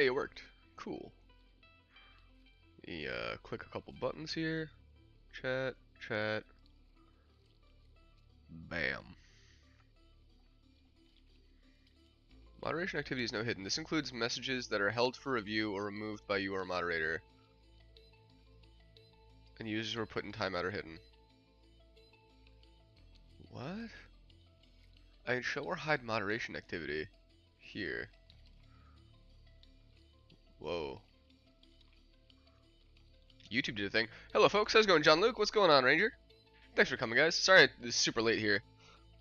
Hey, it worked. Cool. Let me click a couple buttons here. Chat, chat. Bam. Moderation activity is now hidden. This includes messages that are held for review or removed by you or a moderator. And users who are put in timeout are hidden. What? I can show or hide moderation activity. Here. Whoa. YouTube did a thing. Hello folks, how's it going? John Luke, what's going on, Ranger? Thanks for coming, guys. Sorry it's super late here.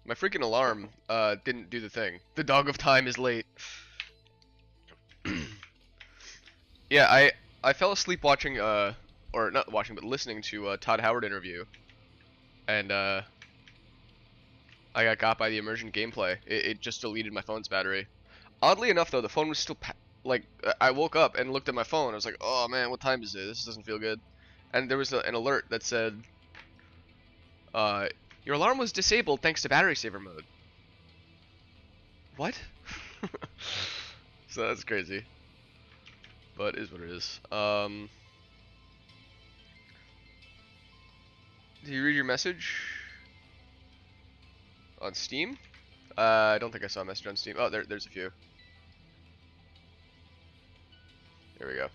My freaking alarm didn't do the thing. The dog of time is late. Yeah, I fell asleep watching or not watching but listening to a Todd Howard interview. And I got by the emergent gameplay. It just deleted my phone's battery. Oddly enough though, the phone was still like I woke up and looked at my phone. I was like, "Oh man, what time is it? This doesn't feel good." And there was an alert that said your alarm was disabled thanks to battery saver mode. What? So that's crazy. But it is what it is. Did you read your message? On Steam? I don't think I saw a message on Steam. Oh, there's a few. There we go.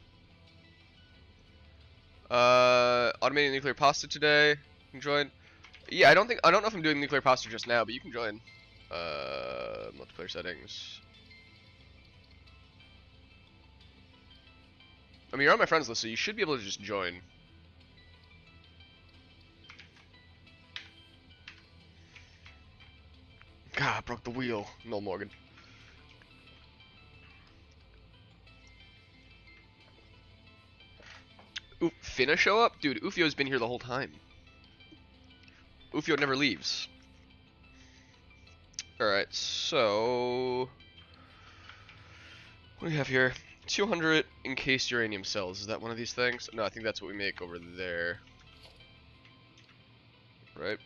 Automating nuclear pasta today. You can join. Yeah, I don't know if I'm doing nuclear pasta just now, but you can join. Multiplayer settings. I mean, you're on my friends list, so you should be able to just join. God, I broke the wheel. Noel Morgan. Ooh, Finna show up? Dude, Ufio's been here the whole time. Ufio never leaves. Alright, so... what do we have here? 200 encased uranium cells. Is that one of these things? No, I think that's what we make over there. Right?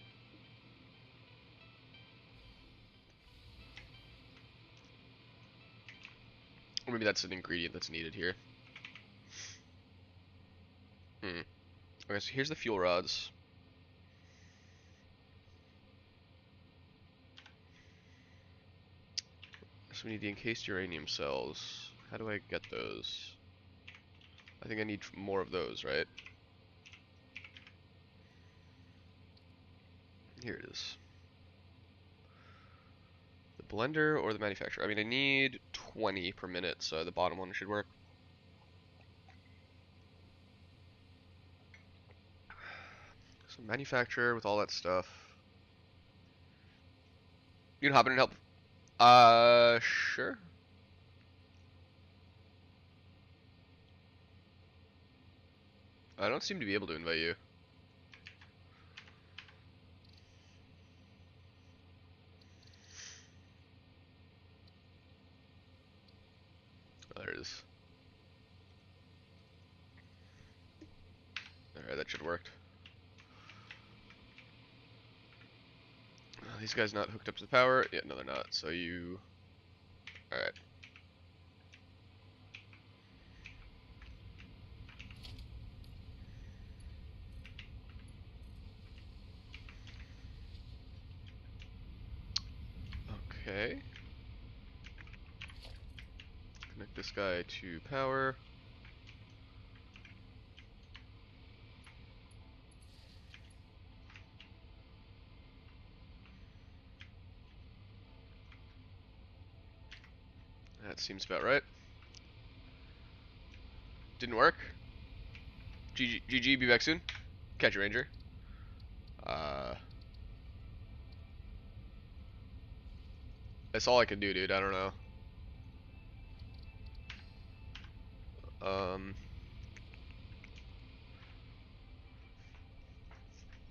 Or maybe that's an ingredient that's needed here. Okay, so here's the fuel rods. So we need the encased uranium cells. How do I get those? I think I need more of those, right? Here it is. The blender or the manufacturer? I mean, I need 20 per minute, so the bottom one should work. So manufacturer with all that stuff. You can hop in and help. Sure. I don't seem to be able to invite you. Oh, there it is. Alright, that should work. These guys not hooked up to the power? Yeah, no they're not. So you... Alright. Okay. Connect this guy to power. That seems about right. Didn't work. GG, be back soon. Catch you, Ranger. That's all I can do, dude. I don't know.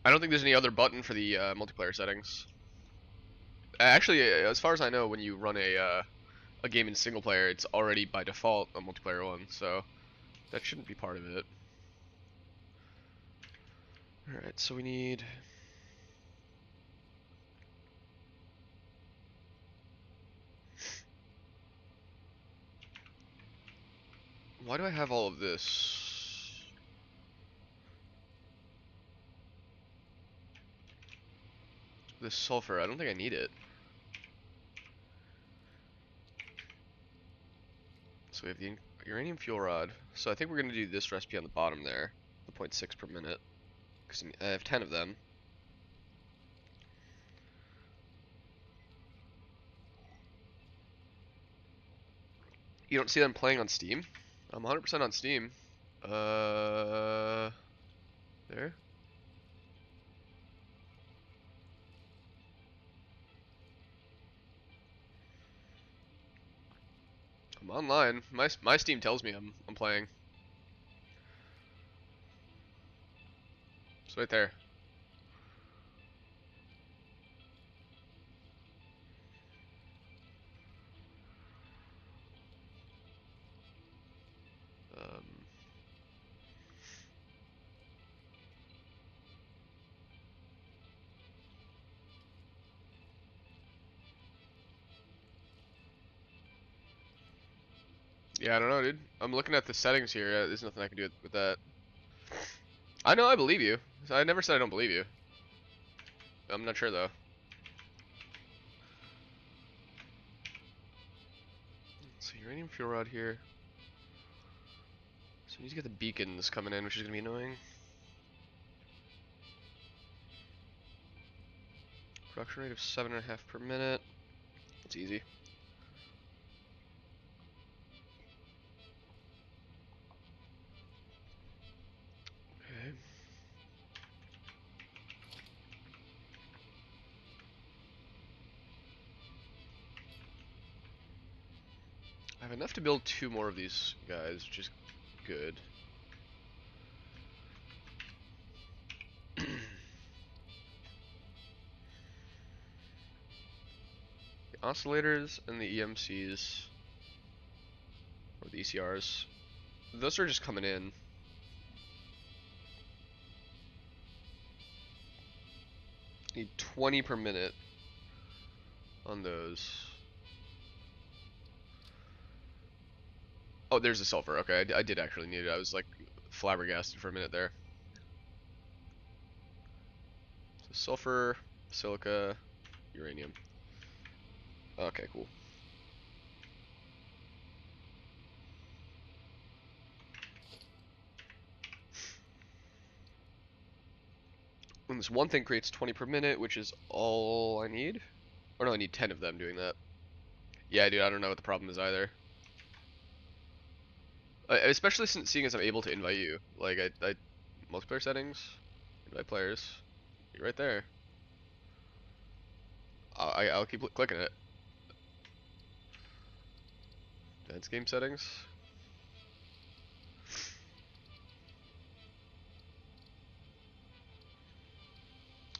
I don't think there's any other button for the multiplayer settings. Actually, as far as I know, when you run a game in single player, it's already by default a multiplayer one, so that shouldn't be part of it. Alright, so we need... Why do I have all of this? This sulfur, I don't think I need it. So we have the uranium fuel rod. So I think we're going to do this recipe on the bottom there, the 0.6 per minute, because I have 10 of them. You don't see them playing on Steam? I'm 100% on Steam. There? I'm online. My Steam tells me I'm playing. It's right there. Um, yeah, I don't know, dude. I'm looking at the settings here. There's nothing I can do with that. I know, I believe you. I never said I don't believe you. I'm not sure though. So uranium fuel rod here. So we need to get the beacons coming in, which is gonna be annoying. Production rate of 7.5 per minute. It's easy. Okay. I have enough to build 2 more of these guys, which is good. The oscillators and the EMCs, or the ECRs, those are just coming in. Need 20 per minute on those. Oh, there's the sulfur. Okay, I did actually need it. I was like flabbergasted for a minute there. So sulfur, silica, uranium. Okay, cool. And this one thing creates 20 per minute, which is all I need. Or no, I need 10 of them doing that. Yeah, dude, I don't know what the problem is either. Especially since seeing as I'm able to invite you. Like, I multiplayer settings, invite players. You're right there. I'll keep clicking it. Advanced game settings.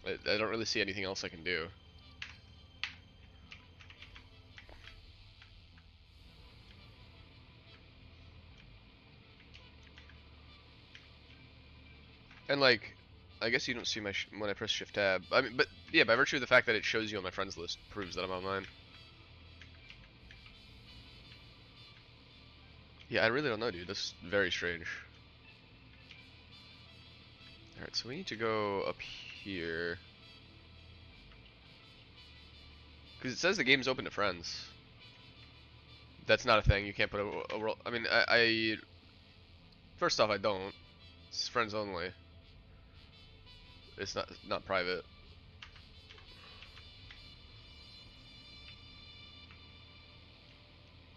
I don't really see anything else I can do. And like, I guess you don't see my when I press Shift Tab. I mean, but yeah, by virtue of the fact that it shows you on my friends list, proves that I'm online. Yeah, I really don't know, dude. That's very strange. Alright, so we need to go up here. Because it says the game's open to friends. That's not a thing. You can't put a world. I mean, first off, I don't. It's friends only. It's not private.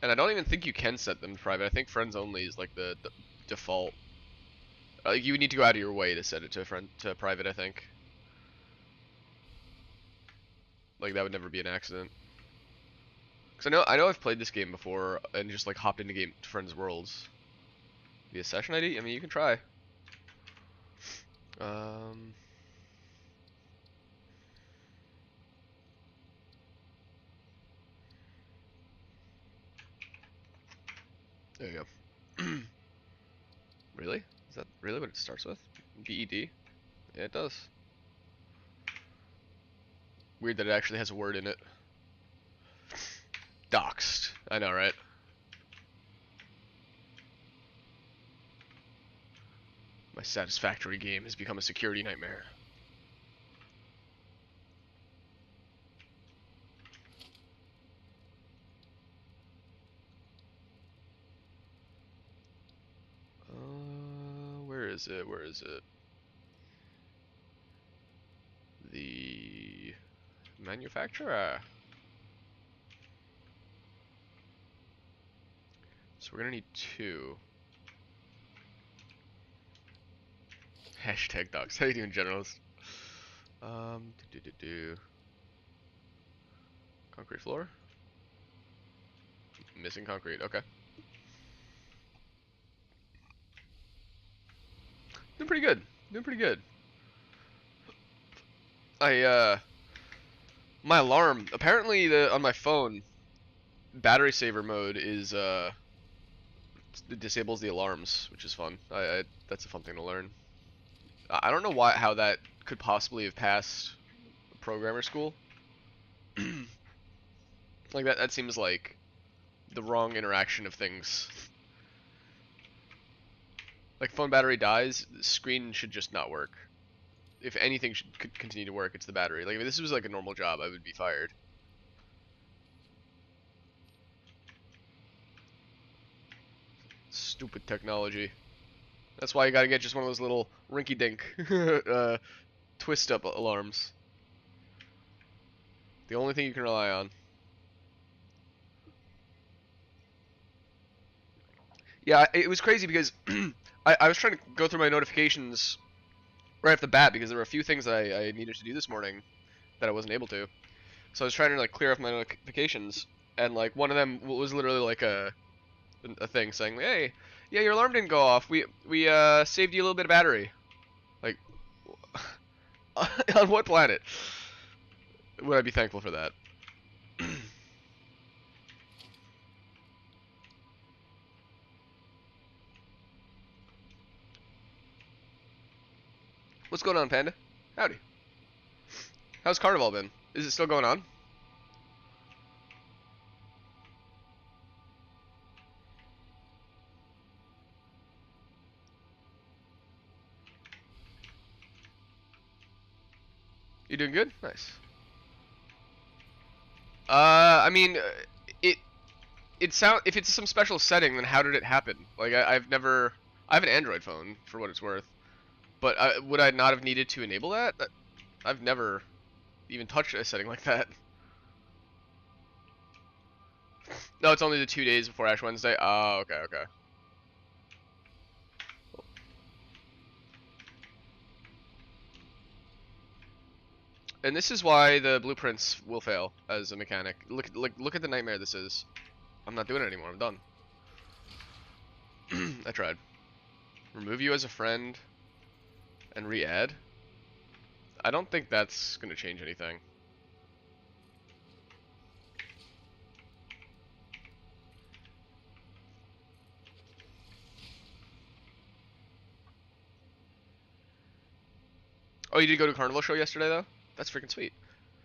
And I don't even think you can set them to private. I think friends only is like the default. Like you would need to go out of your way to set it to private. I think. Like that would never be an accident. Cause I know I've played this game before and just like hopped into friends' worlds. Via session ID. I mean, you can try. Um. There you go. Really? Is that really what it starts with? BED? Yeah, it does. Weird that it actually has a word in it. Doxed. I know, right? My Satisfactory game has become a security nightmare. Where is it? Where is it? The manufacturer. So we're gonna need 2. Hashtag docs. How you doing, generals? Concrete floor. Missing concrete. Okay. Doing pretty good. Doing pretty good. My alarm. Apparently, on my phone, battery saver mode is it disables the alarms, which is fun. That's a fun thing to learn. I don't know how that could possibly have passed programmer school. Like that seems like the wrong interaction of things. Like phone battery dies, the screen should just not work. If anything could continue to work, it's the battery. Like if this was like a normal job, I would be fired. Stupid technology. That's why you gotta get just one of those little rinky-dink twist-up alarms. The only thing you can rely on. Yeah, it was crazy because I was trying to go through my notifications right off the bat because there were a few things that I needed to do this morning that I wasn't able to. So I was trying to like clear off my notifications, and like one of them was literally like a thing saying, "Hey, yeah, your alarm didn't go off. We saved you a little bit of battery." Like, on what planet would I be thankful for that? What's going on, Panda? Howdy. How's Carnival been? Is it still going on? You doing good? Nice. I mean, it sound if it's some special setting, then how did it happen? Like I have an Android phone for what it's worth, but would I not have needed to enable that? I've never even touched a setting like that. No, it's only the 2 days before Ash Wednesday. Oh, okay, okay. And this is why the blueprints will fail as a mechanic. Look at the nightmare this is. I'm not doing it anymore. I'm done. I tried. Remove you as a friend and re-add. I don't think that's gonna change anything. Oh, you did go to a carnival show yesterday though? That's freaking sweet.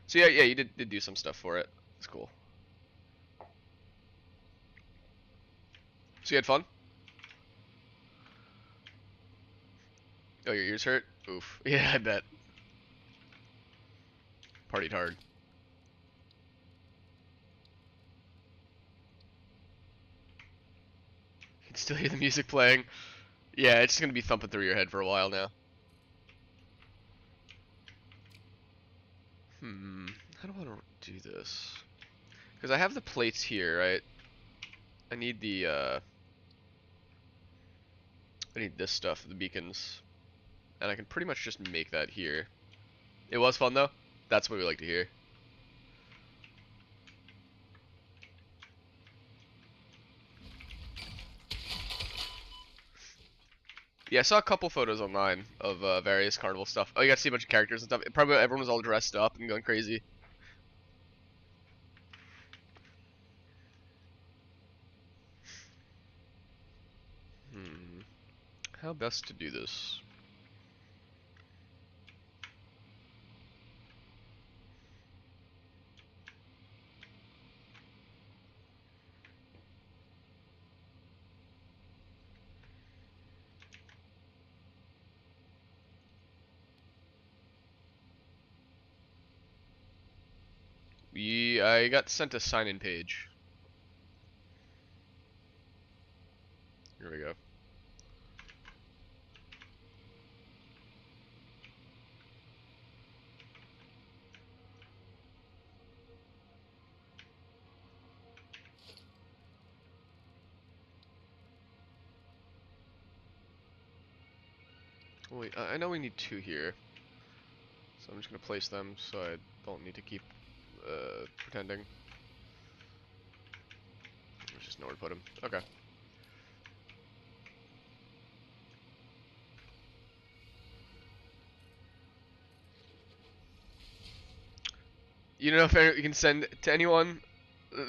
So yeah, you did do some stuff for it. It's cool. So you had fun? Oh, your ears hurt? Oof. Yeah, I bet. Partied hard. You can still hear the music playing. Yeah, it's just gonna be thumping through your head for a while now. How do I want to do this? Because I have the plates here, right? I need the, I need this stuff, the beacons. And I can pretty much just make that here. It was fun, though. That's what we like to hear. Yeah, I saw a couple photos online of various carnival stuff. Oh, you got to see a bunch of characters and stuff. Probably everyone was all dressed up and going crazy. How best to do this? actually, I got sent a sign-in page. Here we go. Wait, I know we need 2 here. So I'm just gonna place them so I don't need to keep pretending. There's just nowhere to put them. Okay. You don't know if you can send to anyone?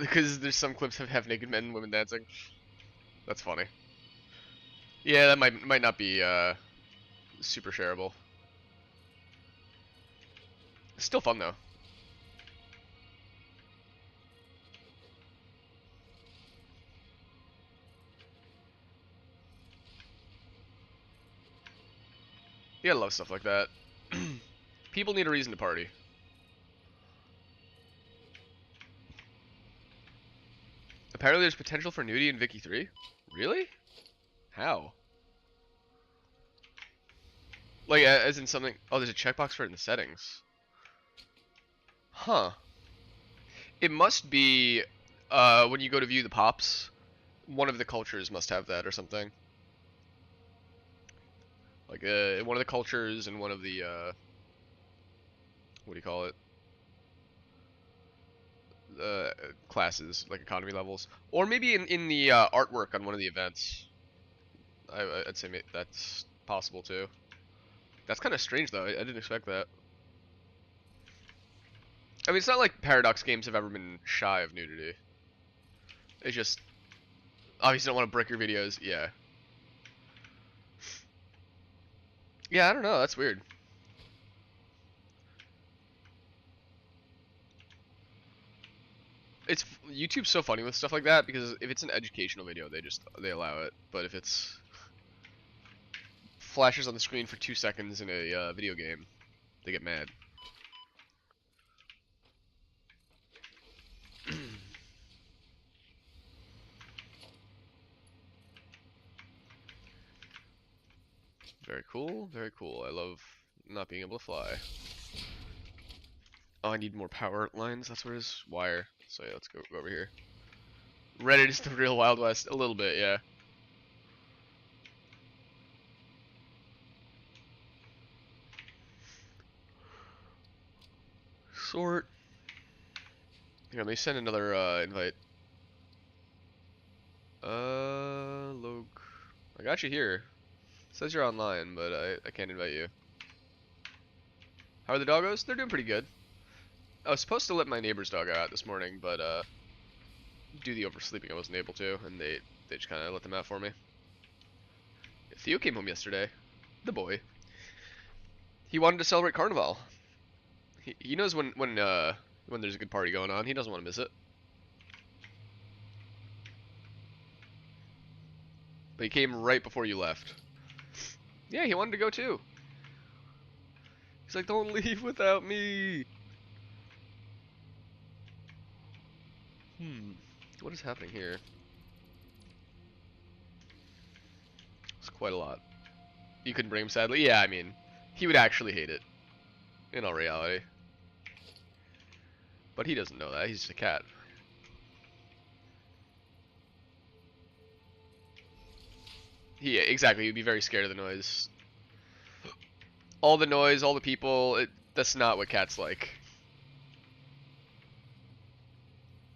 Because there's some clips of half naked men and women dancing. That's funny. Yeah, that might not be super shareable. Still fun though. Yeah, I love stuff like that. People need a reason to party. Apparently there's potential for nudity in Vicky 3? Really? How? Like, as in something... Oh, there's a checkbox for it in the settings. Huh. It must be, when you go to view the pops, one of the cultures must have that or something. Like, one of the cultures and one of the, what do you call it? Classes, like economy levels. Or maybe in the artwork on one of the events. I'd say that's possible too. That's kind of strange though, I didn't expect that. I mean, it's not like Paradox games have ever been shy of nudity. It's just, obviously don't want to break your videos, yeah. Yeah, I don't know, that's weird. It's YouTube's so funny with stuff like that because if it's an educational video, they allow it. But if it's flashes on the screen for 2 seconds in a video game, they get mad. Very cool, very cool. I love not being able to fly. Oh, I need more power lines. That's what it is. Wire. So yeah, let's go over here. Reddit is the real Wild West. A little bit, yeah. Sort. Here, let me send another invite. Log. I got you here. It says you're online, but I can't invite you. How are the doggos? They're doing pretty good. I was supposed to let my neighbor's dog out this morning, but due to the oversleeping, I wasn't able to, and they just kind of let them out for me. Theo came home yesterday. The boy. He wanted to celebrate Carnival. He knows when there's a good party going on. He doesn't want to miss it. But he came right before you left. Yeah, he wanted to go too. He's like, don't leave without me. What is happening here? It's quite a lot. You couldn't bring him, sadly? Yeah, I mean, he would actually hate it. In all reality. But he doesn't know that. He's just a cat. Yeah, exactly. He'd be very scared of the noise. All the noise, all the people, that's not what cats like.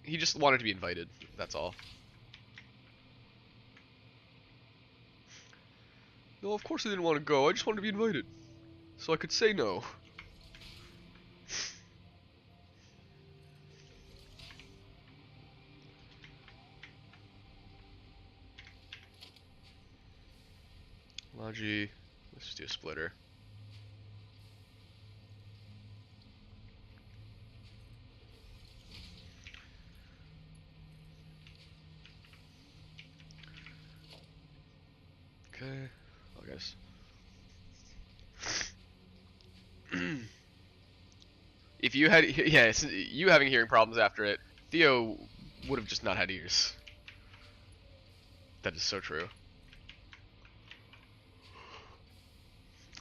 He just wanted to be invited. That's all. No, of course I didn't want to go. I just wanted to be invited. So I could say no. Logi. Let's just do a splitter. Okay. Oh, guys. if you had, yeah, you having hearing problems after it, Theo would have just not had ears. That is so true.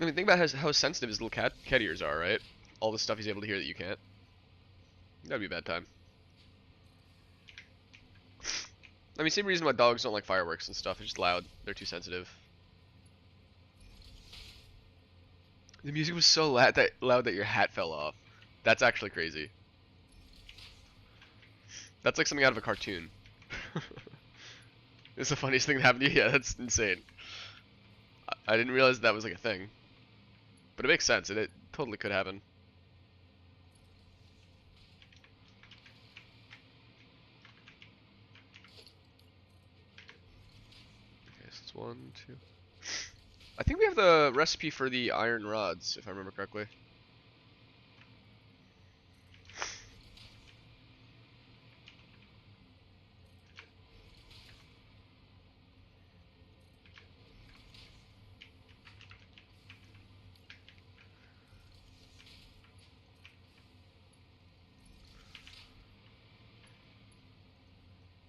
I mean, think about how sensitive his little cat ears are, right? All the stuff he's able to hear that you can't. That'd be a bad time. I mean, same reason why dogs don't like fireworks and stuff. It's just loud. They're too sensitive. The music was so loud that your hat fell off. That's actually crazy. That's like something out of a cartoon. It's the funniest thing that happened to you. Yeah, that's insane. I didn't realize that was like a thing. But it makes sense. It totally could happen. Okay, so it's 1, 2. I think we have the recipe for the iron rods, if I remember correctly.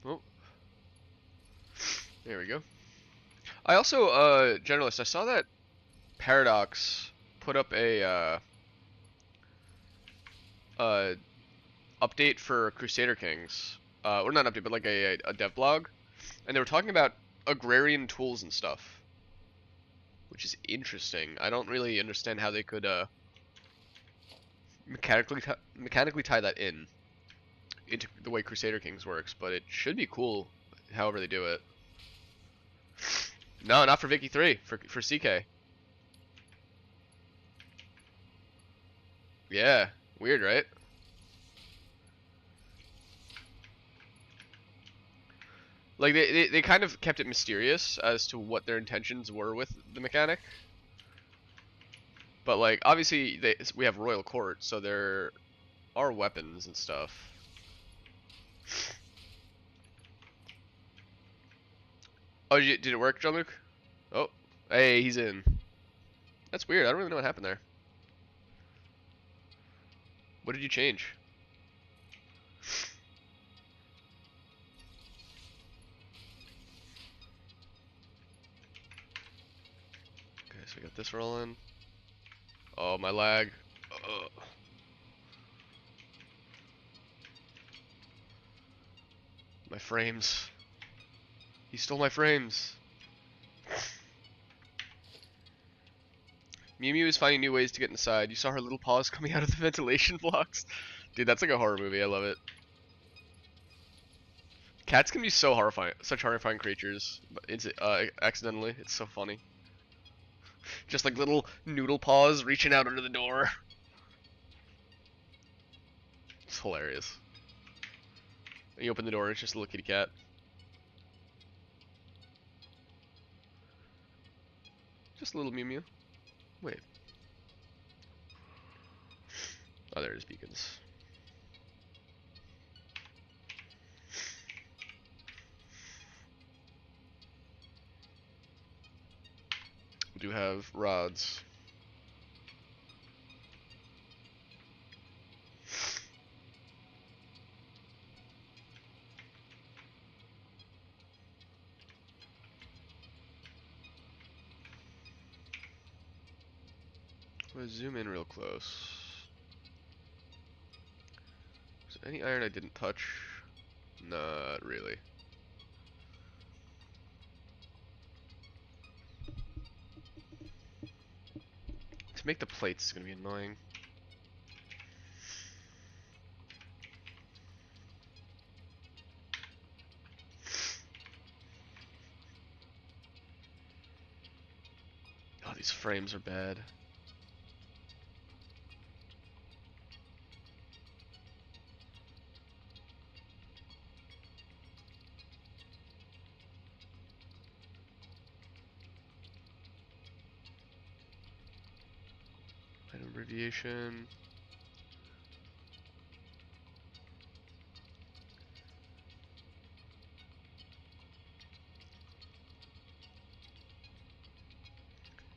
Oh, there we go. I also, generalist, I saw that Paradox put up a update for Crusader Kings, or not update, but like a dev blog, and they were talking about agrarian tools and stuff, which is interesting. I don't really understand how they could mechanically tie that into the way Crusader Kings works, but it should be cool, however they do it. No, not for Vicky 3, for CK. Yeah, weird, right? Like they kind of kept it mysterious as to what their intentions were with the mechanic. But like obviously we have Royal Court, so there are weapons and stuff. Oh, did it work, Jean-Luc? Oh, hey, he's in. That's weird. I don't really know what happened there. What did you change? Okay, so we got this rolling. Oh, my lag. Ugh. My frames. He stole my frames. Mew Mew is finding new ways to get inside. You saw her little paws coming out of the ventilation blocks. Dude, that's like a horror movie. I love it. Cats can be so horrifying, such horrifying creatures. It's accidentally. It's so funny. Just like little noodle paws reaching out under the door. It's hilarious. And you open the door, it's just a little kitty cat. Just a little Mew Mew. Wait. Oh, there it is, beacons. We do have rods. Let's zoom in real close. Is there any iron I didn't touch? Not really. To make the plates is gonna be annoying. Oh, these frames are bad. Item abbreviation.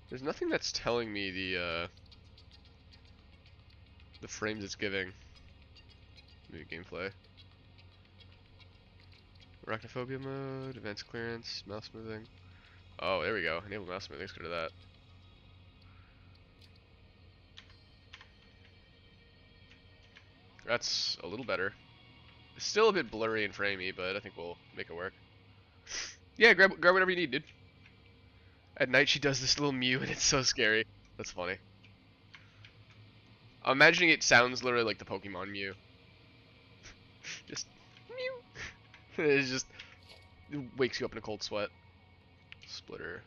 There's nothing that's telling me The frames it's giving. Maybe gameplay. Arachnophobia mode, advanced clearance, mouse moving. Oh, there we go. Enable mouse moving. Let's go to that. That's a little better. It's still a bit blurry and framey, but I think we'll make it work. Yeah, grab whatever you need, dude. At night she does this little mew and it's so scary. That's funny. I'm imagining it sounds literally like the Pokemon Mew. Just mew. It just wakes you up in a cold sweat. Splitter.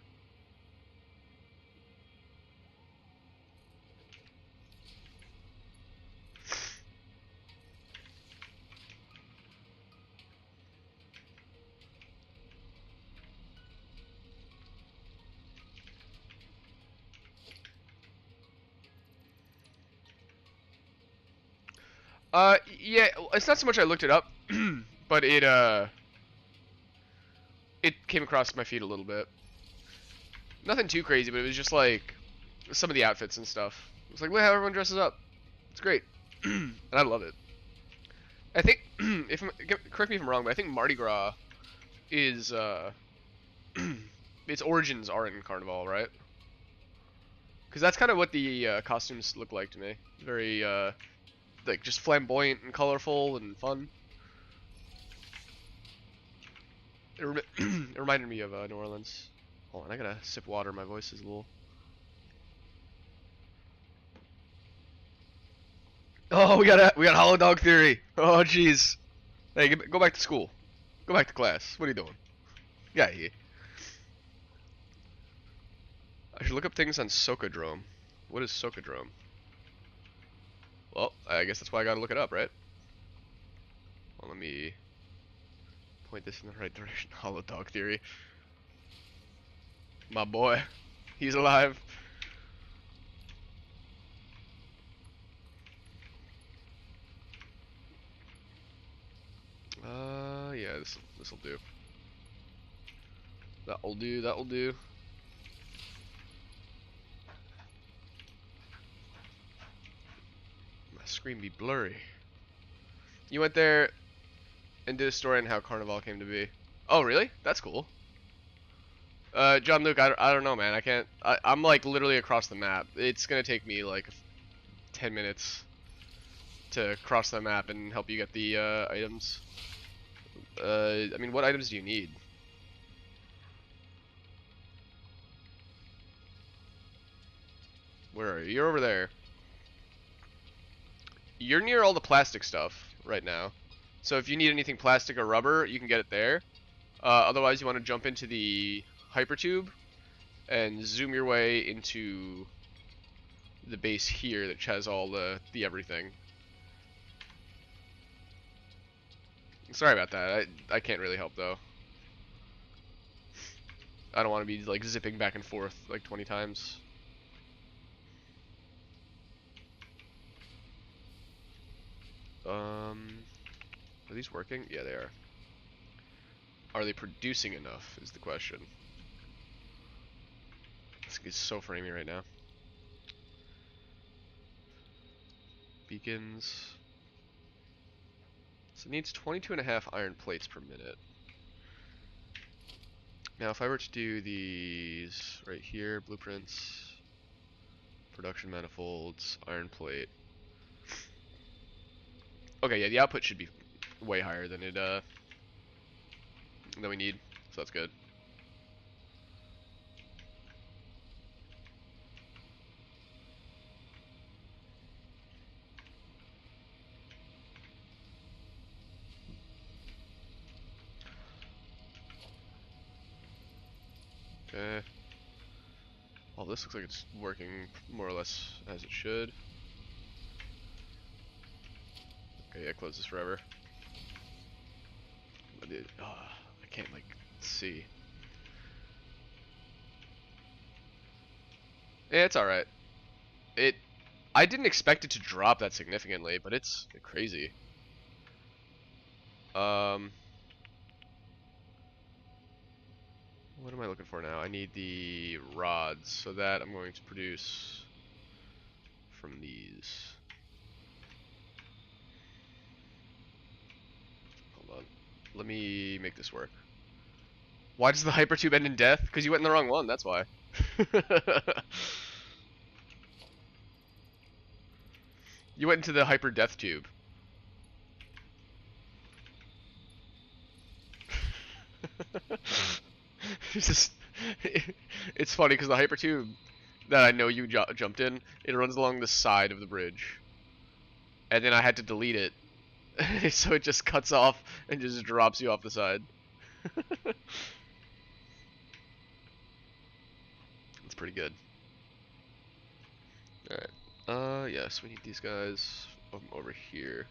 Yeah, it's not so much I looked it up, but it came across my feed a little bit. Nothing too crazy, but it was just like some of the outfits and stuff. It's like, look how everyone dresses up. It's great, and I love it. I think, correct me if I'm wrong, but I think Mardi Gras is its origins are in Carnival, right? Because that's kind of what the costumes look like to me. Very like just flamboyant and colorful and fun. It reminded me of New Orleans. Hold on, I gotta sip water. My voice is a little. Oh, we got Hollow Dog Theory. Oh, jeez. Hey, go back to school. Go back to class. What are you doing? Yeah, here. I should look up things on Socodrome. What is Socodrome? Well, I guess that's why I gotta look it up, right? Well, let me point this in the right direction. Hollow Dog Theory. My boy. He's alive. Yeah, this'll do. That'll do, that'll do. My screen be blurry. You went there and did a story on how Carnival came to be. Oh, really? That's cool. John Luke, I don't know, man. I can't. I'm like literally across the map. It's gonna take me like 10 minutes to cross the map and help you get the items. I mean, what items do you need? Where are you? You're over there. You're near all the plastic stuff right now. So if you need anything plastic or rubber, you can get it there. Otherwise, you want to jump into the hypertube and zoom your way into the base here that has all the everything. Sorry about that. I can't really help though. I don't want to be like zipping back and forth like 20 times. Are these working? Yeah, they are. Are they producing enough is the question. This is so framey right now. Beacons. So it needs 22.5 iron plates per minute. Now if I were to do these right here, blueprints, production manifolds, iron plate. Okay, yeah, the output should be way higher than than we need, so that's good. Okay. Well, this looks like it's working more or less as it should. Okay, yeah, close this forever. I can't like see. Yeah, it's all right. I didn't expect it to drop that significantly, but it's crazy. What am I looking for now? I need the rods, so that I'm going to produce from these. Let me make this work. Why does the hypertube end in death? Because you went in the wrong one, that's why. You went into the hyper death tube. It's just, it's funny because the hyper tube that I know you jumped in, it runs along the side of the bridge. And then I had to delete it. So it just cuts off and just drops you off the side. It's pretty good. Alright. Yes, we need these guys over here.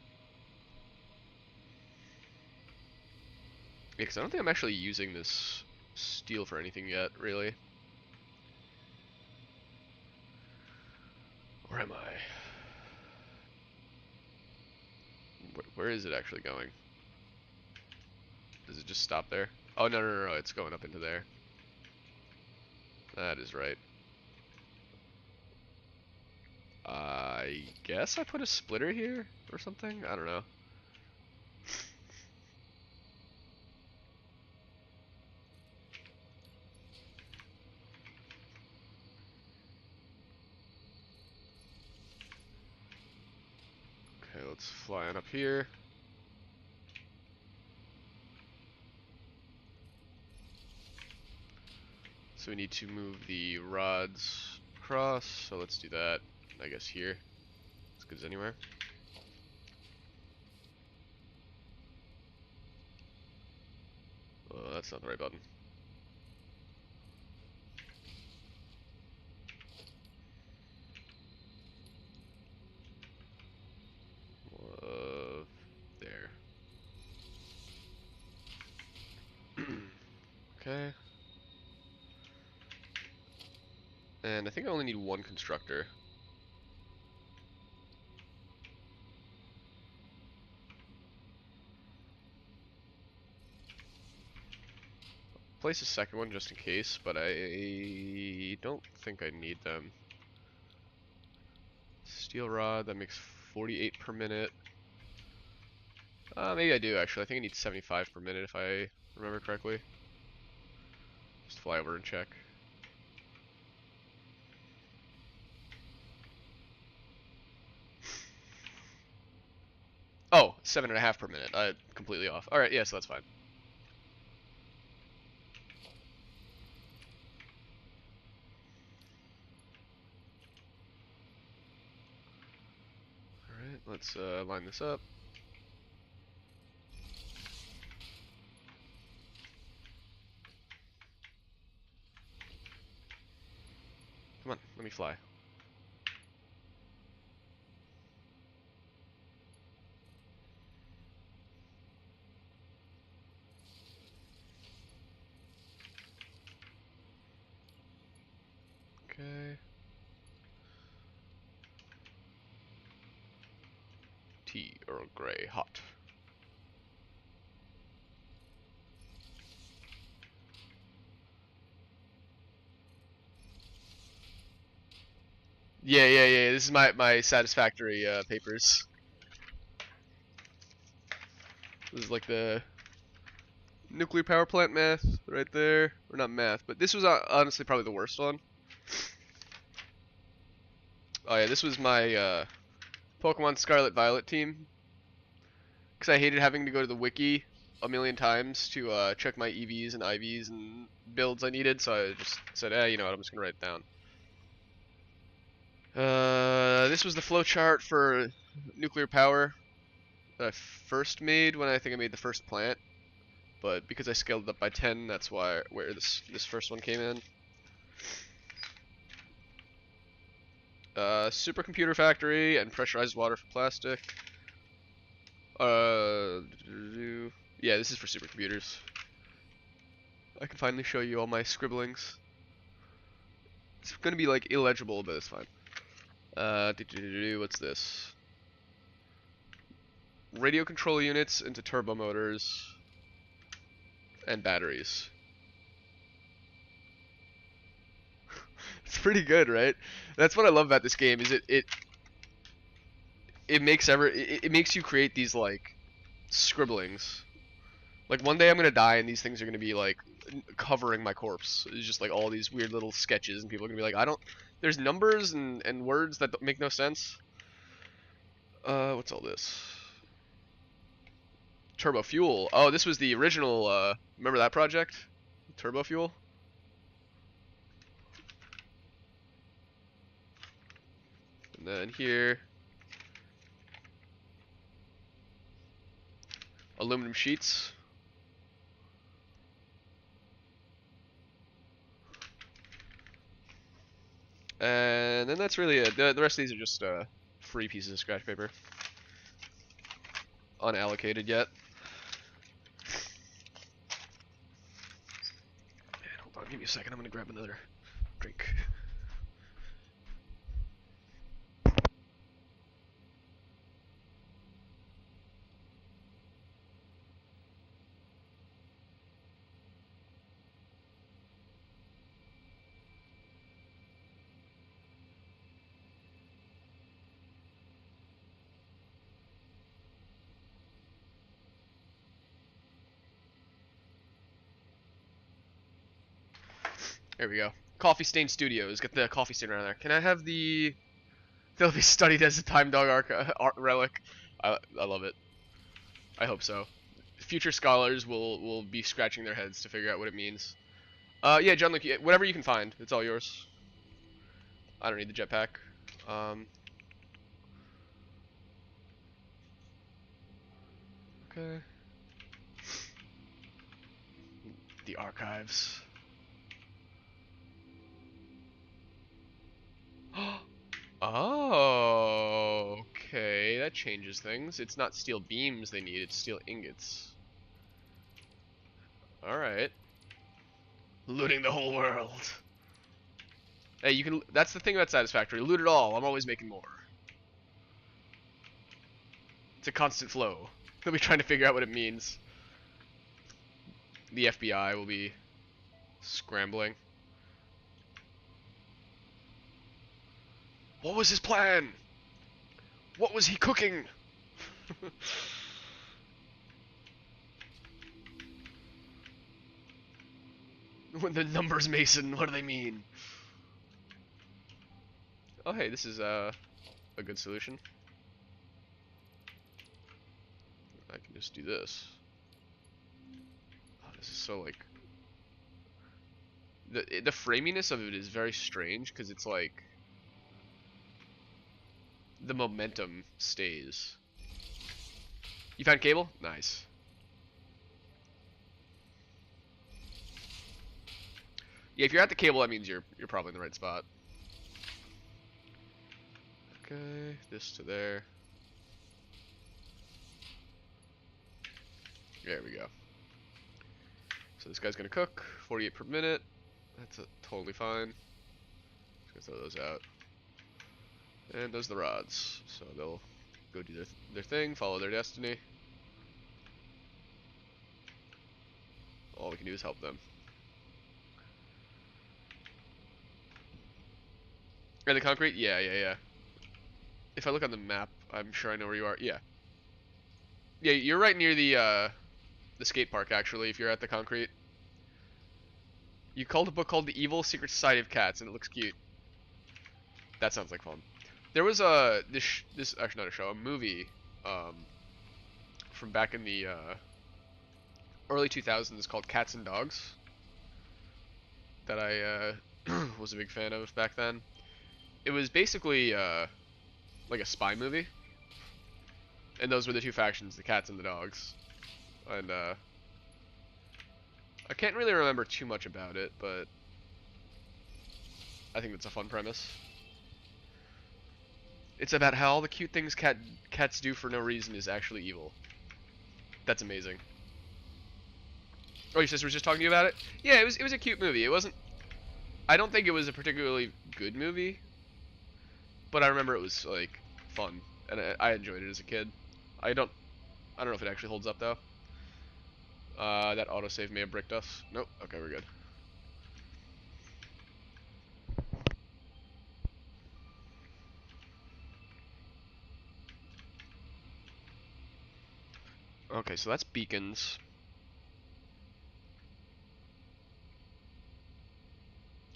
Yeah, because I don't think I'm actually using this steel for anything yet, really. Where am I? Where is it actually going? Does it just stop there? Oh, no, it's going up into there. That is right. I guess I put a splitter here or something? I don't know. Okay, let's fly on up here. So we need to move the rods across, so let's do that, I guess here. As good as anywhere. Oh, that's not the right button. There. Okay. And I think I only need one constructor. Place a second one just in case, but I don't think I need them. Steel rod, that makes 48 per minute. Maybe I do actually. I think I need 75 per minute if I remember correctly. Just fly over and check. Oh, 7.5 per minute. Completely off. Alright, yeah, so that's fine. Alright, let's line this up. Come on, let me fly. Okay. Tea, Earl Grey, hot. Yeah. This is my Satisfactory papers. This is like the nuclear power plant math right there. Or not math, but this was honestly probably the worst one. Oh yeah, this was my Pokemon Scarlet Violet team. Because I hated having to go to the wiki a million times to check my EVs and IVs and builds I needed, so I just said, you know what, I'm just going to write it down. This was the flowchart for nuclear power that I first made when I think I made the first plant. But because I scaled it up by 10, that's where this first one came in. Supercomputer factory and pressurized water for plastic. Yeah, this is for supercomputers. I can finally show you all my scribblings. It's gonna be like illegible, but it's fine. What's this? Radio control units into turbo motors and batteries. It's pretty good, right? That's what I love about this game. Is it makes you create these like scribblings Like one day I'm gonna die and these things are gonna be like covering my corpse. It's just like all these weird little sketches and people are gonna be like, I don't. There's numbers and words that don't make no sense. What's all this? Turbo fuel. Oh, this was the original. Remember that project? Turbo fuel. And then here, aluminum sheets. And then that's really it. The rest of these are just free pieces of scratch paper. Unallocated yet. Man, hold on, give me a second. I'm gonna grab another drink. There we go. Coffee Stain Studios. Get the coffee stain around there. Can I have the? They'll be studied as a time dog art relic. I love it. I hope so. Future scholars will be scratching their heads to figure out what it means. Yeah, John, Luke, whatever you can find, it's all yours. I don't need the jetpack. Okay. The archives. Oh, okay, that changes things. It's not steel beams they need, it's steel ingots. Alright. Looting the whole world. Hey, you can. That's the thing about Satisfactory. Loot it all. I'm always making more. It's a constant flow. They'll be trying to figure out what it means. The FBI will be scrambling. What was his plan? What was he cooking? When the numbers Mason, what do they mean? Oh hey, this is a good solution. I can just do this. Oh, this is so like the framiness of it is very strange because it's like the momentum stays. You found cable? Nice. Yeah, if you're at the cable, that means you're probably in the right spot. Okay, this to there. There we go. So this guy's gonna cook 48 per minute. That's totally fine. Just gonna throw those out. And those are the rods. So they'll go do their thing, follow their destiny. All we can do is help them. And the concrete? Yeah, yeah, yeah. If I look on the map, I'm sure I know where you are. Yeah. Yeah, you're right near the skate park, actually, if you're at the concrete. You called a book called The Evil Secret Society of Cats, and it looks cute. That sounds like fun. There was this actually not a show, a movie, from back in the early 2000s called Cats and Dogs that I was a big fan of back then. It was basically like a spy movie, and those were the two factions, the cats and the dogs. And I can't really remember too much about it, but I think that's a fun premise. It's about how all the cute things cats do for no reason is actually evil. That's amazing. Oh, your sister was just talking to you about it? Yeah, it was a cute movie. It wasn't. I don't think it was a particularly good movie, but I remember it was like fun, and I enjoyed it as a kid. I don't know if it actually holds up though. That autosave may have bricked us. Nope. Okay, we're good. Okay, so that's beacons.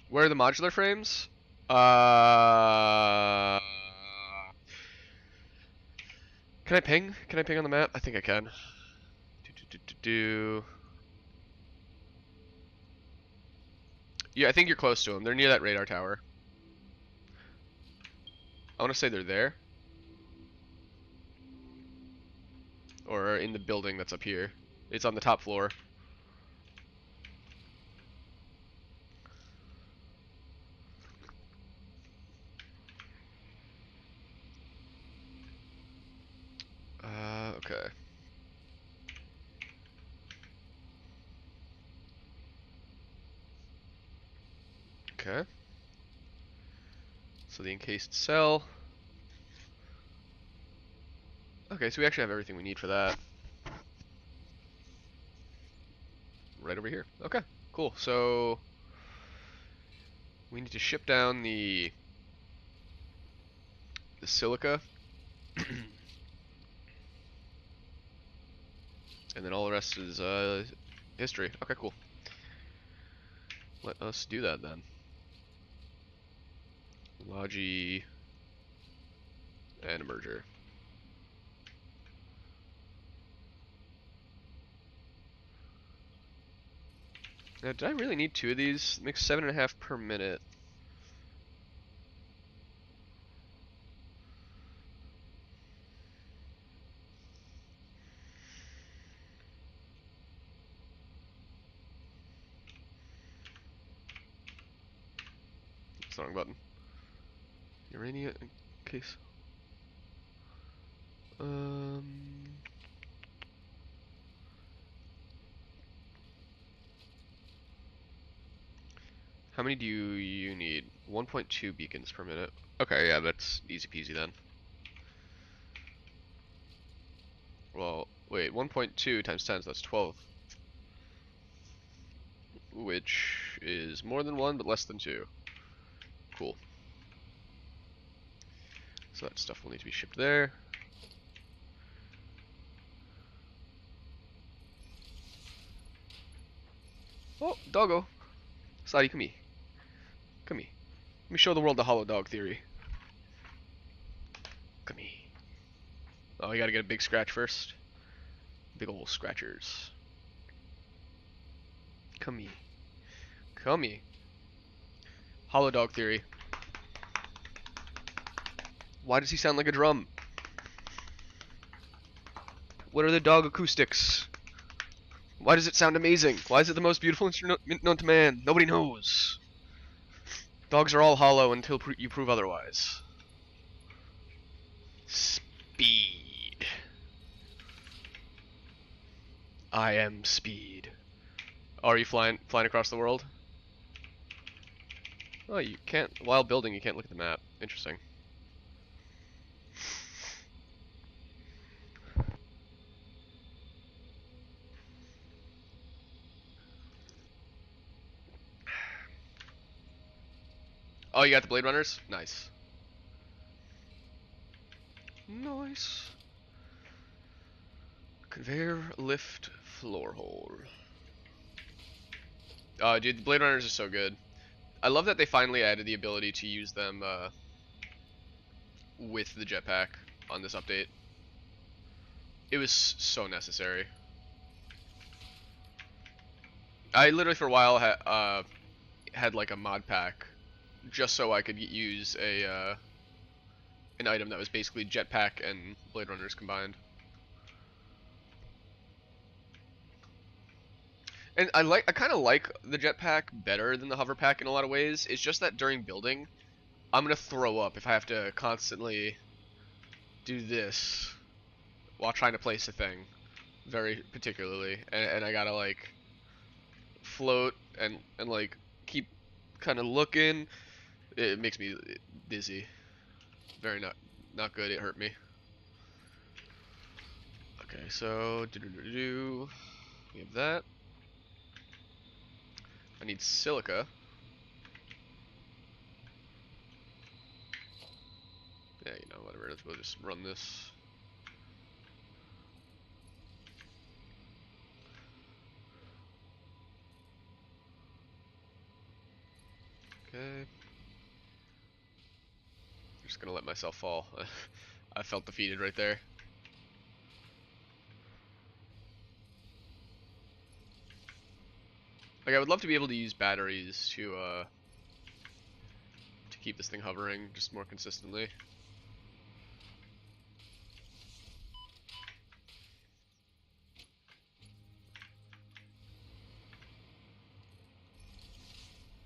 Where are the modular frames? Uh, can I ping? Can I ping on the map? I think I can. Yeah, I think you're close to them. They're near that radar tower. I want to say they're there. Or in the building that's up here. It's on the top floor. Okay. Okay. So the encased cell. Okay, so we actually have everything we need for that. Right over here. Okay, cool. So we need to ship down the silica. And then all the rest is history. Okay, cool. Let us do that then. Logi and a merger. Now, did I really need 2 of these? It makes 7.5 per minute. It's the wrong button. Urania in case. How many do you need? 1.2 beacons per minute. Okay, yeah, that's easy peasy then. Well, wait, 1.2 times 10, so that's 12. Which is more than 1, but less than 2. Cool. So that stuff will need to be shipped there. Oh, doggo. Sadi, come here. Come here. Let me show the world the hollow dog theory. Come here. Oh, you gotta get a big scratch first. Big ol' scratchers. Come here. Come here. Hollow dog theory. Why does he sound like a drum? What are the dog acoustics? Why does it sound amazing? Why is it the most beautiful instrument known to man? Nobody knows. Dogs are all hollow until you prove otherwise. Speed. I am speed. Are you flying across the world? Oh, you can't. While building, you can't look at the map. Interesting. Oh, you got the Blade Runners? Nice. Nice. Conveyor lift floor hole. Dude, the Blade Runners are so good. I love that they finally added the ability to use them with the jetpack on this update. It was so necessary. I literally for a while had like a mod pack just so I could use a an item that was basically jetpack and Blade Runners combined. And I kind of like the jetpack better than the hover pack in a lot of ways. It's just that during building, I'm gonna throw up if I have to constantly do this while trying to place a thing, very particularly, and I gotta like float and like keep kind of looking. It makes me dizzy. Very not good. It hurt me. Okay, so we have that. I need silica. Yeah, you know, whatever. We'll just run this. Okay. Just gonna let myself fall. I felt defeated right there. Like, I would love to be able to use batteries to keep this thing hovering just more consistently.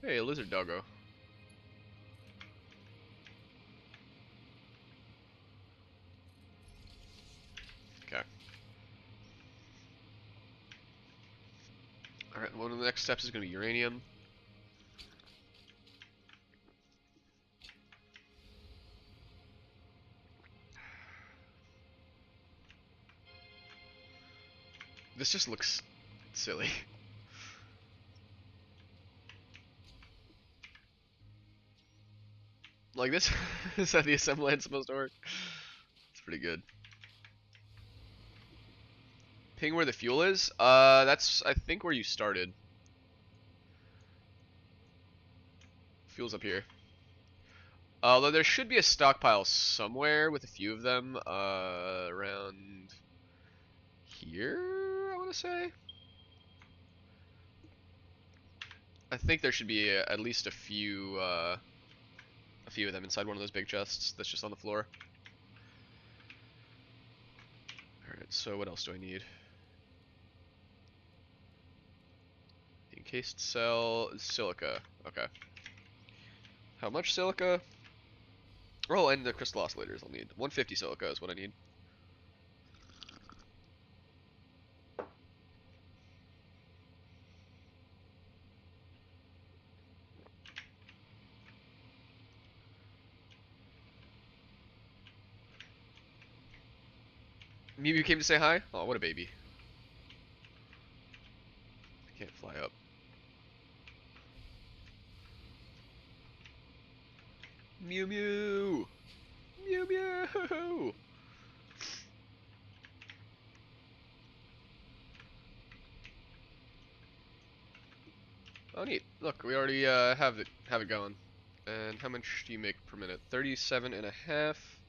Hey, a lizard doggo. Okay. Alright, one of the next steps is going to be uranium. This just looks silly. Like this, is that the assembly's supposed to work? It's pretty good. Ping where the fuel is? That's, I think, where you started. Fuel's up here. Although there should be a stockpile somewhere with a few of them, around here, I want to say. I think there should be at least a few of them inside one of those big chests that's just on the floor. Alright, so what else do I need? Encased cell, silica. Okay. How much silica? Oh, and the crystal oscillators I'll need. 150 silica is what I need. Mew came to say hi? Oh, what a baby. I can't fly up. Mew Mew! Mew Mew! Oh neat. Look, we already have it going. And how much do you make per minute? 37 and a half.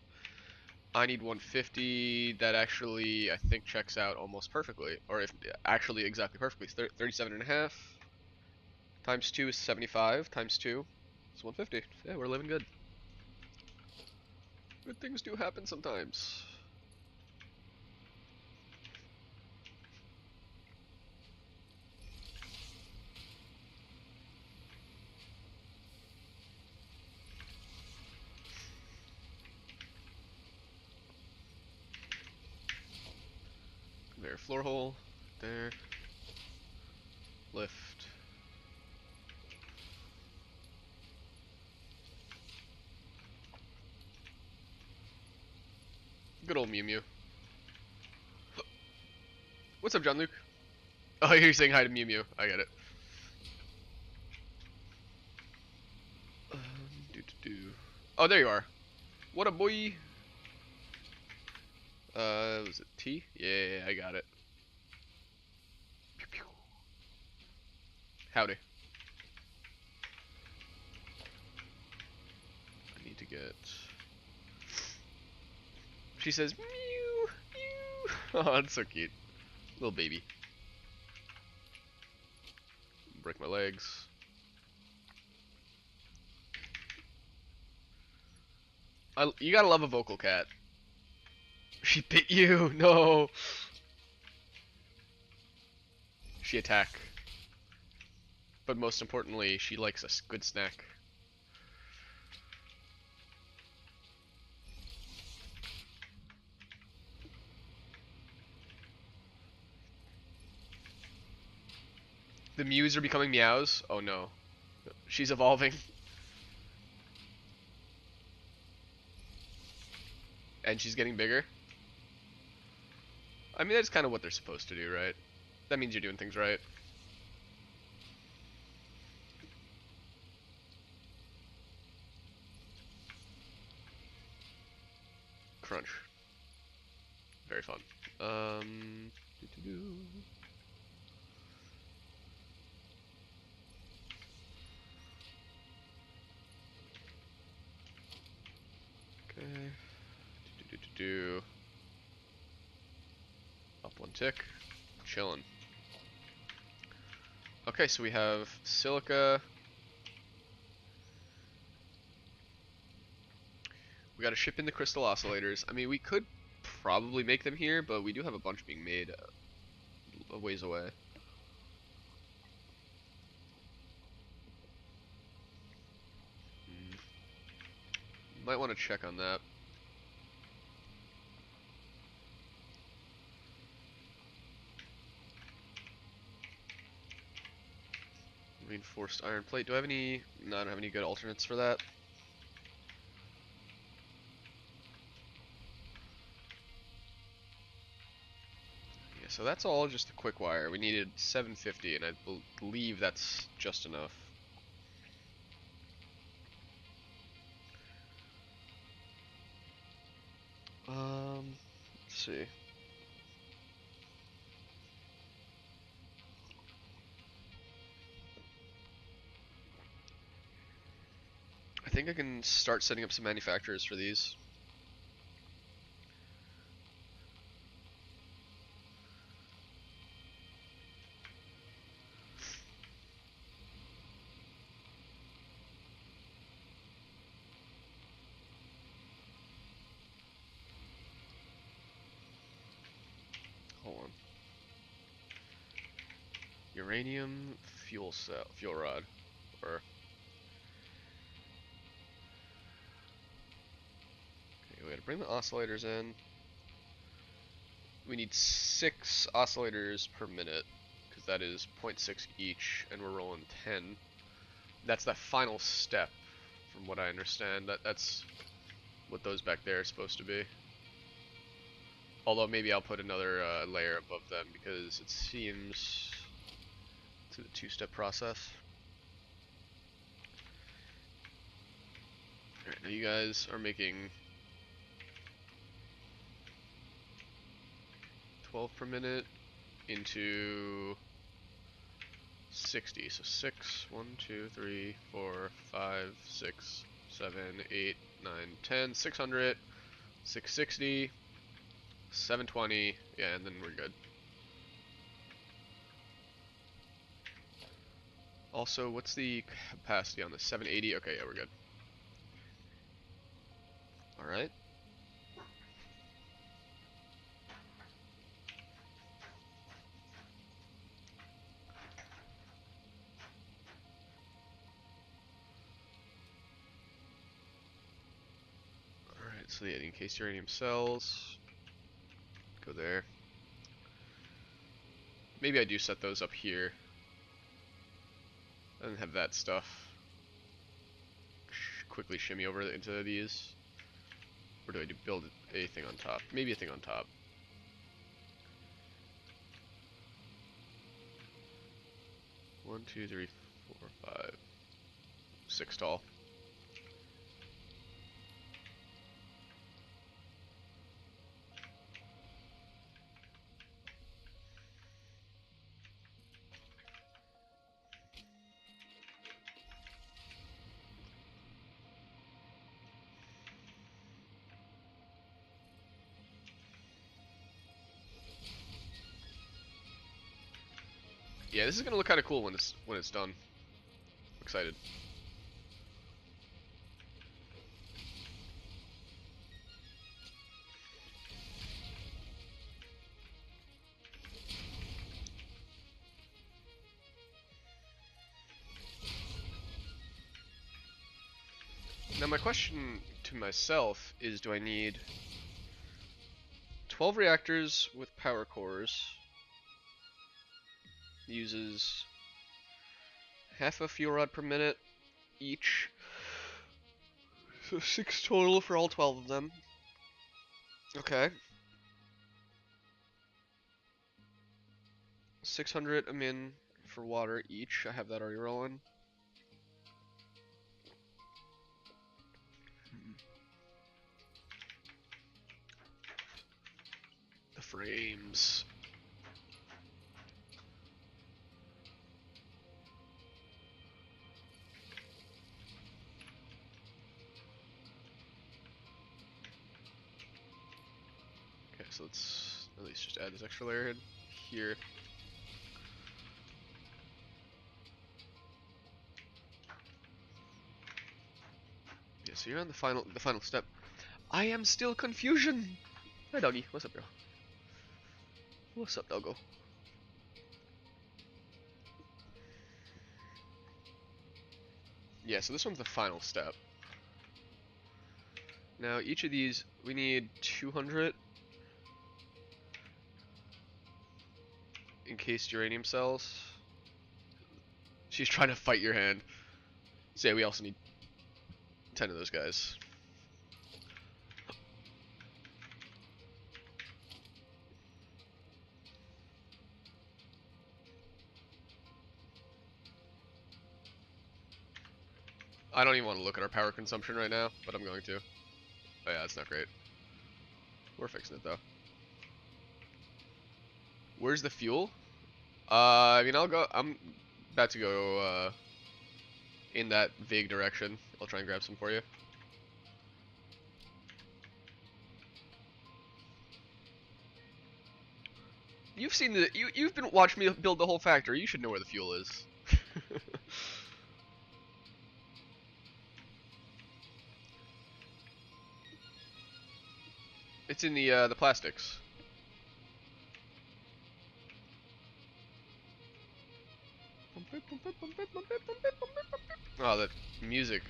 I need 150. That actually, I think, checks out almost perfectly. Or if actually exactly perfectly. 37 and a half. Times 2 is 75. Times 2 is 150. Yeah, we're living good. Good things do happen sometimes. There, floor hole. There. Lift. Good old Mew Mew. What's up, John Luke? Oh, you're saying hi to Mew Mew. I get it. Oh, there you are. What a boy. Was it T? Yeah, I got it. Pew, pew. Howdy. I need to get... She says, mew, mew. Oh, that's so cute. Little baby. Break my legs. You gotta love a vocal cat. She bit you. No. She attack. But most importantly, she likes a good snack. The mews are becoming meows. Oh no. She's evolving. And she's getting bigger. I mean, that's kind of what they're supposed to do, right? That means you're doing things right. Crunch. Very fun. Doo-doo-doo. to up one tick. Chillin'. Okay, so we have silica. We gotta ship in the crystal oscillators. I mean, we could probably make them here, but we do have a bunch being made a ways away. Might want to check on that. Reinforced iron plate. Do I have any? No, I don't have any good alternates for that. Yeah, so that's all just a quick wire. We needed 750, and I believe that's just enough. Let's see. I think I can start setting up some manufacturers for these. Hold on. Uranium fuel cell, fuel rod, or okay, we gotta bring the oscillators in. We need 6 oscillators per minute, because that is 0.6 each, and we're rolling 10. That's that final step, from what I understand. That's what those back there are supposed to be. Although maybe I'll put another layer above them, because it seems to the 2-step process. Alright, now you guys are making 12 per minute into 60. So 6, 1, 2, 3, 4, 5, 6, 7, 8, 9, 10, 600, 660, 720, yeah, and then we're good. Also, what's the capacity on this? 780? Okay, yeah, we're good. Alright. Alright, so yeah, encased uranium cells. Go there. Maybe I do set those up here. And have that stuff quickly shimmy over into these. Or do I build a thing on top? Maybe a thing on top. One, two, three, 4, 5, 6 tall. Yeah, this is gonna look kind of cool when it's done. I'm excited. Now my question to myself is, do I need 12 reactors with power cores? Uses half a fuel rod per minute each. So 6 total for all 12 of them. Okay. 600 a min for water each. I have that already rolling. The frames. let's at least just add this extra layer in here. Yeah, so you're on the final step. I am still confusion. Hi doggy, what's up, bro? What's up, doggo? Yeah, so this one's the final step. Now each of these we need 200 encased uranium cells. She's trying to fight your hand. So yeah, we also need 10 of those guys. I don't even want to look at our power consumption right now, but I'm going to. Oh yeah, that's not great. We're fixing it though. Where's the fuel? I mean, I'm about to go in that vague direction. I'll try and grab some for you. You've been watching me build the whole factory. You should know where the fuel is. It's in the plastics. Oh, that music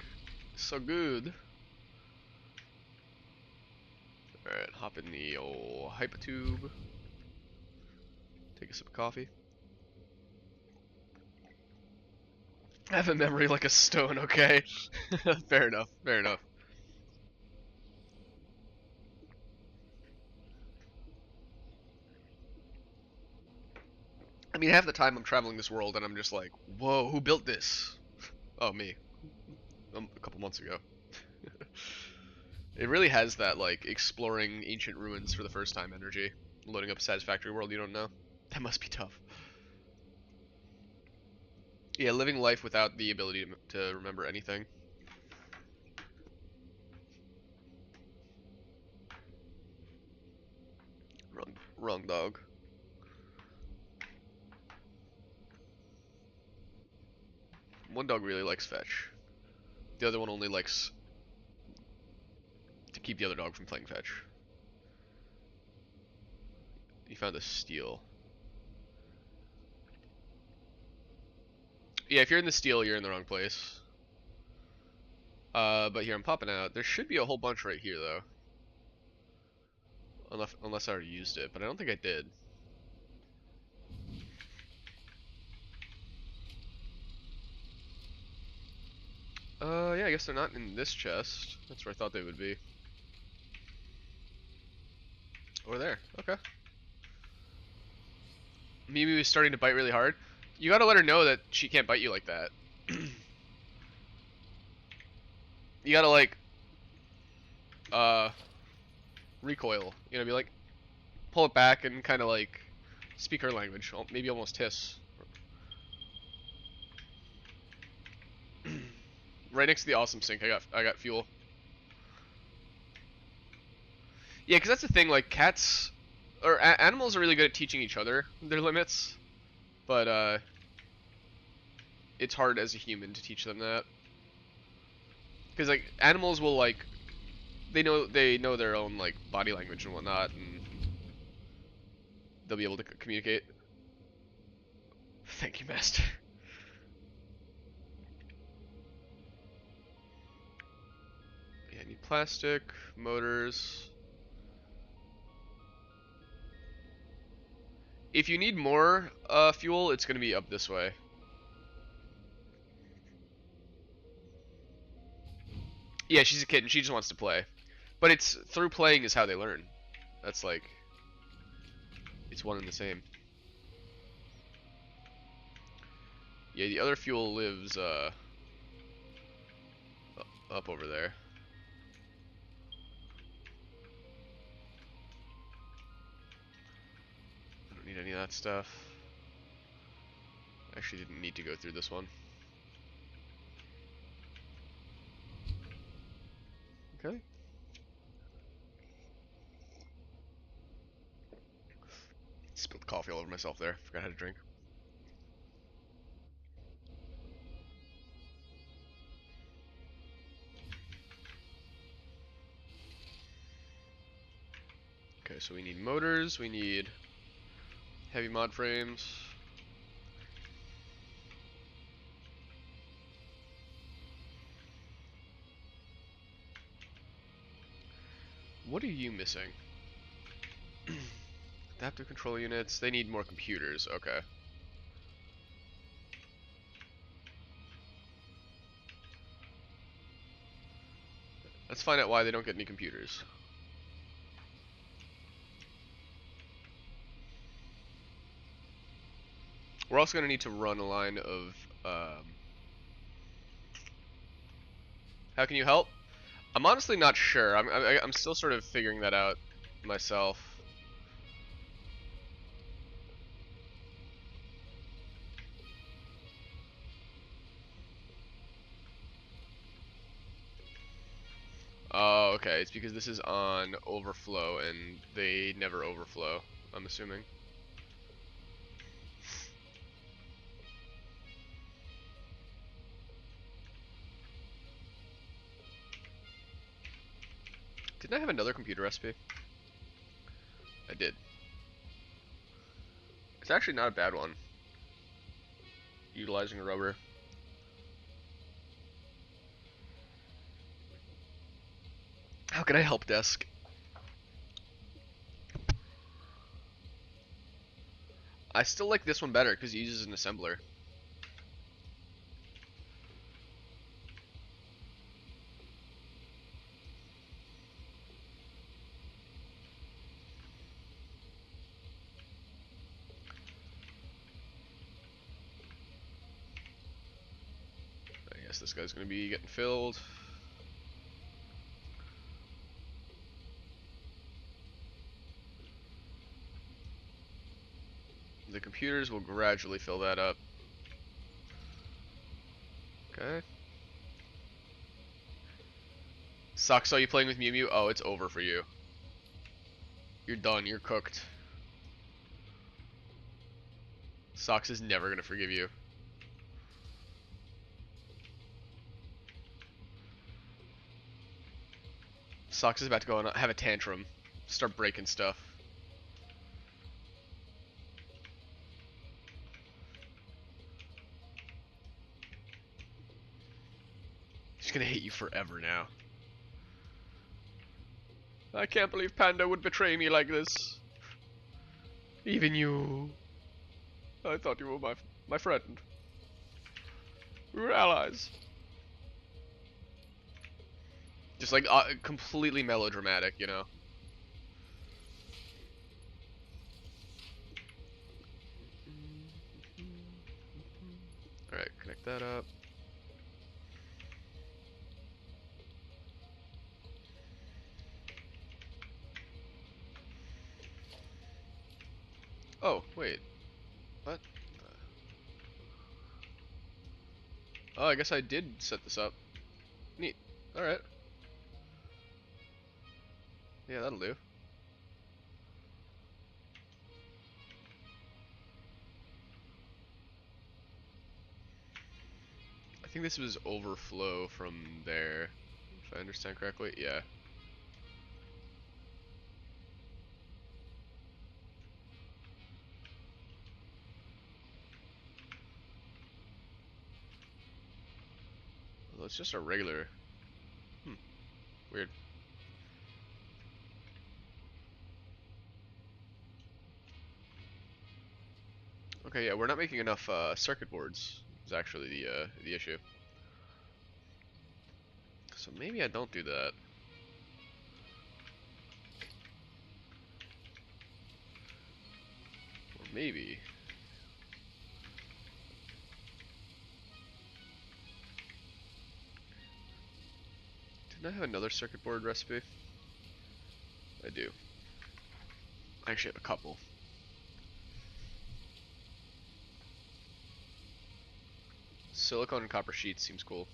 is so good. Alright, hop in the old hypertube. Take a sip of coffee. I have a memory like a stone, okay? Fair enough, fair enough. I mean, half the time I'm traveling this world and I'm just like, whoa, who built this? Oh, me. A couple months ago. It really has that, like, exploring ancient ruins for the first time energy. Loading up a Satisfactory world you don't know. That must be tough. Yeah, living life without the ability to remember anything. Wrong dog. One dog really likes fetch. The other one only likes to keep the other dog from playing fetch. You found a steel. Yeah, if you're in the steel, you're in the wrong place. But here I'm popping out. There should be a whole bunch right here, though. Unless I already used it, but I don't think I did. Yeah, I guess they're not in this chest. That's where I thought they would be. Over there. Okay. Mimi was starting to bite really hard. You gotta let her know that she can't bite you like that. You gotta, like, uh, recoil. You know, be like, pull it back and kind of, like, speak her language. Maybe almost hiss. Right next to the awesome sink, I got fuel. Yeah, because that's the thing, like, cats, or animals are really good at teaching each other their limits, but, it's hard as a human to teach them that. Because, like, animals will, like, they know their own, like, body language and whatnot, and they'll be able to communicate. Thank you, Master. Yeah, I need plastic, motors. If you need more fuel, it's going to be up this way. Yeah, she's a kitten. She just wants to play. But it's through playing is how they learn. That's like, it's one and the same. Yeah, the other fuel lives up over there. I don't need any of that stuff. Actually didn't need to go through this one. Okay. Spilled coffee all over myself there. Forgot how to drink. Okay, so we need motors, we need heavy mod frames. What are you missing? Adaptive control units, they need more computers, okay. Let's find out why they don't get any computers. We're also going to need to run a line of, how can you help? I'm honestly not sure. I'm still sort of figuring that out myself. Oh, okay. It's because this is on overflow and they never overflow, I'm assuming. Didn't I have another computer recipe? I did. It's actually not a bad one. Utilizing rubber. How can I help, desk? I still like this one better because it uses an assembler. I guess this guy's gonna be getting filled. The computers will gradually fill that up. Okay. Sucks, saw you playing with Mew Mew. Oh, it's over for you. You're done, you're cooked. Sox is never gonna forgive you. Sox is about to go and have a tantrum. Start breaking stuff. He's gonna hate you forever now. I can't believe Panda would betray me like this. Even you. I thought you were my friend. We were allies. Just like completely melodramatic, you know. Alright, connect that up. Oh, wait. What? Oh, I guess I did set this up. Neat. Alright. Yeah, that'll do. I think this was overflow from there, if I understand correctly. Yeah. Well, it's just a regular. Weird. Okay, yeah, we're not making enough circuit boards. Is actually the issue. So maybe I don't do that. Or maybe. Didn't I have another circuit board recipe? I do. I actually have a couple. Silicone and copper sheets seems cool.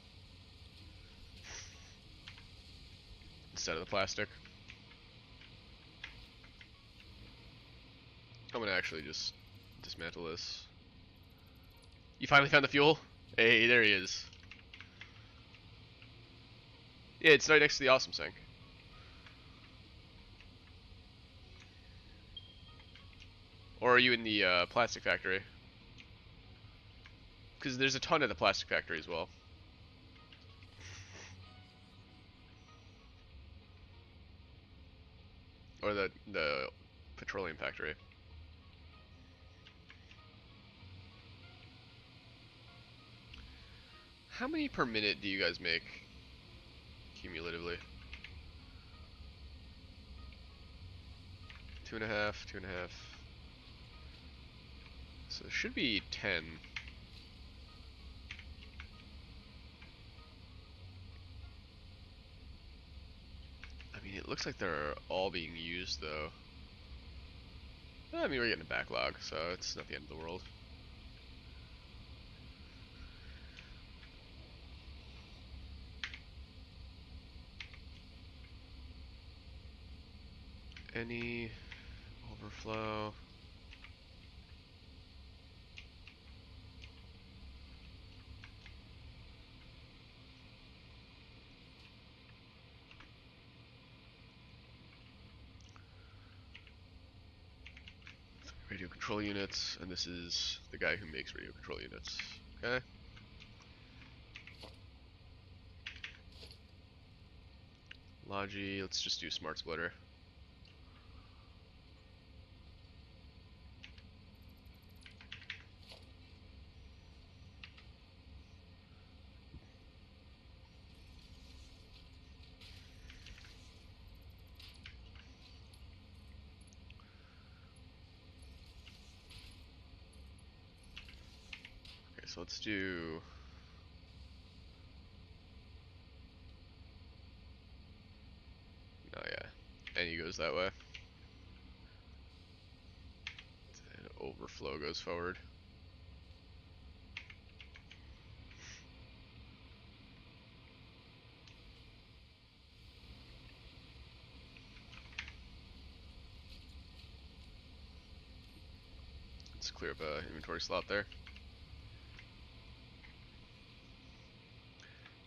Instead of the plastic. I'm gonna actually just dismantle this. You finally found the fuel? Hey, there he is. Yeah, it's right next to the awesome sink. Or are you in the plastic factory? Because there's a ton at the plastic factory as well. Or the petroleum factory. How many per minute do you guys make cumulatively? 2.5, 2.5. So it should be 10. I mean, it looks like they're all being used though. I mean, we're getting a backlog, so it's not the end of the world. Any overflow? Radio control units, and this is the guy who makes radio control units. Okay. Logi, let's just do smart splitter. Okay, so let's do. Oh yeah, any goes that way. And overflow goes forward. Let's clear up a inventory slot there.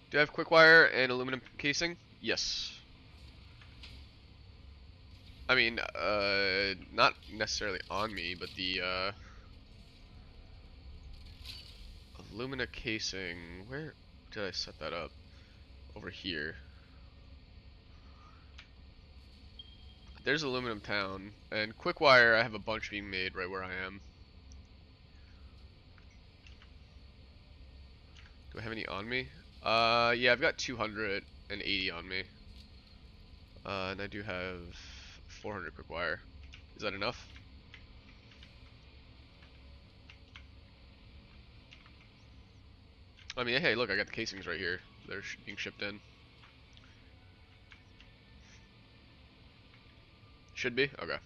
Do I have quick wire and aluminum casing? Yes. I mean, not necessarily on me, but the alumina casing. Where did I set that up? Over here. There's Aluminum Town, and quick wire. I have a bunch being made right where I am. Do I have any on me? Yeah, I've got 280 on me. And I do have 400 quick wire. Is that enough? I mean, hey, look, I got the casings right here. They're being shipped in. Should be? Okay.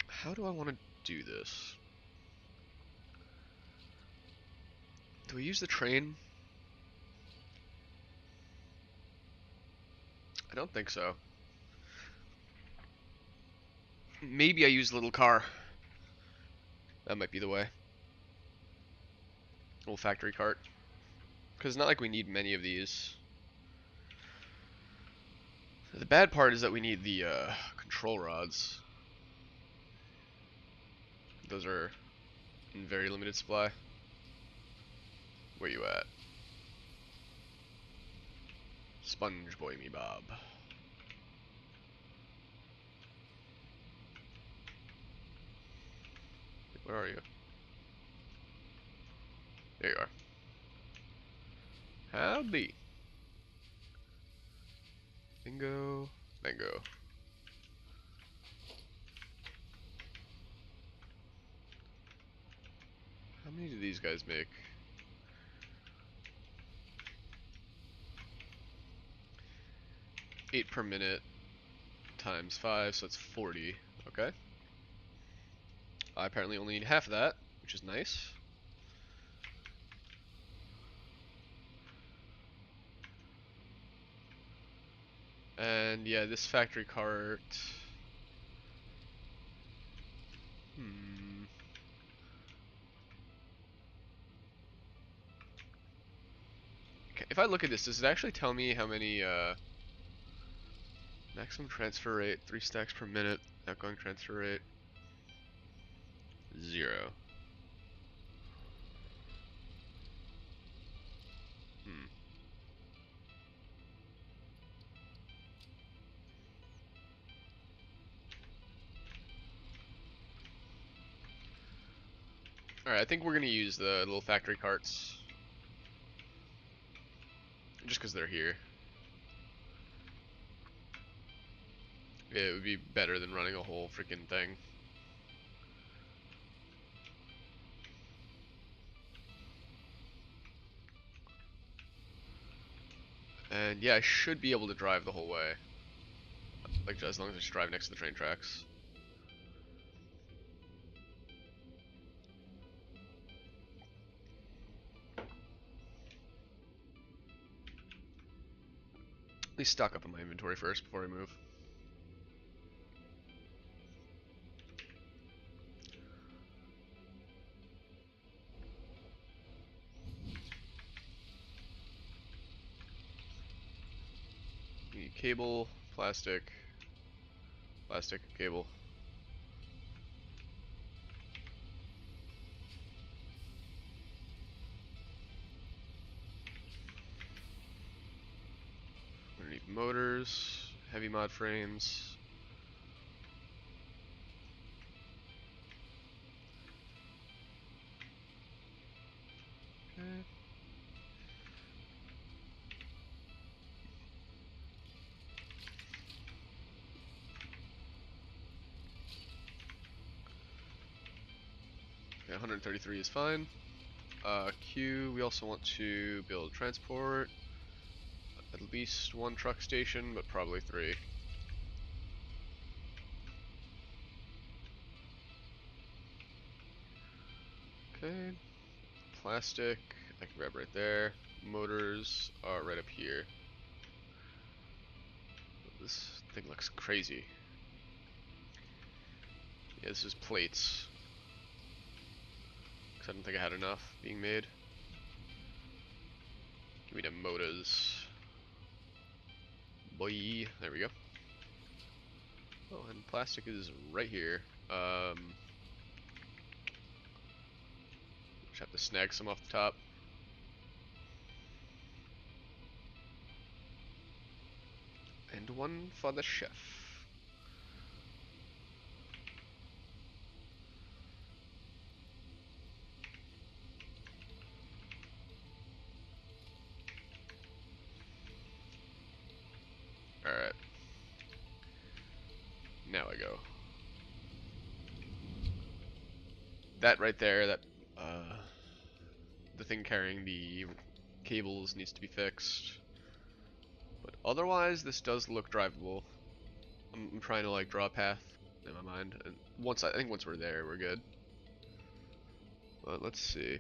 How do I want to do this? Do we use the train? I don't think so. Maybe I use the little car. That might be the way. Little factory cart. Because it's not like we need many of these. The bad part is that we need the control rods. Those are in very limited supply. Where you at? Sponge boy me Bob. Where are you? There you are. Howdy. Bingo. Bingo. How many do these guys make? 8 per minute times 5, so that's 40. Okay. I apparently only need half of that, which is nice. And yeah, this factory cart. Okay, if I look at this, does it actually tell me how many maximum transfer rate, 3 stacks per minute, outgoing transfer rate, 0. Hmm. Alright, I think we're gonna use the little factory carts. Just because they're here. It would be better than running a whole freaking thing. And yeah, I should be able to drive the whole way. Like, as long as I just drive next to the train tracks. At least stock up on my inventory first before I move. Need cable, plastic, plastic, cable. We're gonna need motors, heavy mod frames. Okay. Okay, 133 is fine. Q, we also want to build transport. At least 1 truck station, but probably 3. Okay. Plastic, I can grab right there. Motors are right up here. This thing looks crazy. Yeah, this is plates. Because I don't think I had enough being made. Give me the motors. Boy, there we go. Oh, and plastic is right here. Just have to snag some off the top. And 1 for the chef. Alright. Now I go. That right there, that, the thing carrying the cables needs to be fixed. But otherwise, this does look drivable. I'm trying to like draw a path in my mind, and I think once we're there, we're good. But let's see.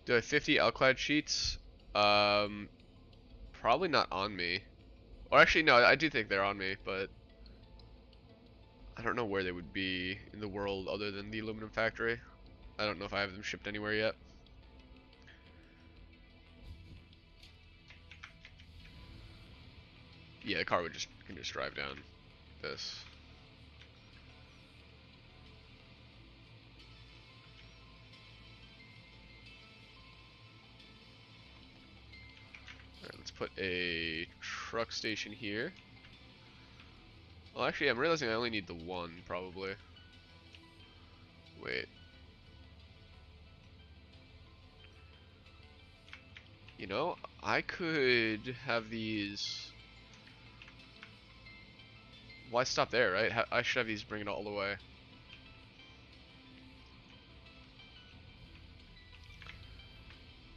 Do I have 50 Alclad sheets? Probably not on me. Or actually, no, I do think they're on me, but I don't know where they would be in the world other than the aluminum factory. I don't know if I have them shipped anywhere yet. Yeah, the car can just drive down this. Alright, let's put a truck station here. Well, actually, I'm realizing I only need the 1, probably. Wait. You know, I could have these... Why stop there, right? I should have these bring it all the way.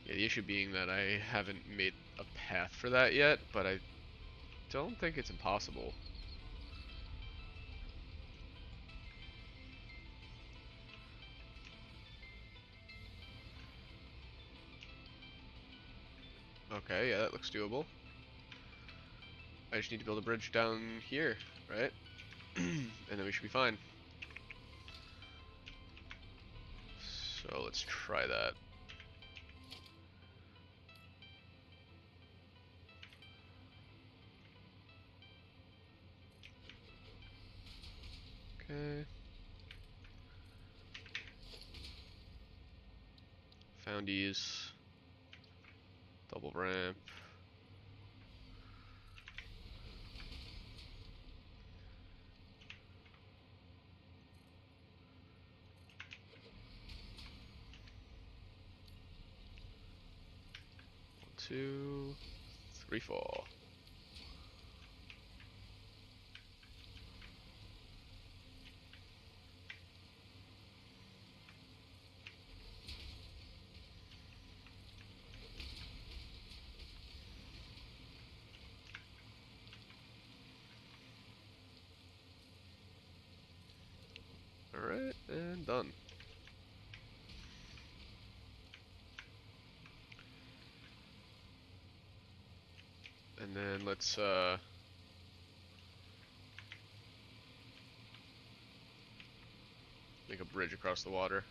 Yeah, the issue being that I haven't made a path for that yet, but I don't think it's impossible. Okay, yeah, that looks doable. I just need to build a bridge down here, right? And then we should be fine. So let's try that. Okay. Foundies. Double ramp. One, two, three, four. Alright, and done. And then let's make a bridge across the water.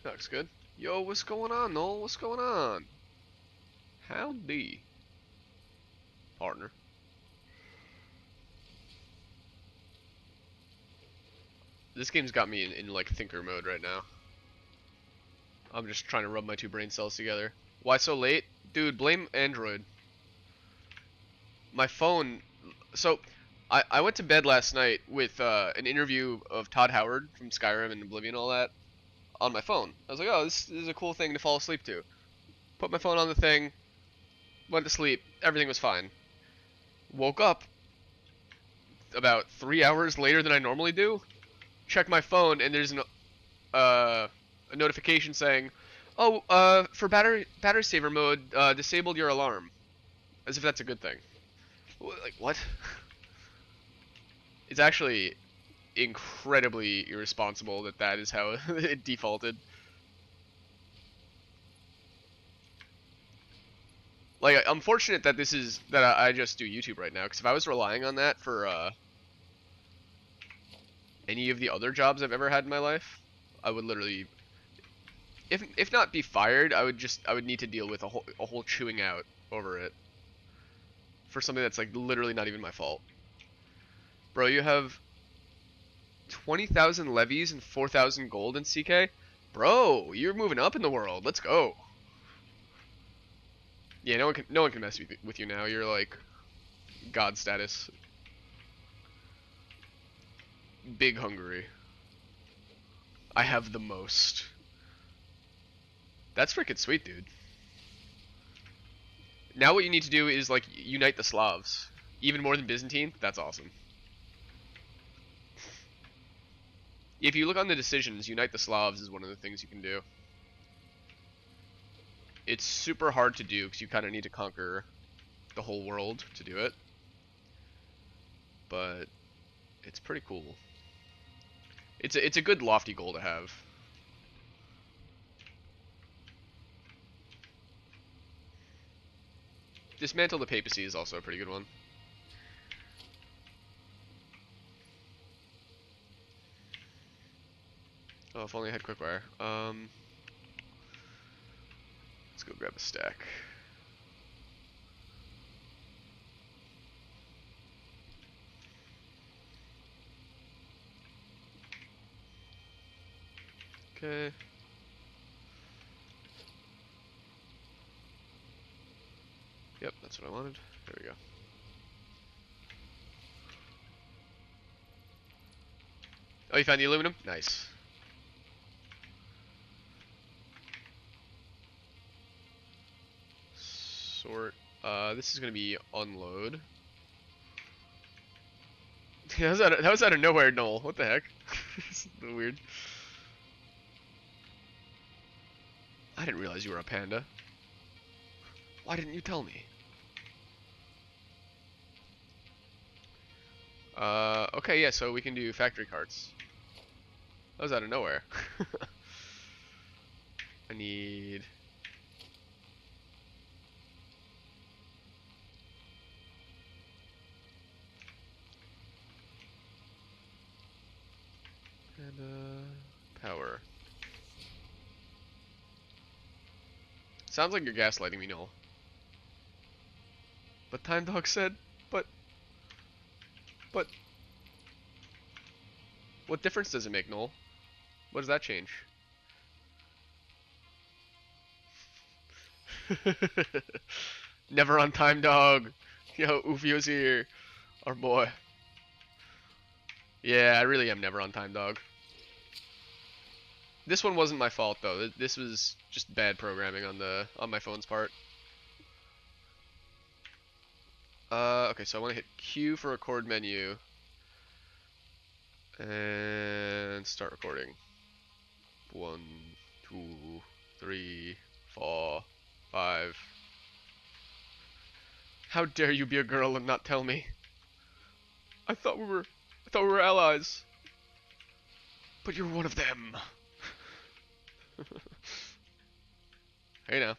That looks good. Yo, what's going on, Noel? What's going on? Howdy, partner. This game's got me in like thinker mode right now. I'm just trying to rub my two brain cells together. Why so late? Dude, blame Android. My phone... So, I went to bed last night with an interview of Todd Howard from Skyrim and Oblivion and all that on my phone. I was like, oh, this is a cool thing to fall asleep to. Put my phone on the thing, went to sleep, everything was fine. Woke up about 3 hours later than I normally do, check my phone, and there's a notification saying, oh, for battery saver mode, disabled your alarm. As if that's a good thing. Like, what? It's actually incredibly irresponsible that is how it defaulted. Like, I'm fortunate that I just do YouTube right now, because if I was relying on that for any of the other jobs I've ever had in my life, I would literally, if not be fired, I would need to deal with a whole chewing out over it for something that's like literally not even my fault. Bro, you have 20,000 levies and 4,000 gold in CK? Bro, you're moving up in the world. Let's go. Yeah, no one can mess with you now. You're like god status. Big Hungary. I have the most. That's freaking sweet, dude. Now what you need to do is like unite the Slavs. Even more than Byzantine. That's awesome. If you look on the decisions, unite the Slavs is one of the things you can do. It's super hard to do because you kind of need to conquer the whole world to do it. But it's pretty cool. It's a good lofty goal to have. Dismantle the papacy is also a pretty good one. Oh, if only I had quickfire. Let's go grab a stack. Okay. Yep, that's what I wanted. There we go. Oh, you found the aluminum? Nice. Sort. This is gonna be unload. that was out of nowhere, Noel. What the heck? It's weird. I didn't realize you were a panda. Why didn't you tell me? Okay, yeah, so we can do factory carts. That was out of nowhere. I need... And, power. Sounds like you're gaslighting me, Noel. But Time Dog said, but, what difference does it make, Noel? What does that change? Never on Time Dog. Yo, Ufio's here. Our boy. Yeah, I really am never on Time Dog. This one wasn't my fault though. This was just bad programming on my phone's part. Okay, so I want to hit Q for record menu and start recording. 1, 2, 3, 4, 5. How dare you be a girl and not tell me? I thought we were allies. But you're one of them. Hey now.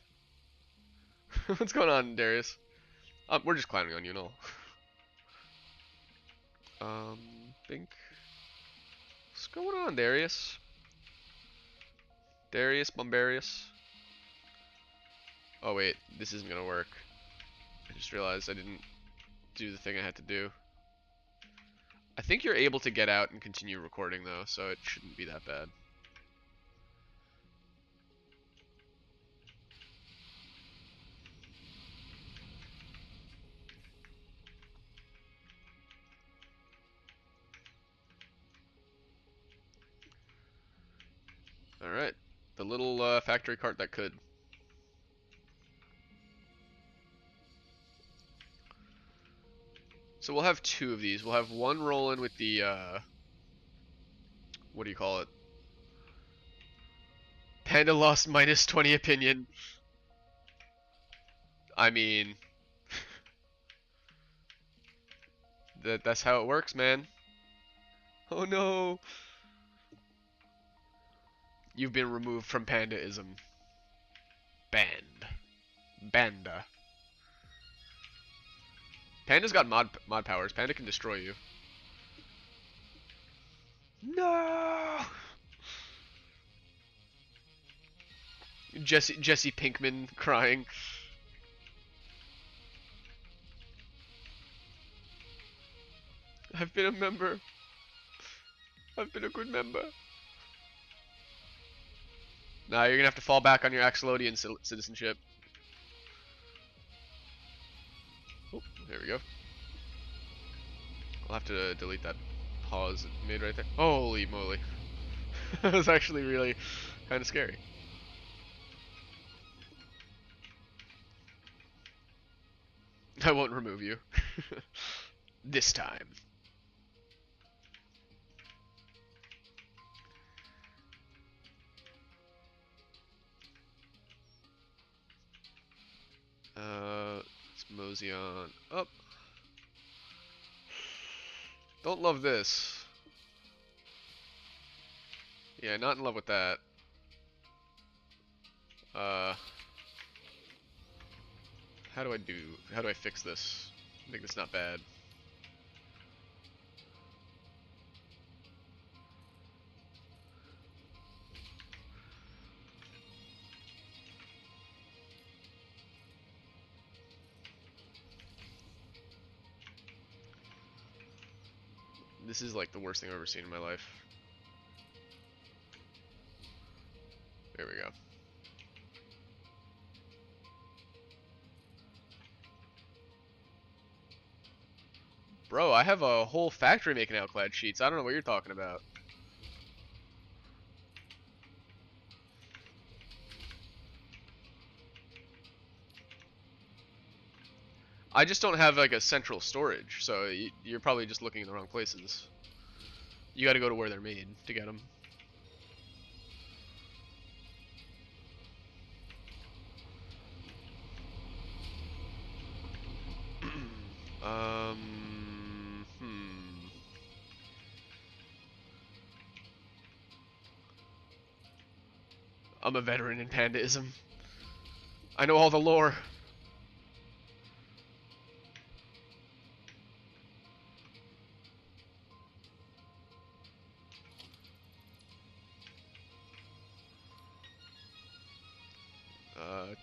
What's going on, Darius? We're just clowning on you and all. Think. What's going on, Darius? Darius Bombarius. Oh wait, this isn't gonna work. I just realized I didn't do the thing I had to do. I think you're able to get out and continue recording though, so it shouldn't be that bad. Alright, the little factory cart that could. So we'll have 2 of these. We'll have one rolling with the, what do you call it? Panda lost minus 20 opinion. I mean, that's how it works, man. Oh no! You've been removed from Pandaism. Banned. Banda. Panda's got mod powers. Panda can destroy you. No! Jesse Pinkman crying. I've been a member. I've been a good member. Nah, you're gonna have to fall back on your Axolotlian citizenship. Oh, there we go. I'll have to delete that pause it made right there. Holy moly. That was actually really kind of scary. I won't remove you. This time. Let's mosey on up. Don't love this. Yeah, not in love with that. How do I fix this? I think it's not bad. This is like the worst thing I've ever seen in my life. There we go. Bro, I have a whole factory making outclad sheets. I don't know what you're talking about. I just don't have like a central storage, so you're probably just looking in the wrong places. You gotta go to where they're made to get them. Hmm. I'm a veteran in pandaism. I know all the lore.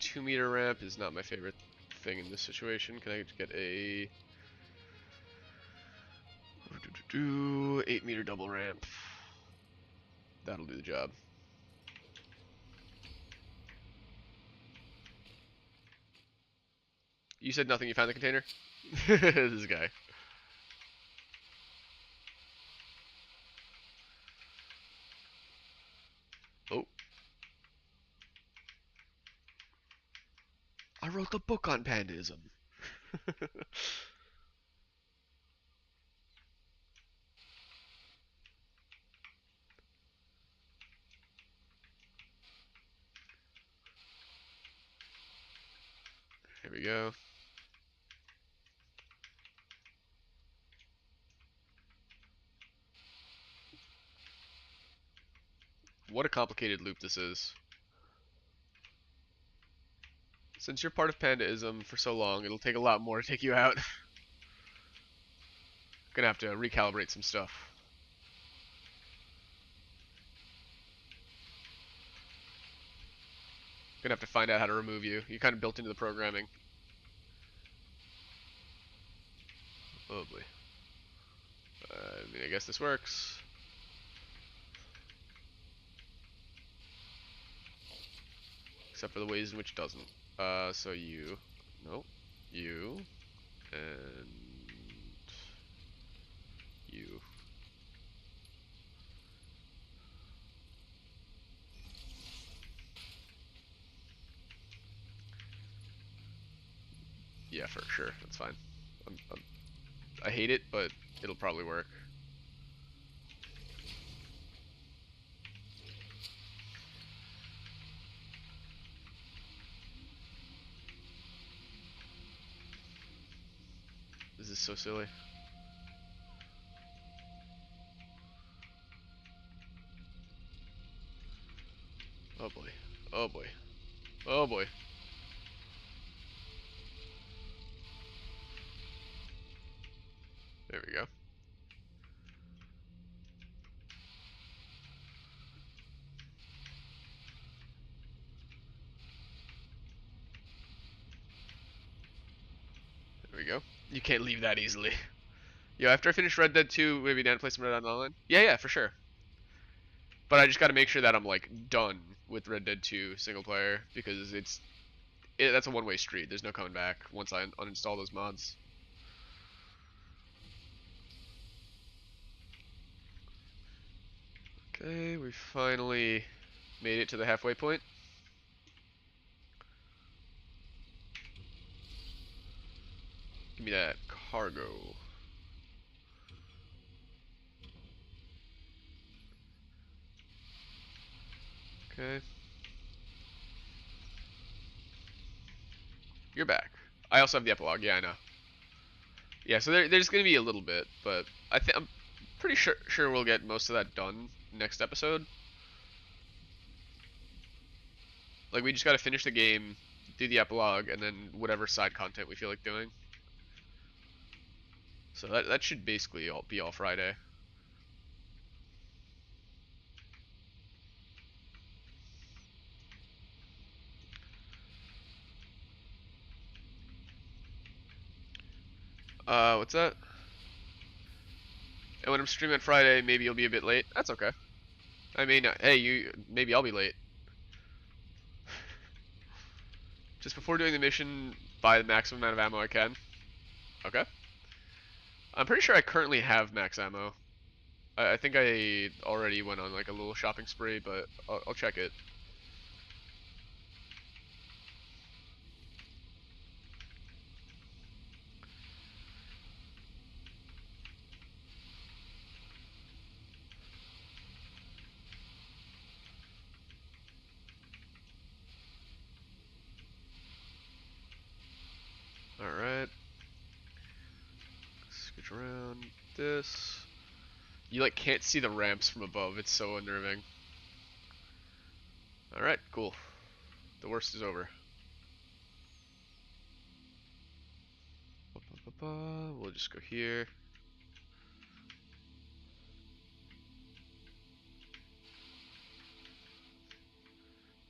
2 meter ramp is not my favorite thing in this situation. Can I get a 8 meter double ramp? That'll do the job. You said nothing. You found the container? This guy. Oh, I wrote the book on pandaism. Here we go. What a complicated loop this is. Since you're part of pandaism for so long, it'll take a lot more to take you out. Gonna have to recalibrate some stuff. Gonna have to find out how to remove you. You're kind of built into the programming. Oh boy. I guess this works. Except for the ways in which it doesn't. So you. Nope. You. And. You. Yeah, for sure. That's fine. I hate it, but it'll probably work. This is so silly. Oh boy. Oh boy. Oh boy. There we go. There we go. You can't leave that easily. Yo, after I finish Red Dead 2, maybe down to play some Red Dead Online. Yeah, yeah, for sure. But I just got to make sure that I'm like done with Red Dead 2 single player because that's a one-way street. There's no coming back once I uninstall those mods. Okay, we finally made it to the halfway point. Give me that cargo. Okay. You're back. I also have the epilogue. Yeah, I know. Yeah, so there's gonna be a little bit, but I'm pretty sure we'll get most of that done next episode. Like we just gotta finish the game, do the epilogue, and then whatever side content we feel like doing. So that should basically be all Friday. What's that? And when I'm streaming on Friday, maybe you'll be a bit late. That's okay. I mean, hey, maybe I'll be late. Just before doing the mission, buy the maximum amount of ammo I can. Okay. I'm pretty sure I currently have max ammo. I think I already went on like a little shopping spree, but I'll check it. Alright. this. You like can't see the ramps from above. It's so unnerving. All right, cool. The worst is over. We'll just go here.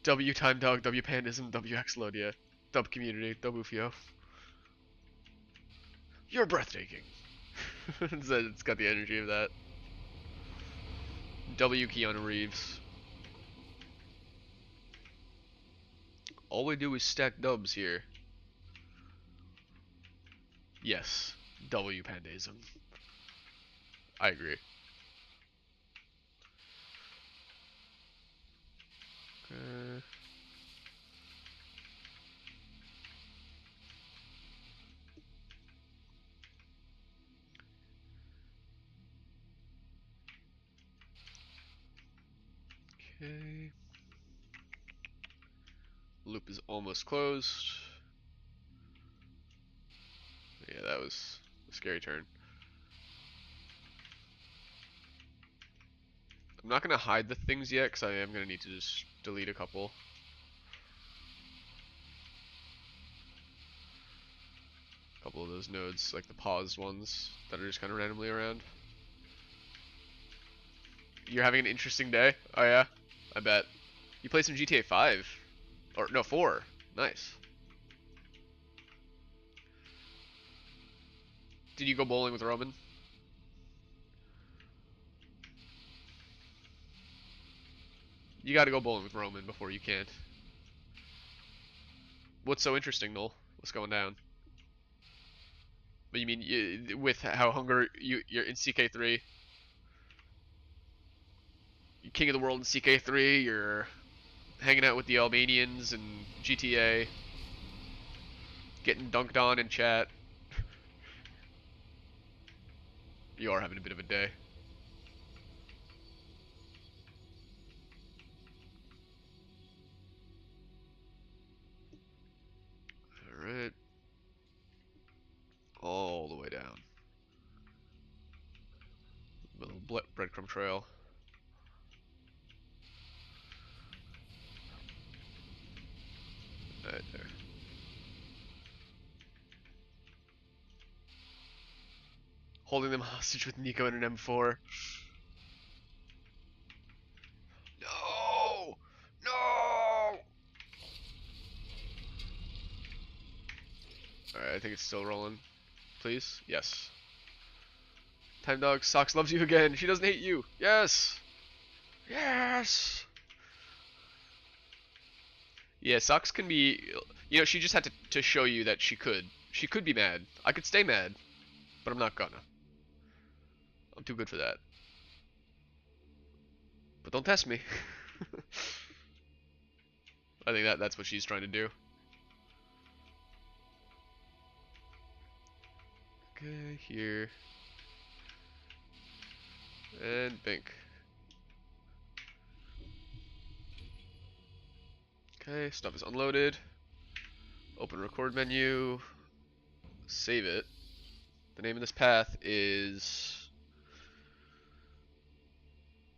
W time dog, W pandism, W Xlodia, Dub community, Dubufio. You're breathtaking. It's got the energy of that. W Keanu Reeves. All we do is stack dubs here. Yes, W pandism. I agree. Okay. Okay. Loop is almost closed. Yeah, that was a scary turn. I'm not gonna hide the things yet because I am gonna need to just delete a couple. A couple of those nodes, like the paused ones that are just kind of randomly around. You're having an interesting day? Oh yeah? I bet. You played some GTA 5. Or, no, 4. Nice. Did you go bowling with Roman? You gotta go bowling with Roman before you can't. What's so interesting, Noel? What's going down? But you mean with how you're in CK3? You're king of the world in CK3, you're hanging out with the Albanians and GTA, getting dunked on in chat. You are having a bit of a day. Alright. All the way down. Little breadcrumb trail. Right there. Holding them hostage with Nico and an M4. No! No! Alright, I think it's still rolling. Please? Yes. Time Dog, Socks loves you again. She doesn't hate you. Yes! Yes! Yeah, Socks can be... You know, she just had to show you that she could. She could be mad. I could stay mad, but I'm not gonna. I'm too good for that. But don't test me. I think that's what she's trying to do. Okay, here. And bink. Okay, stuff is unloaded. Open record menu. Save it. The name of this path is...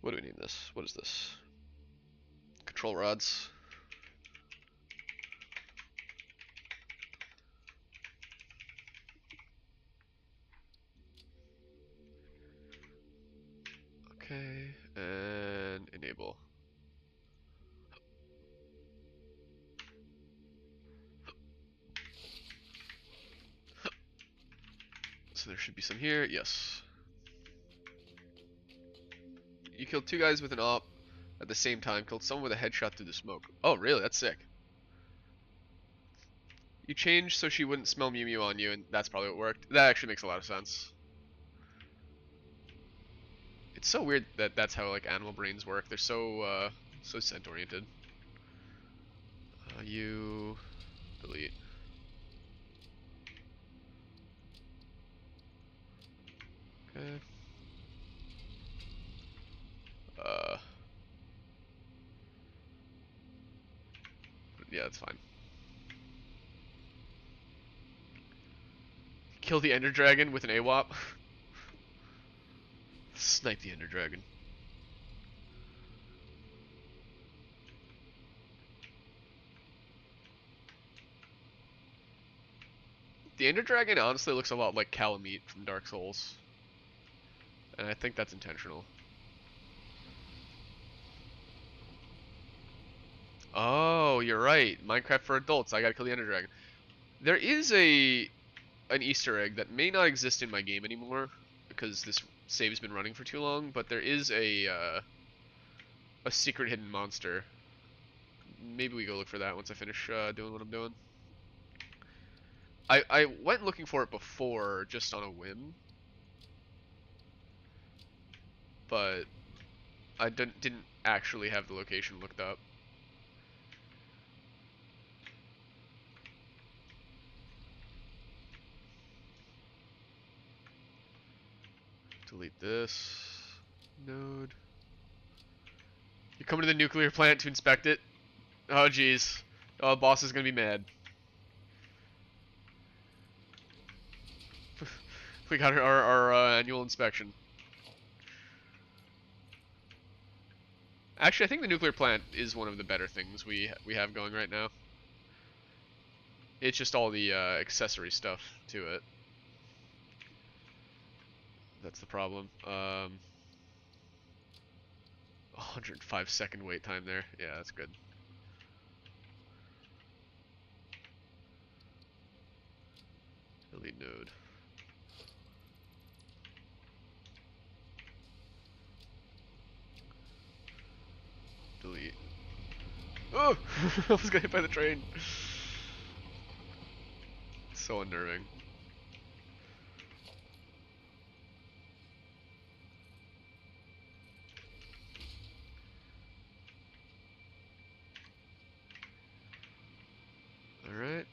What do we name this? What is this? Control rods. Okay, and enable. So there should be some here, yes. You killed 2 guys with an op at the same time, killed someone with a headshot through the smoke. Oh, really? That's sick. You changed so she wouldn't smell Mew Mew on you, and that's probably what worked. That actually makes a lot of sense. It's so weird that that's how like animal brains work. They're so scent oriented. You delete. Okay. Yeah, that's fine. Kill the Ender Dragon with an AWP. Snipe the Ender Dragon. The Ender Dragon honestly looks a lot like Calamite from Dark Souls. And I think that's intentional. Oh, you're right. Minecraft for adults. I gotta kill the Ender Dragon. There is an Easter egg that may not exist in my game anymore because this save's been running for too long, but there is a secret hidden monster. Maybe we go look for that once I finish doing what I'm doing. I went looking for it before just on a whim, but I didn't actually have the location looked up. Delete this node. You're coming to the nuclear plant to inspect it? Oh jeez. Oh, the boss is gonna be mad. We got our annual inspection. Actually, I think the nuclear plant is one of the better things we have going right now. It's just all the accessory stuff to it. That's the problem. 105-second wait time there. Yeah, that's good. Delete node. Delete. Oh! I was gonna hit by the train. So unnerving. Alright.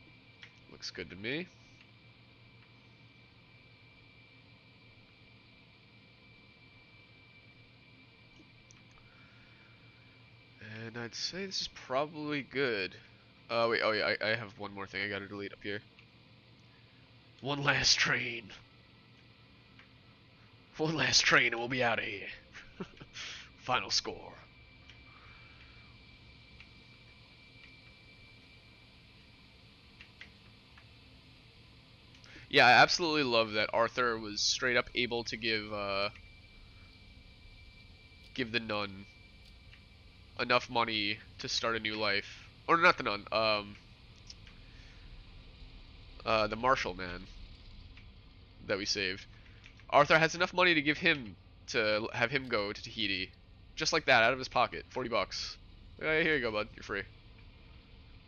Looks good to me. And I'd say this is probably good. Wait, oh yeah, I have one more thing I gotta delete up here. One last train. One last train and we'll be out of here. Final score. Yeah, I absolutely love that Arthur was straight up able to give the nun enough money to start a new life. Or not the nun, the marshal man that we saved. Arthur has enough money to give him to have him go to Tahiti. Just like that, out of his pocket. 40 bucks. Hey, here you go, bud. You're free.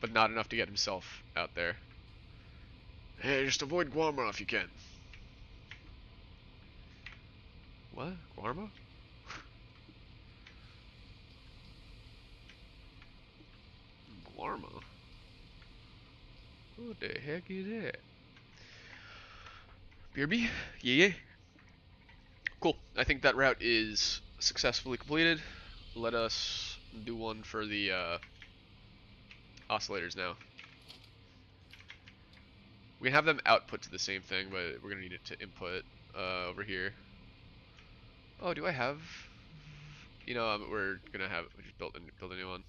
But not enough to get himself out there. Hey, just avoid Guarma if you can. What? Guarma? Guarma? What the heck is that? BRB? Yeah. Cool. I think that route is successfully completed. Let us do one for the oscillators now. We can have them output to the same thing, but we're gonna need it to input over here. Oh, do I have? You know, we're gonna have we just build a new one.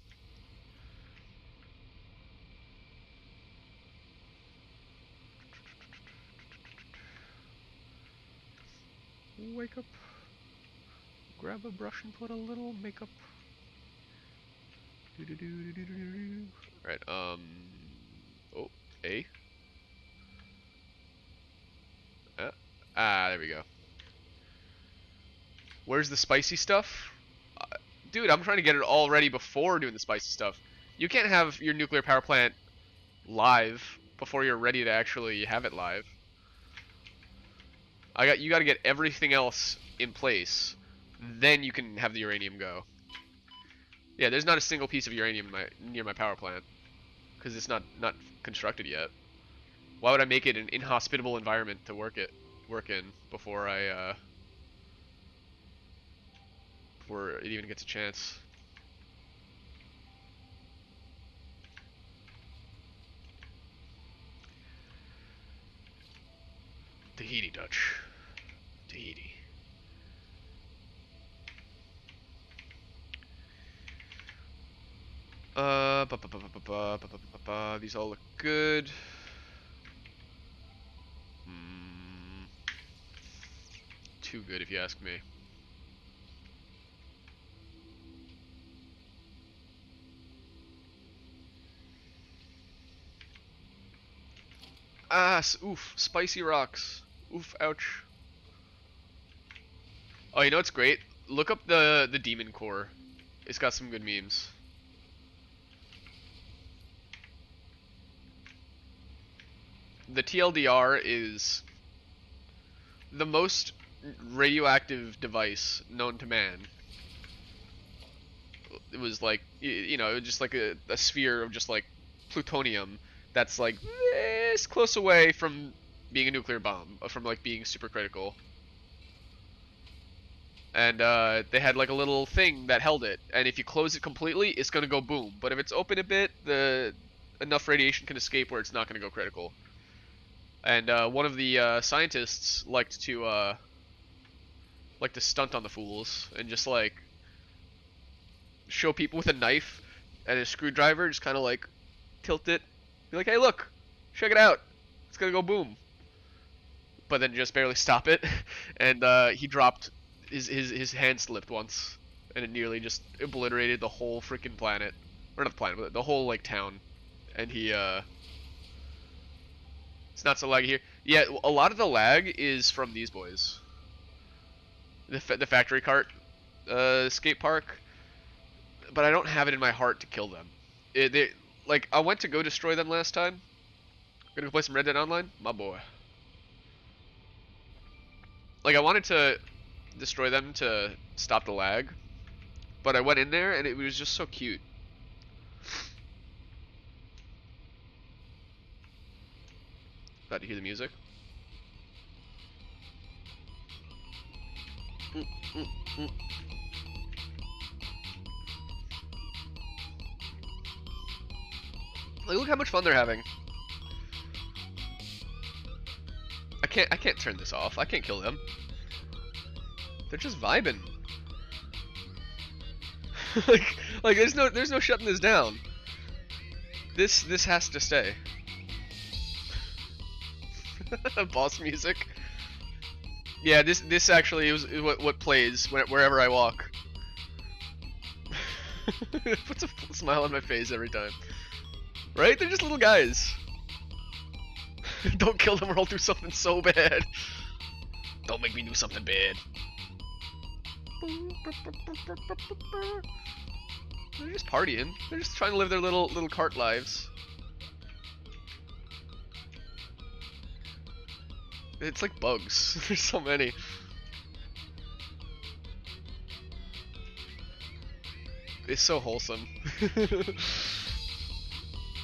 Wake up. Grab a brush and put a little makeup. Alright, oh, A. There we go. Where's the spicy stuff? Dude, I'm trying to get it all ready before doing the spicy stuff. You can't have your nuclear power plant live before you're ready to actually have it live. You got to get everything else in place, then you can have the uranium go. Yeah, there's not a single piece of uranium near my power plant because it's not constructed yet. Why would I make it an inhospitable environment to work in before before it even gets a chance? Tahiti Dutch. Tahiti. These all look good. Hmm, too good if you ask me. Ah, oof, spicy rocks. Oof, ouch. Oh, you know what's great? Look up the demon core. It's got some good memes. The TLDR is the most radioactive device known to man. It was like, you know, just like a sphere of just like plutonium that's like this close away from being a nuclear bomb, from like being supercritical. And they had like a little thing that held it, and if you close it completely, it's gonna go boom. But if it's open a bit, the enough radiation can escape where it's not gonna go critical. And one of the scientists liked to stunt on the fools and just like show people with a knife and a screwdriver, just kind of like tilt it, be like, "Hey, look, check it out, it's gonna go boom," but then just barely stop it, and he dropped his hand slipped once, and it nearly just obliterated the whole freaking planet, or not the planet, but the whole like town, and he it's not so laggy here. Yeah, a lot of the lag is from these boys. The factory cart skate park, but I don't have it in my heart to kill them. Like, I went to go destroy them last time. Gonna go play some Red Dead Online? My boy. Like, I wanted to destroy them to stop the lag, but I went in there and it was just so cute. About to hear the music. Like, look how much fun they're having. I can't turn this off. I can't kill them. They're just vibing. like there's no shutting this down. This has to stay. Boss music. Yeah, this actually is what plays wherever I walk. It puts a smile on my face every time. Right? They're just little guys. Don't kill them or I'll do something so bad. Don't make me do something bad. They're just partying. They're just trying to live their little cart lives. It's like bugs. There's so many. It's so wholesome.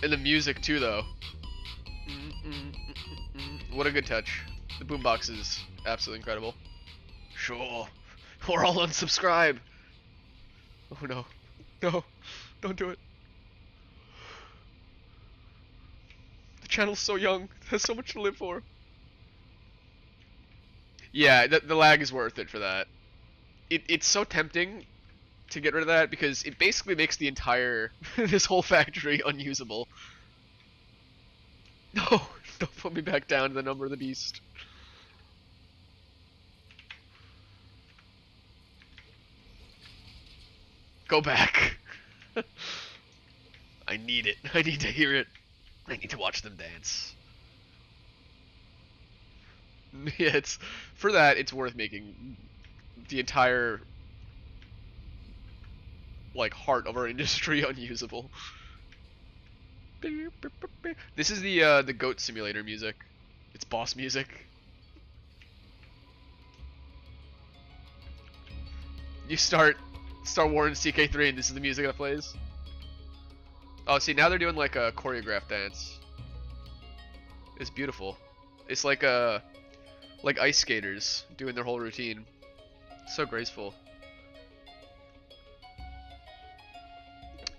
And the music too, though. What a good touch. The boombox is absolutely incredible. Sure. Or I'll unsubscribe. Oh no. No. Don't do it. The channel's so young. It has so much to live for. Yeah, the lag is worth it for that. It's so tempting to get rid of that because it basically makes the entire this whole factory unusable. No, don't put me back down to the number of the beast. Go back. I need it. I need to hear it. I need to watch them dance. Yeah, it's for that. It's worth making the entire like heart of our industry unusable. This is the goat simulator music. It's boss music. You start Star Wars CK3 and this is the music that plays. Oh, see, now they're doing like a choreographed dance. It's beautiful. It's like like ice skaters doing their whole routine. So graceful.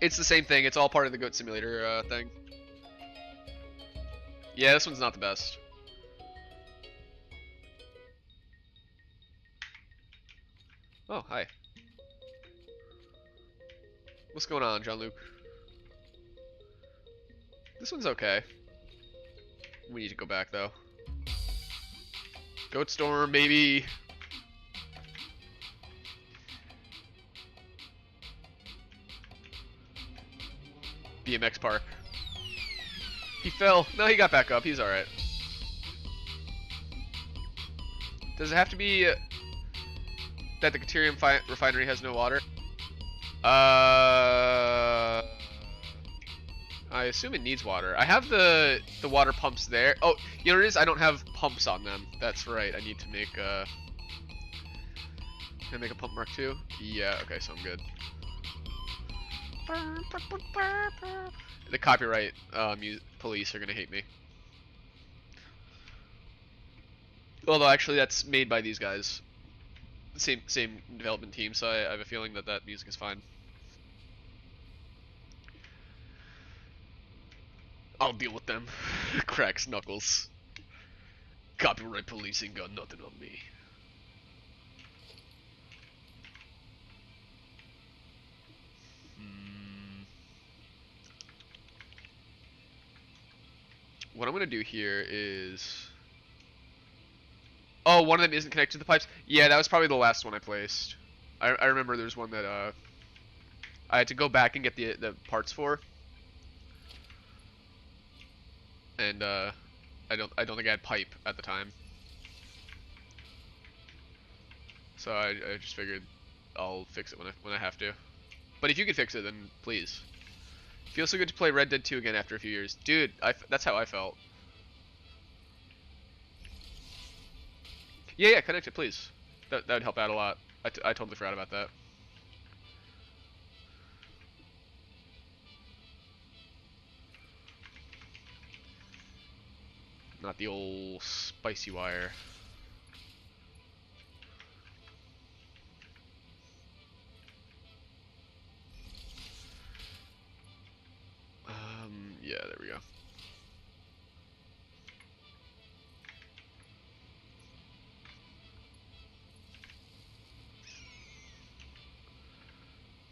It's the same thing. It's all part of the Goat Simulator thing. Yeah, this one's not the best. Oh, hi. What's going on, Jean-Luc? This one's okay. We need to go back though. Goat Storm, baby. BMX Park. He fell. No, he got back up. He's alright. Does it have to be that the Caterium refinery has no water? I assume it needs water. I have the water pumps there. Oh, you know what it is? I don't have pumps on them. That's right. I need to make can I make a pump mark too? Yeah, okay, so I'm good. The copyright police are gonna hate me. Although actually that's made by these guys. Same development team, so I have a feeling that that music is fine. I'll deal with them. Cracks knuckles. Copyright police ain't got nothing on me. What I'm gonna do here is... Oh, one of them isn't connected to the pipes? Yeah, that was probably the last one I placed. I remember there was one that I had to go back and get the parts for. And I don't think I had pipe at the time. So I just figured I'll fix it when I have to. But if you could fix it, then please. Feels so good to play Red Dead 2 again after a few years. Dude, that's how I felt. Yeah, connect it, please. That would help out a lot. I totally forgot about that. Not the old spicy wire. Yeah, there we go.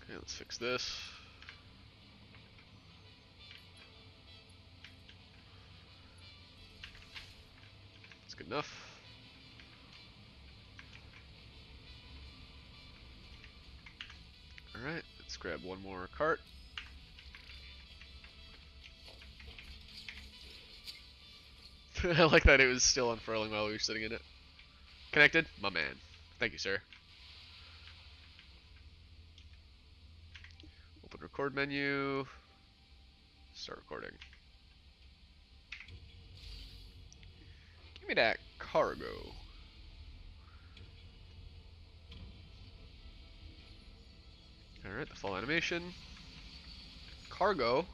Okay, let's fix this. That's good enough. Alright, let's grab one more cart. I like that it was still unfurling while we were sitting in it. Connected? My man. Thank you, sir. Open record menu. Start recording. Give me that cargo. Alright, the full animation. Cargo?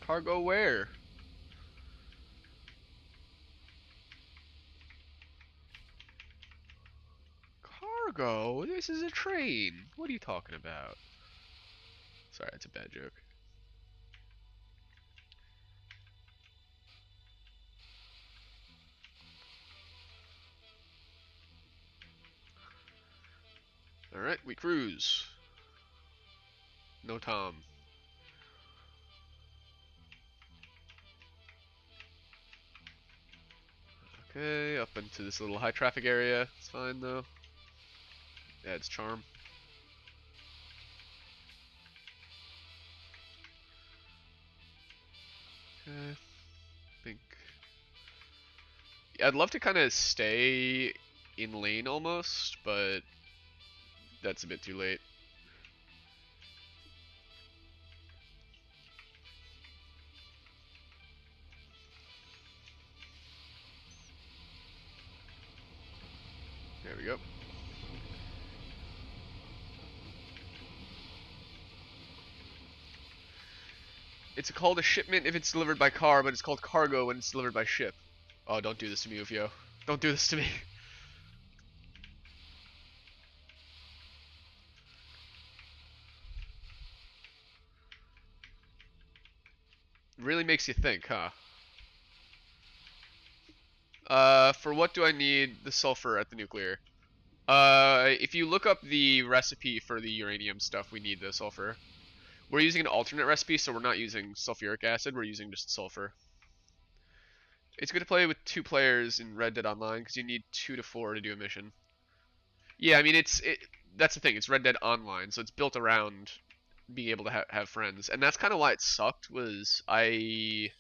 Cargo where? Cargo? This is a train. What are you talking about? Sorry, that's a bad joke. Alright, we cruise. No Tom. Okay, up into this little high traffic area. It's fine though. Adds charm. Okay, think. Yeah, I'd love to kind of stay in lane almost, but that's a bit too late. There we go. It's called a shipment if it's delivered by car, but it's called cargo when it's delivered by ship. Oh, don't do this to me, Ufio. Don't do this to me. Really makes you think, huh? For what do I need the sulfur at the nuclear? If you look up the recipe for the uranium stuff, we need the sulfur. We're using an alternate recipe, so we're not using sulfuric acid. We're using just sulfur. It's good to play with 2 players in Red Dead Online because you need 2 to 4 to do a mission. Yeah, I mean that's the thing. It's Red Dead Online, so it's built around being able to have friends, and that's kind of why it sucked. I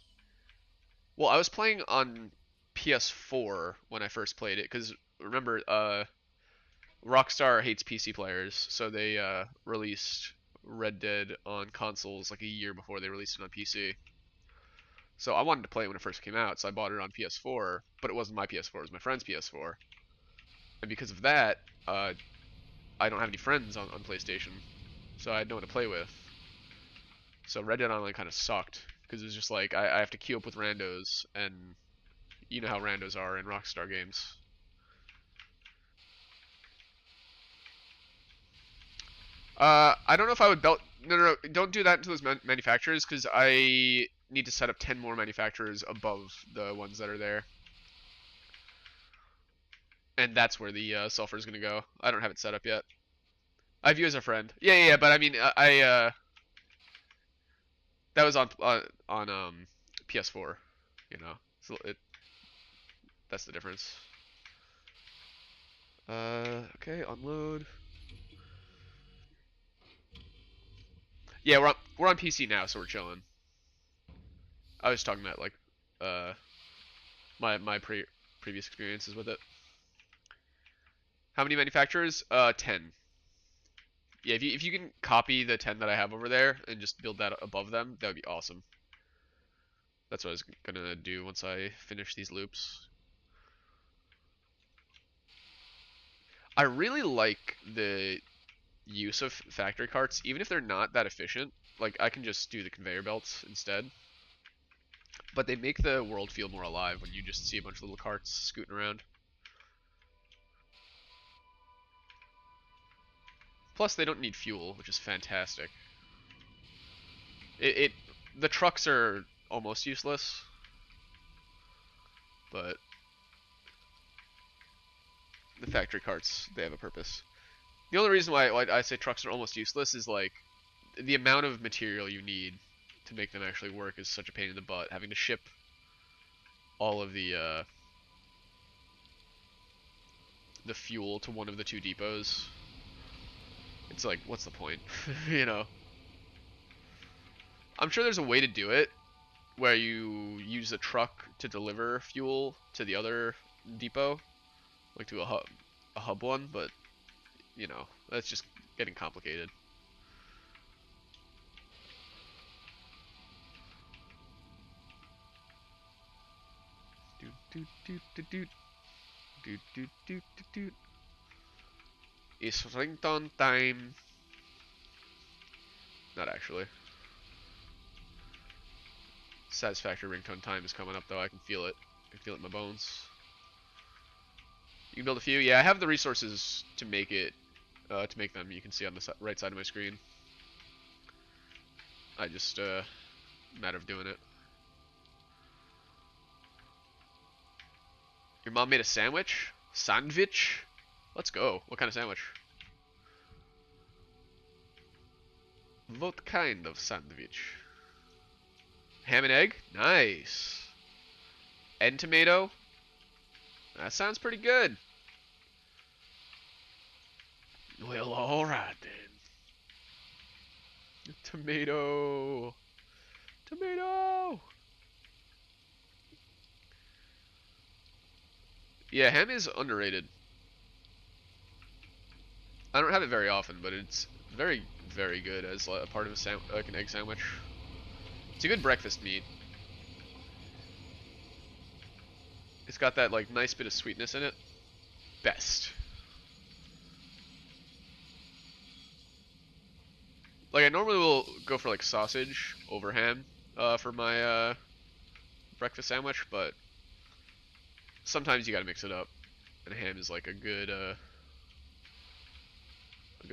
was playing on PS4 when I first played it because remember, Rockstar hates PC players, so they released Red Dead on consoles like a year before they released it on PC. So I wanted to play it when it first came out, so I bought it on PS4, but it wasn't my PS4, it was my friend's PS4. And because of that, I don't have any friends on PlayStation, so I had no one to play with. So Red Dead Online kind of sucked, because it was just like, I have to queue up with randos, and you know how randos are in Rockstar games. I don't know if I would belt. No, no, no. Don't do that to those manufacturers because I need to set up 10 more manufacturers above the ones that are there, and that's where the sulfur is gonna go. I don't have it set up yet. I have you as a friend. Yeah, yeah, yeah, but I mean, that was on PS4, you know. So that's the difference. Okay, unload. Yeah, we're on PC now, so we're chilling. I was talking about like uh my previous experiences with it. How many manufacturers? 10. Yeah, if you can copy the 10 that I have over there and just build that above them, that would be awesome. That's what I was gonna do once I finish these loops. I really like the use of factory carts, even if they're not that efficient. Like, I can just do the conveyor belts instead. But they make the world feel more alive when you just see a bunch of little carts scooting around. Plus, they don't need fuel, which is fantastic. It the trucks are almost useless, but the factory carts, they have a purpose. The only reason why I say trucks are almost useless is like the amount of material you need to make them actually work is such a pain in the butt. Having to ship all of the fuel to one of the 2 depots. It's like, what's the point? You know? I'm sure there's a way to do it where you use a truck to deliver fuel to the other depot, like to a hub one, but you know, that's just getting complicated. Doot doot doot doot doot doot doot doot doot doot. It's ringtone time. Not actually. Satisfactory ringtone time is coming up though. I can feel it. I can feel it in my bones. You can build a few. Yeah, I have the resources to make it. To make them. You can see on the right side of my screen. I just matter of doing it. Your mom made a sandwich? Sandwich? Let's go. What kind of sandwich? What kind of sandwich? Ham and egg? Nice. And tomato? That sounds pretty good. Well, alright then. Tomato. Tomato! Yeah, ham is underrated. I don't have it very often, but it's very, very good as a part of like an egg sandwich. It's a good breakfast meat. It's got that like nice bit of sweetness in it. Best. Like I normally will go for like sausage over ham for my breakfast sandwich, but sometimes you gotta mix it up, and ham is like a good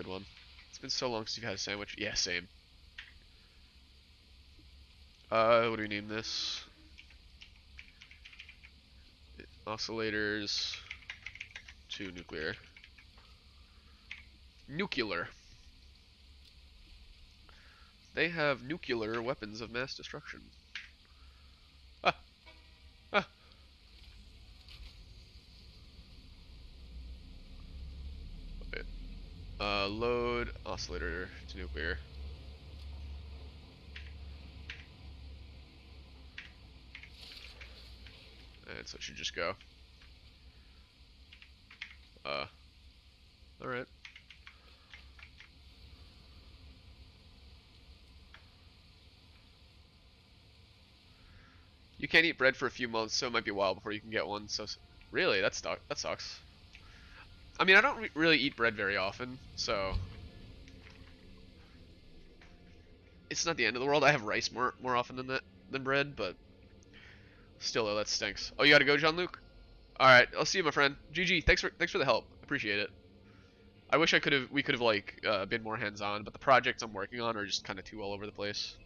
one. It's been so long since you've had a sandwich. Yeah, same. What do we name this? Oscillators to nuclear. Nuclear. They have nuclear weapons of mass destruction. Ah, ah. Wait. Load oscillator to nuclear. And so it should just go. Alright. You can't eat bread for a few months, so it might be a while before you can get one. So, really, that sucks. I mean, I don't really eat bread very often, so it's not the end of the world. I have rice more often than bread, but still, though, that stinks. Oh, you gotta go, John Luke. All right, I'll see you, my friend. GG. Thanks for the help. Appreciate it. I wish we could have like been more hands-on, but the projects I'm working on are just kind of too all over the place.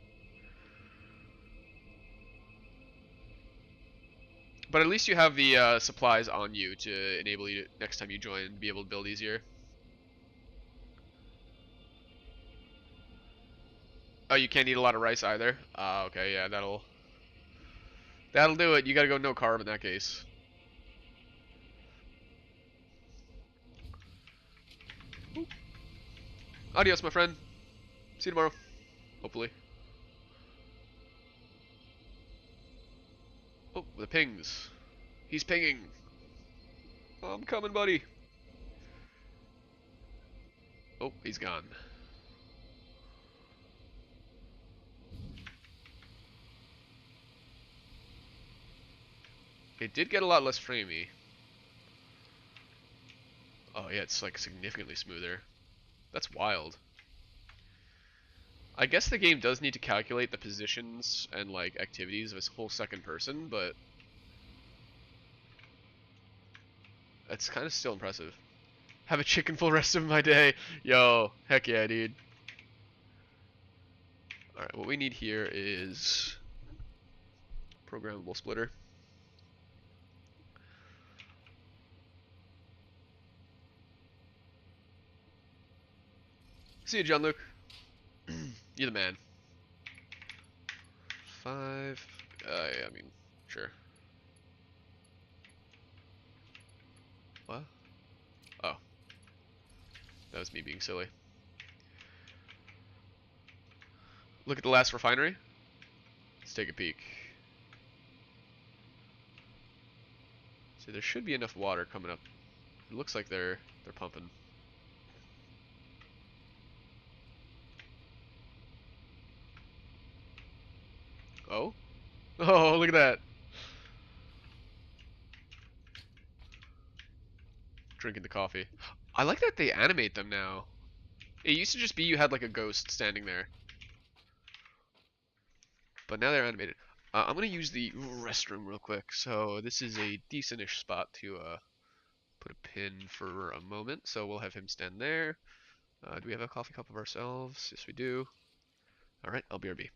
But at least you have the supplies on you to enable you to, next time you join, be able to build easier. Oh, you can't eat a lot of rice either. Okay, yeah, that'll do it. You gotta go no carb in that case. Oop. Adios, my friend. See you tomorrow. Hopefully. Oh, the pings. He's pinging. I'm coming, buddy. Oh, he's gone. It did get a lot less framey. Oh yeah, it's like significantly smoother. That's wild. I guess the game does need to calculate the positions and like activities of a whole second person, but it's kind of still impressive. Have a chicken full rest of my day. Yo, heck yeah, dude. Alright, what we need here is programmable splitter. See you, John Luke. You're the man. 5. Yeah, I mean, sure. What? Oh, that was me being silly. Look at the last refinery. Let's take a peek. So there should be enough water coming up. It looks like they're pumping. Oh? Oh, look at that. Drinking the coffee. I like that they animate them now. It used to just be you had like a ghost standing there. But now they're animated. I'm gonna use the restroom real quick. So this is a decentish spot to put a pin for a moment. So we'll have him stand there. Do we have a coffee cup of ourselves? Yes, we do. Alright, I'll BRB.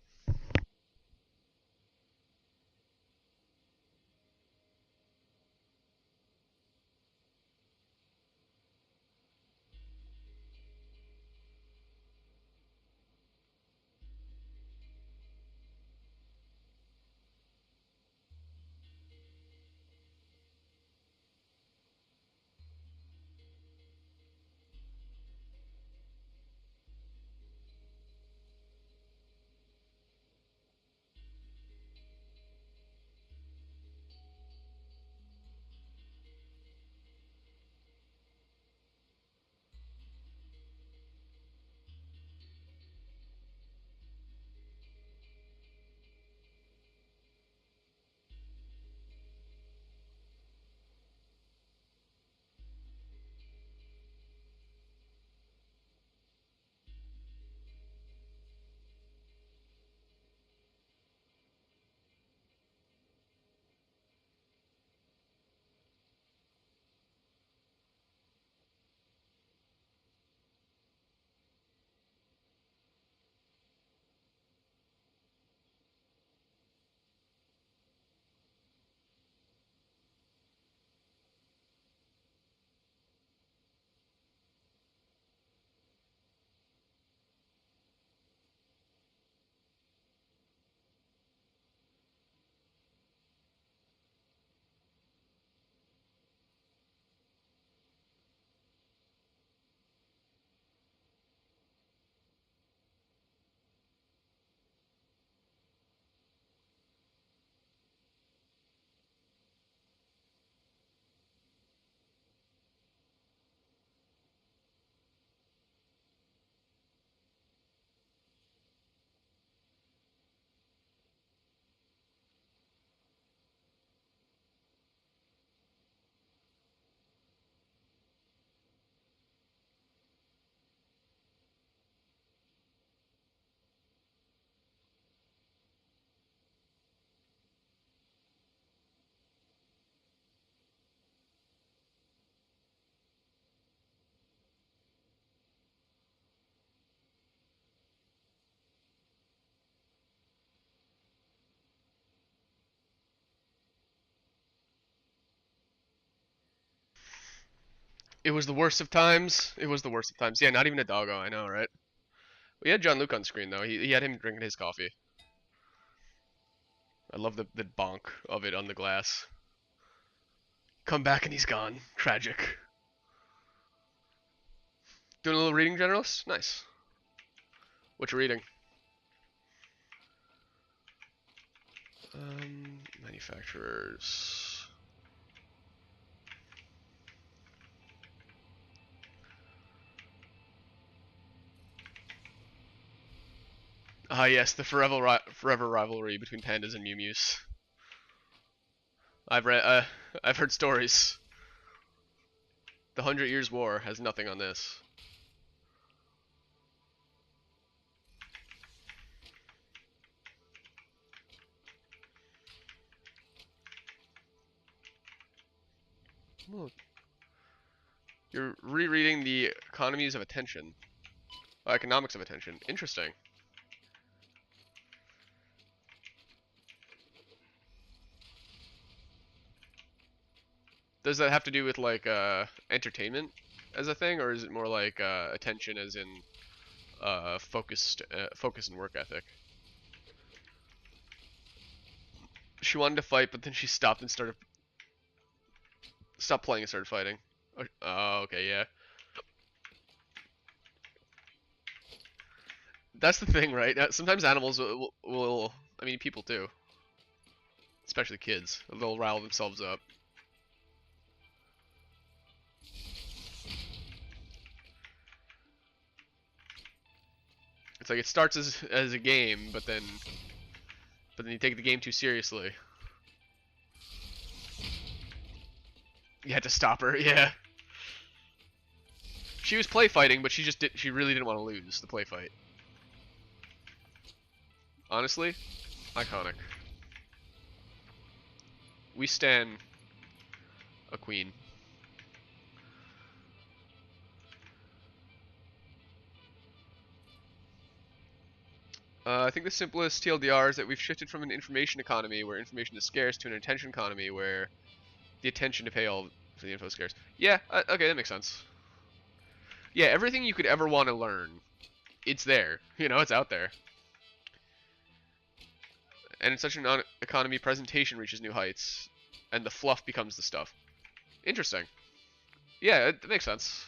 It was the worst of times. It was the worst of times. Yeah, not even a doggo. I know, right? We had John Luke on screen though. He had him drinking his coffee. I love the bonk of it on the glass. Come back and he's gone. Tragic. Doing a little reading, Generalist? Nice. What you reading? Manufacturers. Ah, yes, the forever rivalry between pandas and Mew Mews. I've heard stories. The 100 Years' War has nothing on this. Look. You're rereading the economies of attention. Economics of attention. Interesting. Does that have to do with like entertainment as a thing, or is it more like attention as in focus and work ethic? She wanted to fight, but then she stopped playing and started fighting. Oh, okay, yeah. That's the thing, right? Sometimes animals will I mean, people too, especially kids. They'll rile themselves up. It's like it starts as a game, but then you take the game too seriously. You had to stop her, yeah. She was play fighting, but she really didn't want to lose the play fight. Honestly, iconic. We stan a queen. I think the simplest TLDR is that we've shifted from an information economy where information is scarce to an attention economy where the attention to pay all for the info is scarce. Yeah, okay, that makes sense. Yeah, everything you could ever want to learn, it's there. You know, it's out there. And in such an economy, presentation reaches new heights, and the fluff becomes the stuff. Interesting. Yeah, it makes sense.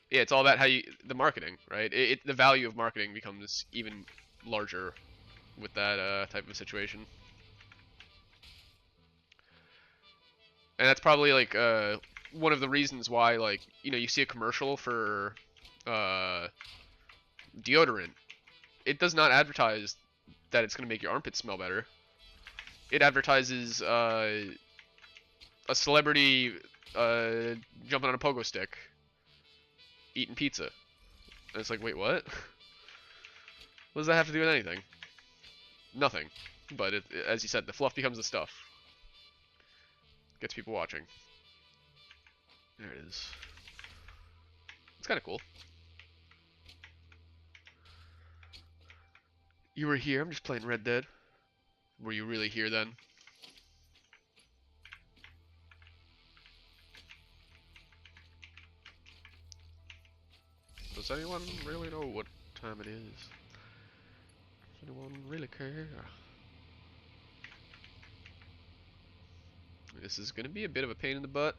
Yeah, it's all about the marketing, right? The value of marketing becomes even larger with that type of situation. And that's probably like one of the reasons why, like, you know, you see a commercial for deodorant. It does not advertise that it's going to make your armpits smell better. It advertises a celebrity jumping on a pogo stick, eating pizza. And it's like, wait, what? What does that have to do with anything? Nothing. But as you said, the fluff becomes the stuff. Gets people watching. There it is. It's kind of cool. You were here? I'm just playing Red Dead. Were you really here then? Does anyone really know what time it is? Does anyone really care? This is gonna be a bit of a pain in the butt.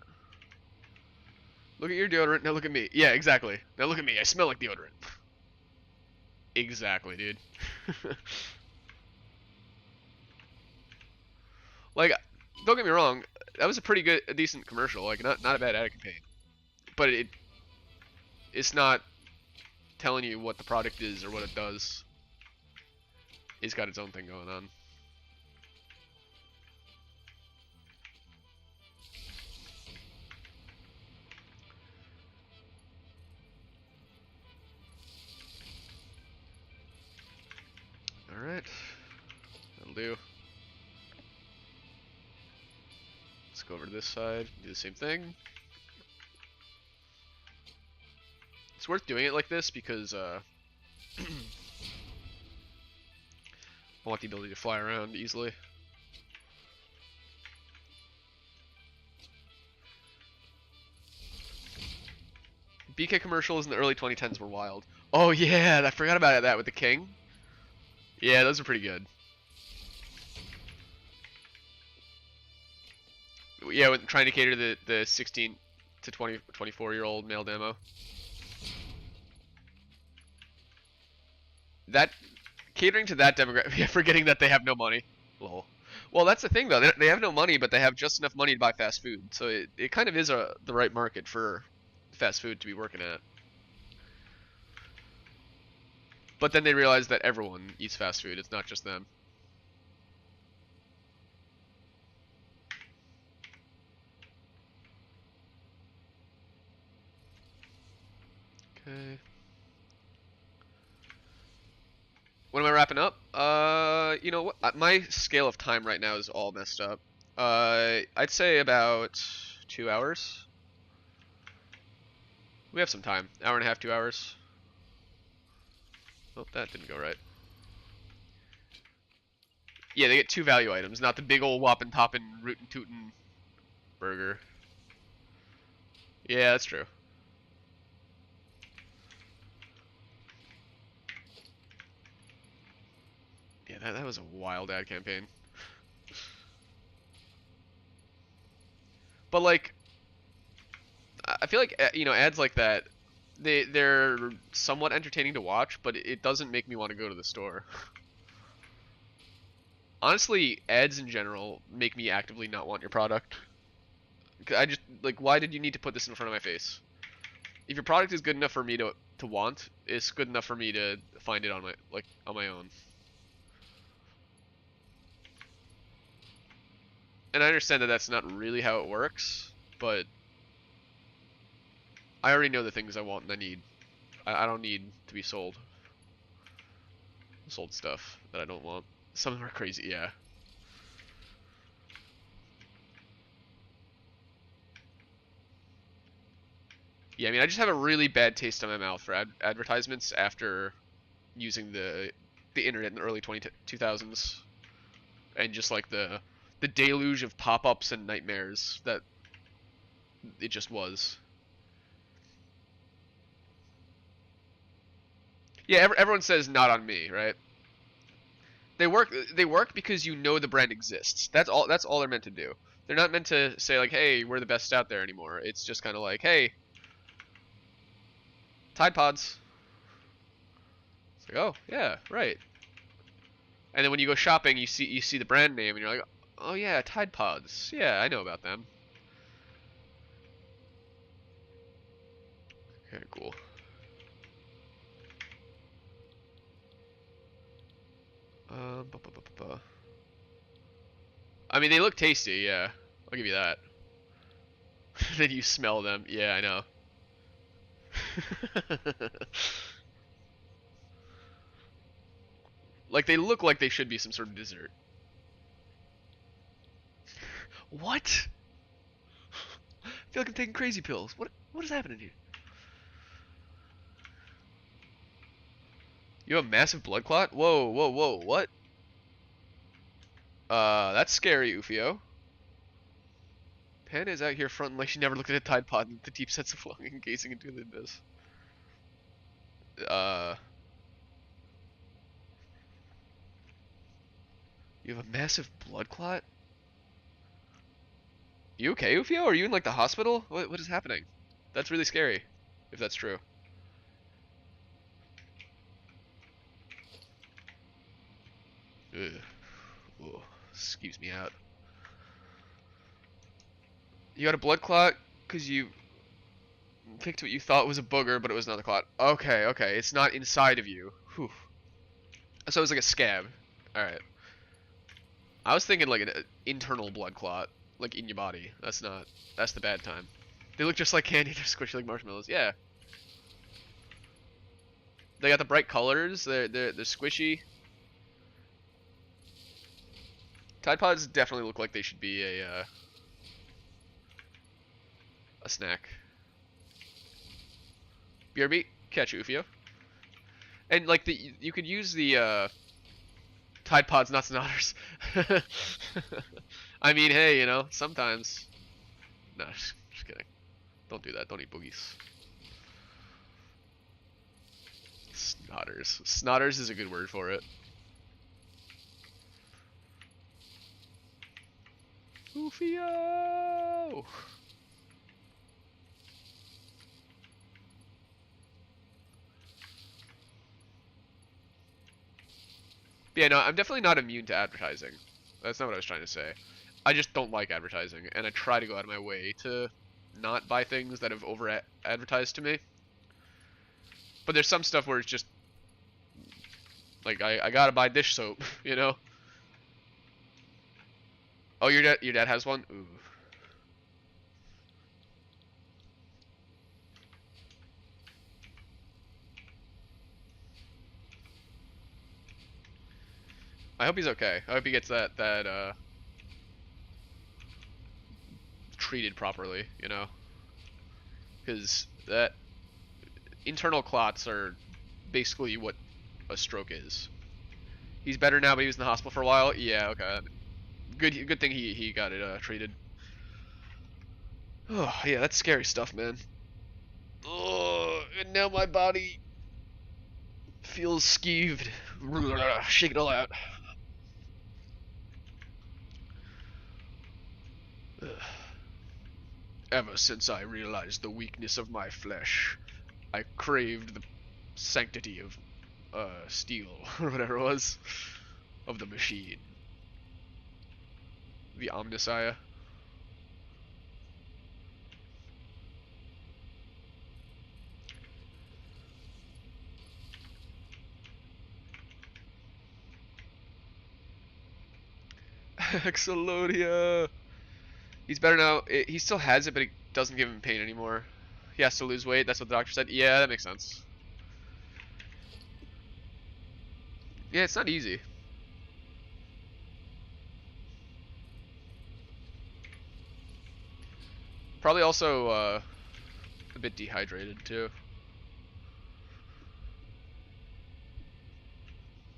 Look at your deodorant, now look at me. Yeah, exactly. Now look at me, I smell like deodorant. Exactly, dude. Like, don't get me wrong, that was a decent commercial. Like, not a bad ad campaign. But it's not telling you what the product is or what it does. It's got its own thing going on. Alright. That'll do. Let's go over to this side, do the same thing. It's worth doing it like this because I want the ability to fly around easily. BK commercials in the early 2010s were wild. Oh yeah, I forgot about that with the King. Yeah, those are pretty good. Yeah, when trying to cater to the 16 to 24-year-old male demo. That catering to that demographic, yeah, forgetting that they have no money. Lol. Well, that's the thing though. They have no money, but they have just enough money to buy fast food. So it kind of is the right market for fast food to be working at. But then they realize that everyone eats fast food. It's not just them. Okay. When am I wrapping up? You know what? My scale of time right now is all messed up. I'd say about 2 hours. We have some time. Hour and a half, 2 hours. Oh, that didn't go right. Yeah, they get 2 value items, not the big old whoppin' toppin' rootin' tootin' burger. Yeah, that's true. Yeah, that was a wild ad campaign. But like, I feel like you know, ads like that, they're somewhat entertaining to watch, but it doesn't make me want to go to the store. Honestly, ads in general make me actively not want your product. I just like, why did you need to put this in front of my face? If your product is good enough for me to want, it's good enough for me to find it on my own. And I understand that that's not really how it works, but I already know the things I want and I need. I don't need to be sold stuff that I don't want. Some of them are crazy, yeah. Yeah, I mean, I just have a really bad taste in my mouth for advertisements after using the internet in the early 2000s, and just like the deluge of pop-ups and nightmares that it just was. Yeah, everyone says not on me, right? They work because you know the brand exists. That's all they're meant to do. They're not meant to say like, "Hey, we're the best out there" anymore. It's just kind of like, "Hey, Tide Pods." It's like, "Oh, yeah, right." And then when you go shopping, you see the brand name and you're like, "Oh yeah, Tide Pods. Yeah, I know about them." Okay, cool. Bu- bu- bu. I mean, they look tasty, yeah. I'll give you that. Then you smell them. Yeah, I know. Like they look like they should be some sort of dessert. What? I feel like I'm taking crazy pills. What is happening here? You have a massive blood clot? Whoa, whoa, whoa, what? That's scary, Ufio. Panda is out here fronting like she never looked at a Tide Pod with the deep sense of longing gazing into the abyss. Uh, you have a massive blood clot? You okay, Ufio? Are you in like the hospital? What is happening? That's really scary, if that's true. Ugh. Ooh, skeeves me out. You got a blood clot because you picked what you thought was a booger, but it was not a clot. Okay, okay, it's not inside of you. Whew. So it was like a scab. Alright. I was thinking like an internal blood clot, like in your body. That's not. That's the bad time. They look just like candy. They're squishy like marshmallows. Yeah. They got the bright colors. They're squishy. Tide Pods definitely look like they should be a snack. BRB, catch Ufio. And like you could use the Tide Pods nuts and otters. I mean, hey, you know, sometimes. No, just kidding. Don't do that. Don't eat boogies. Snotters. Snotters is a good word for it. Goofio! Yeah, no, I'm definitely not immune to advertising. That's not what I was trying to say. I just don't like advertising, and I try to go out of my way to not buy things that have over advertised to me. But there's some stuff where it's just like I gotta buy dish soap, you know? Oh, your dad has one? Ooh. I hope he's okay. I hope he gets that treated properly, you know? Because that internal clots are basically what a stroke is. He's better now, but he was in the hospital for a while. Yeah, okay. Good thing he got it treated. Oh, yeah, that's scary stuff, man. Oh, and now my body feels skeeved. Shake it all out. Ever since I realized the weakness of my flesh, I craved the sanctity of steel, or whatever it was, of the machine. The Omnissiah. Exolodia! He's better now. He still has it, but it doesn't give him pain anymore. He has to lose weight, that's what the doctor said. Yeah, that makes sense. Yeah, it's not easy. Probably also a bit dehydrated too.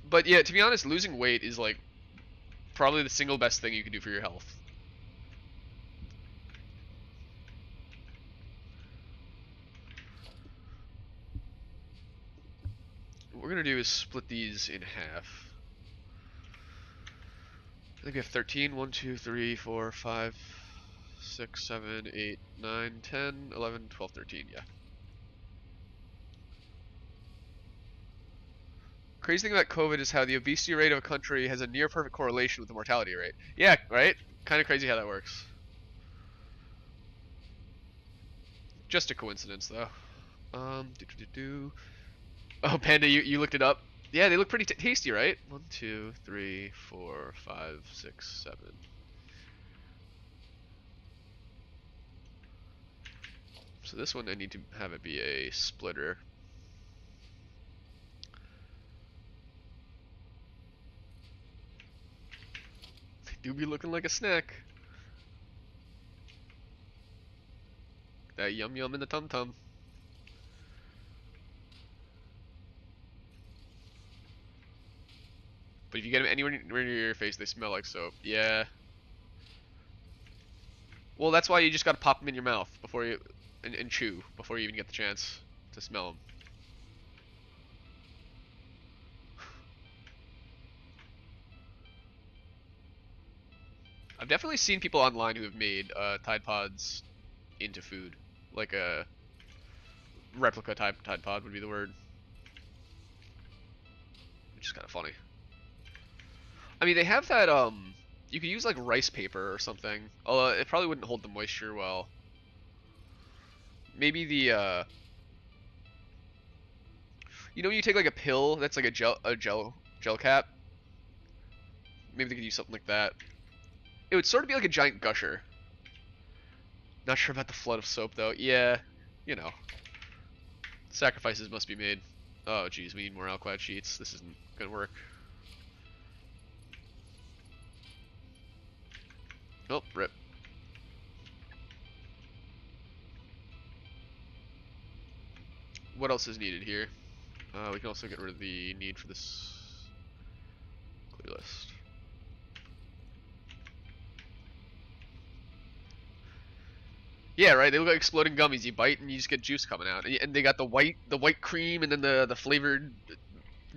But yeah, to be honest, losing weight is like probably the single best thing you can do for your health. What we're gonna do is split these in half. I think we have 13. 1, 2, 3, 4, 5, 6, 7, 8, 9, 10, 11, 12, 13, yeah. Crazy thing about COVID is how the obesity rate of a country has a near perfect correlation with the mortality rate. Yeah, right? Kind of crazy how that works. Just a coincidence, though. Oh, Panda, you looked it up? Yeah, they look pretty tasty, right? 1, 2, 3, 4, 5, 6, 7. So this one I need to have it be a splitter. They do be looking like a snack. That yum yum in the tum tum. But if you get them anywhere near your face, they smell like soap. Yeah. Well, that's why you just gotta pop them in your mouth before you and chew before you even get the chance to smell them. I've definitely seen people online who have made Tide Pods into food, like a replica Tide Pod would be the word, which is kind of funny. I mean, they have that you could use like rice paper or something. Although it probably wouldn't hold the moisture well. Maybe the you know when you take like a pill that's like a gel cap. Maybe they could use something like that. It would sort of be like a giant gusher. Not sure about the flood of soap though. Yeah, you know, sacrifices must be made. Oh geez, we need more alclad sheets. This isn't gonna work. Oh, rip. What else is needed here? We can also get rid of the need for this clear list. Yeah, right. They look like exploding gummies. You bite and you just get juice coming out. And they got the white cream and then the flavored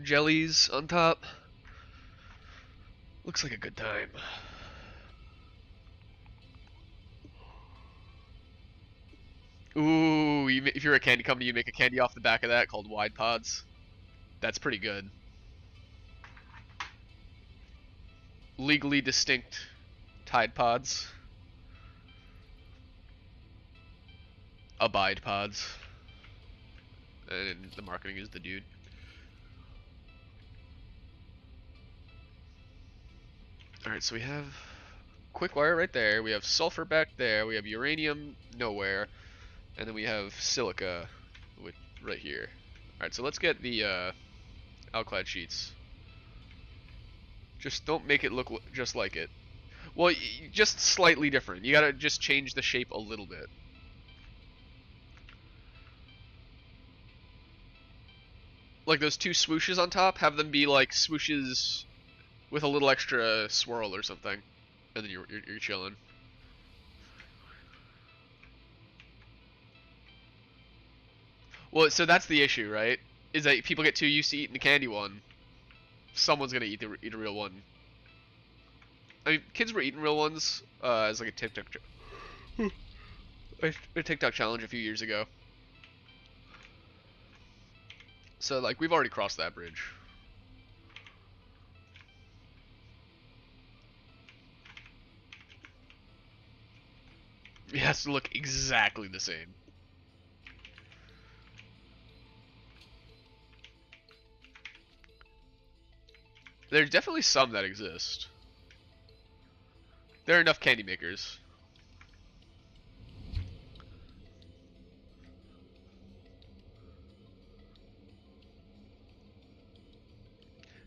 jellies on top. Looks like a good time. Ooh, if you're a candy company, you make a candy off the back of that called Wide Pods. That's pretty good. Legally distinct Tide Pods. Abide Pods. And the marketing is the dude. Alright, so we have quick wire right there. We have sulfur back there. We have uranium nowhere. And then we have silica right here. Alright, so let's get the alclad sheets. Just don't make it look just like it. Well, just slightly different. You gotta just change the shape a little bit. Like those two swooshes on top, have them be like swooshes with a little extra swirl or something. And then you're chilling. Well, so that's the issue, right? Is that people get too used to eating the candy one. Someone's gonna eat a real one. I mean, kids were eating real ones as like a TikTok challenge a few years ago. So like we've already crossed that bridge. It has to look exactly the same. There's definitely some that exist. There are enough candy makers.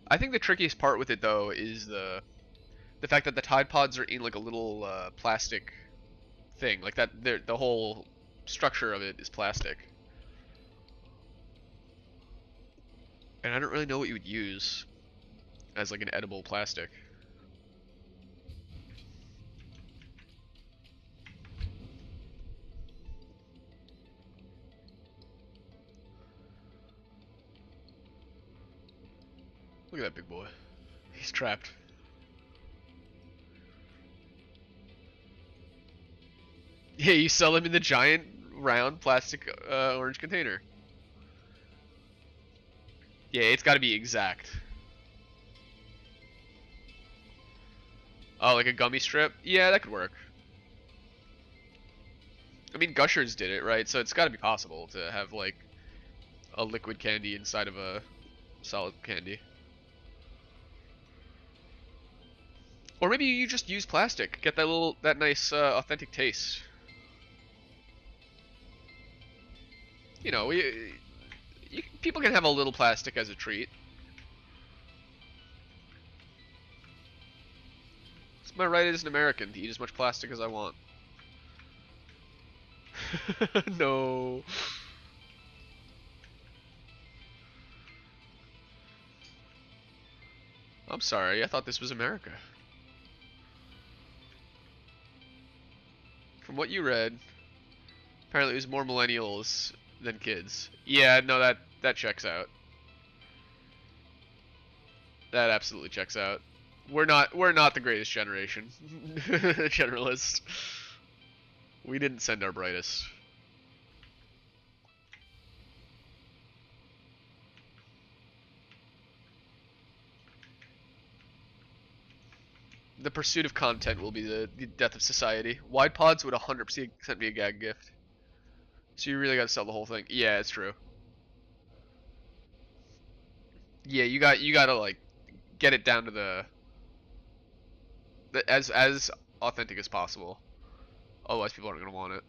I think the trickiest part with it though is the fact that the Tide Pods are in like a little plastic thing, like that. The whole structure of it is plastic, and I don't really know what you would use as like an edible plastic. Look at that big boy. He's trapped. Yeah, you sell them in the giant round plastic orange container. Yeah, it's got to be exact. Oh, like a gummy strip? Yeah, that could work. I mean, Gushers did it, right? So it's got to be possible to have like a liquid candy inside of a solid candy. Or maybe you just use plastic. Get that nice authentic taste. You know, people can have a little plastic as a treat. It's my right as an American to eat as much plastic as I want. No. I'm sorry, I thought this was America. From what you read, apparently it was more millennials than kids. Yeah, no, that checks out. That absolutely checks out. We're not the greatest generation. Generalist. We didn't send our brightest. The pursuit of content will be the death of society. Wide pods would 100% be a gag gift. So you really gotta sell the whole thing. Yeah, it's true. Yeah, you gotta like get it down to as authentic as possible. Otherwise, people aren't gonna want it.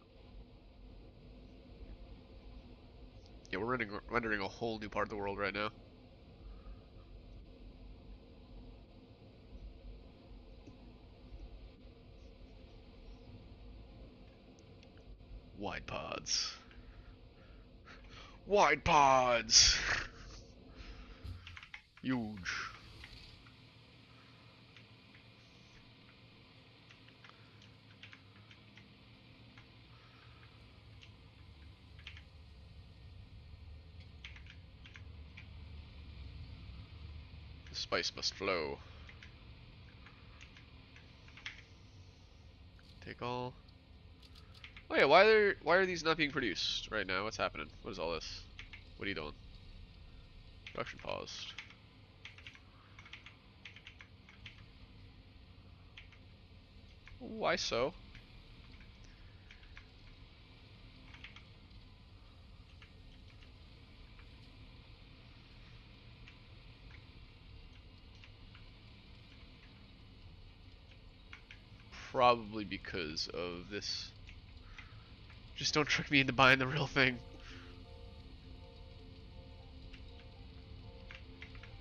Yeah, we're rendering a whole new part of the world right now. Wide pods. Wide pods. Huge. Spice must flow. Take all. Oh yeah, why are these not being produced right now? What's happening? What is all this? What are you doing? Production paused. Why so? Probably because of this. Just don't trick me into buying the real thing.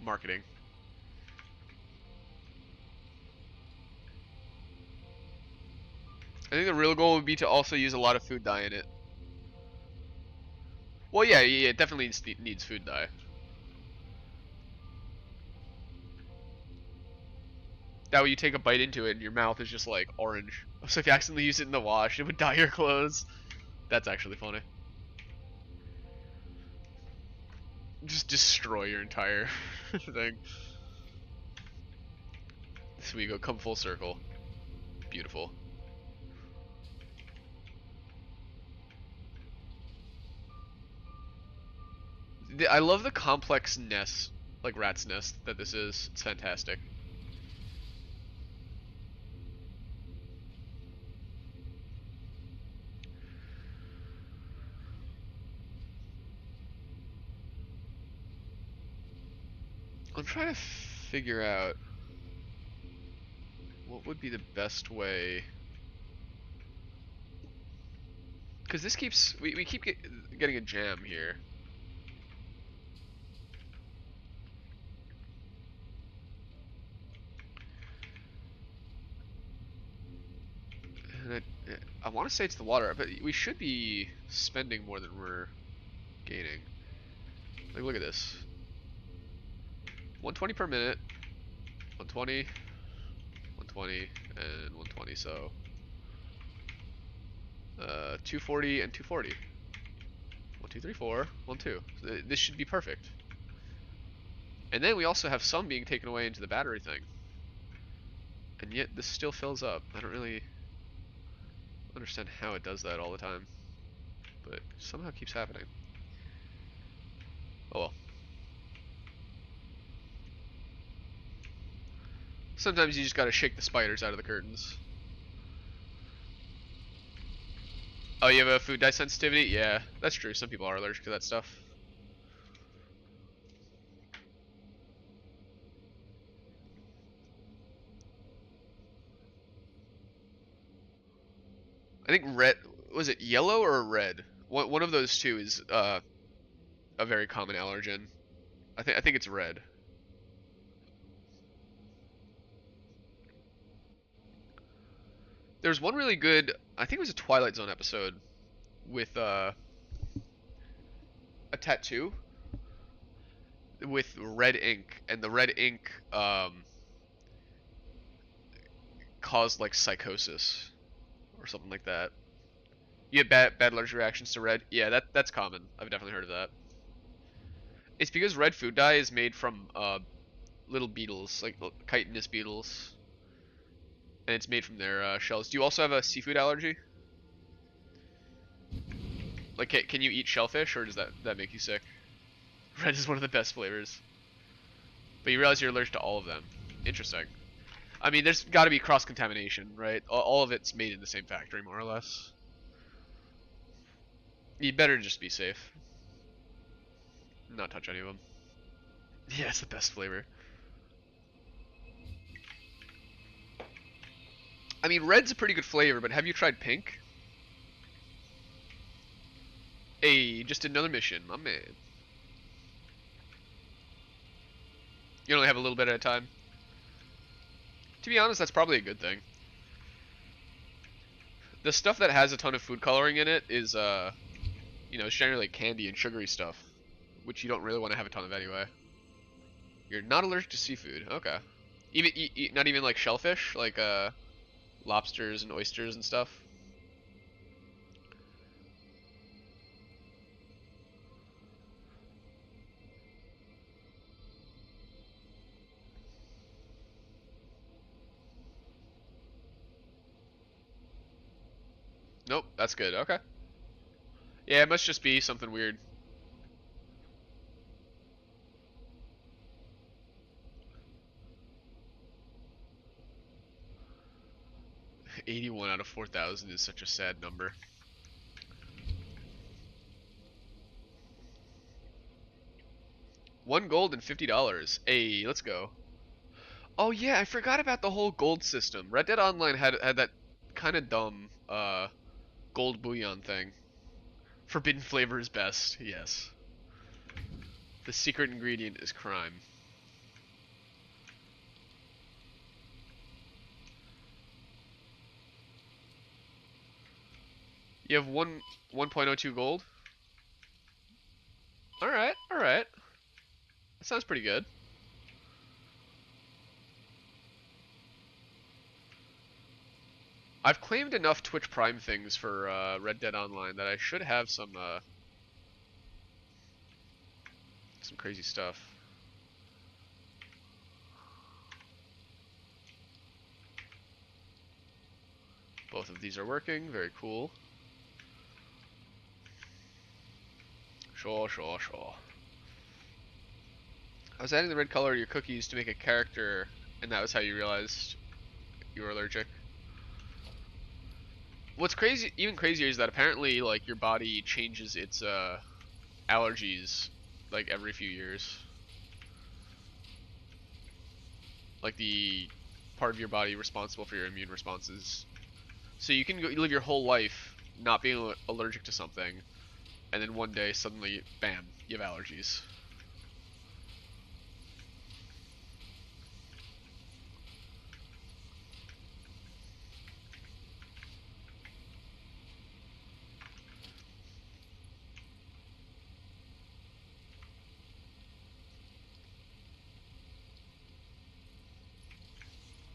Marketing. I think the real goal would be to also use a lot of food dye in it. Well, yeah, it definitely needs food dye. That way you take a bite into it and your mouth is just like orange. So if you accidentally use it in the wash, it would dye your clothes. That's actually funny. Just destroy your entire thing. So we go come full circle. Beautiful. I love the complex nest, like rat's nest, that this is. It's fantastic. I'm trying to figure out what would be the best way. Because this keeps, we keep getting a jam here. And I want to say it's the water, but we should be spending more than we're gaining. Like, look at this. 120 per minute, 120, 120, and 120, so 240 and 240. 1, 2, 3, 4, 1, 2. So this should be perfect. And then we also have some being taken away into the battery thing. And yet this still fills up. I don't really understand how it does that all the time, but somehow it keeps happening. Oh well. Sometimes you just gotta shake the spiders out of the curtains. Oh, you have a food dye sensitivity? Yeah, that's true. Some people are allergic to that stuff. I think red, was it yellow or red? One of those two is a very common allergen. I think it's red. There's one really good, I think it was a Twilight Zone episode with a tattoo with red ink, and the red ink caused like psychosis or something like that. You have bad allergic reactions to red? Yeah, that's common. I've definitely heard of that. It's because red food dye is made from little beetles, like chitinous beetles, and it's made from their shells. Do you also have a seafood allergy? Like, can you eat shellfish, or does that make you sick? Red is one of the best flavors, but you realize you're allergic to all of them. Interesting. I mean, there's got to be cross-contamination, right? All of it's made in the same factory, more or less. You'd better just be safe. Not touch any of them. Yeah, it's the best flavor. I mean, red's a pretty good flavor, but have you tried pink? Hey, just another mission, my man. You only have a little bit at a time. To be honest, that's probably a good thing. The stuff that has a ton of food coloring in it is, it's generally candy and sugary stuff, which you don't really want to have a ton of anyway. You're not allergic to seafood. Okay. Even not even like shellfish, like lobsters and oysters and stuff. Nope, that's good. Okay. Yeah, it must just be something weird. 81 out of 4,000 is such a sad number. One gold and $50. Hey, let's go. Oh yeah, I forgot about the whole gold system. Red Dead Online had that kind of dumb gold bullion thing. Forbidden flavor is best. Yes. The secret ingredient is crime. You have 1.02 gold? Alright, alright. That sounds pretty good. I've claimed enough Twitch Prime things for Red Dead Online that I should have some crazy stuff. Both of these are working, very cool. Sure, sure, sure. I was adding the red color to your cookies to make a character, and that was how you realized you were allergic. What's crazy, even crazier, is that apparently, like, your body changes its allergies like every few years. Like the part of your body responsible for your immune responses. So you can live your whole life not being allergic to something, and then one day suddenly, bam, you have allergies.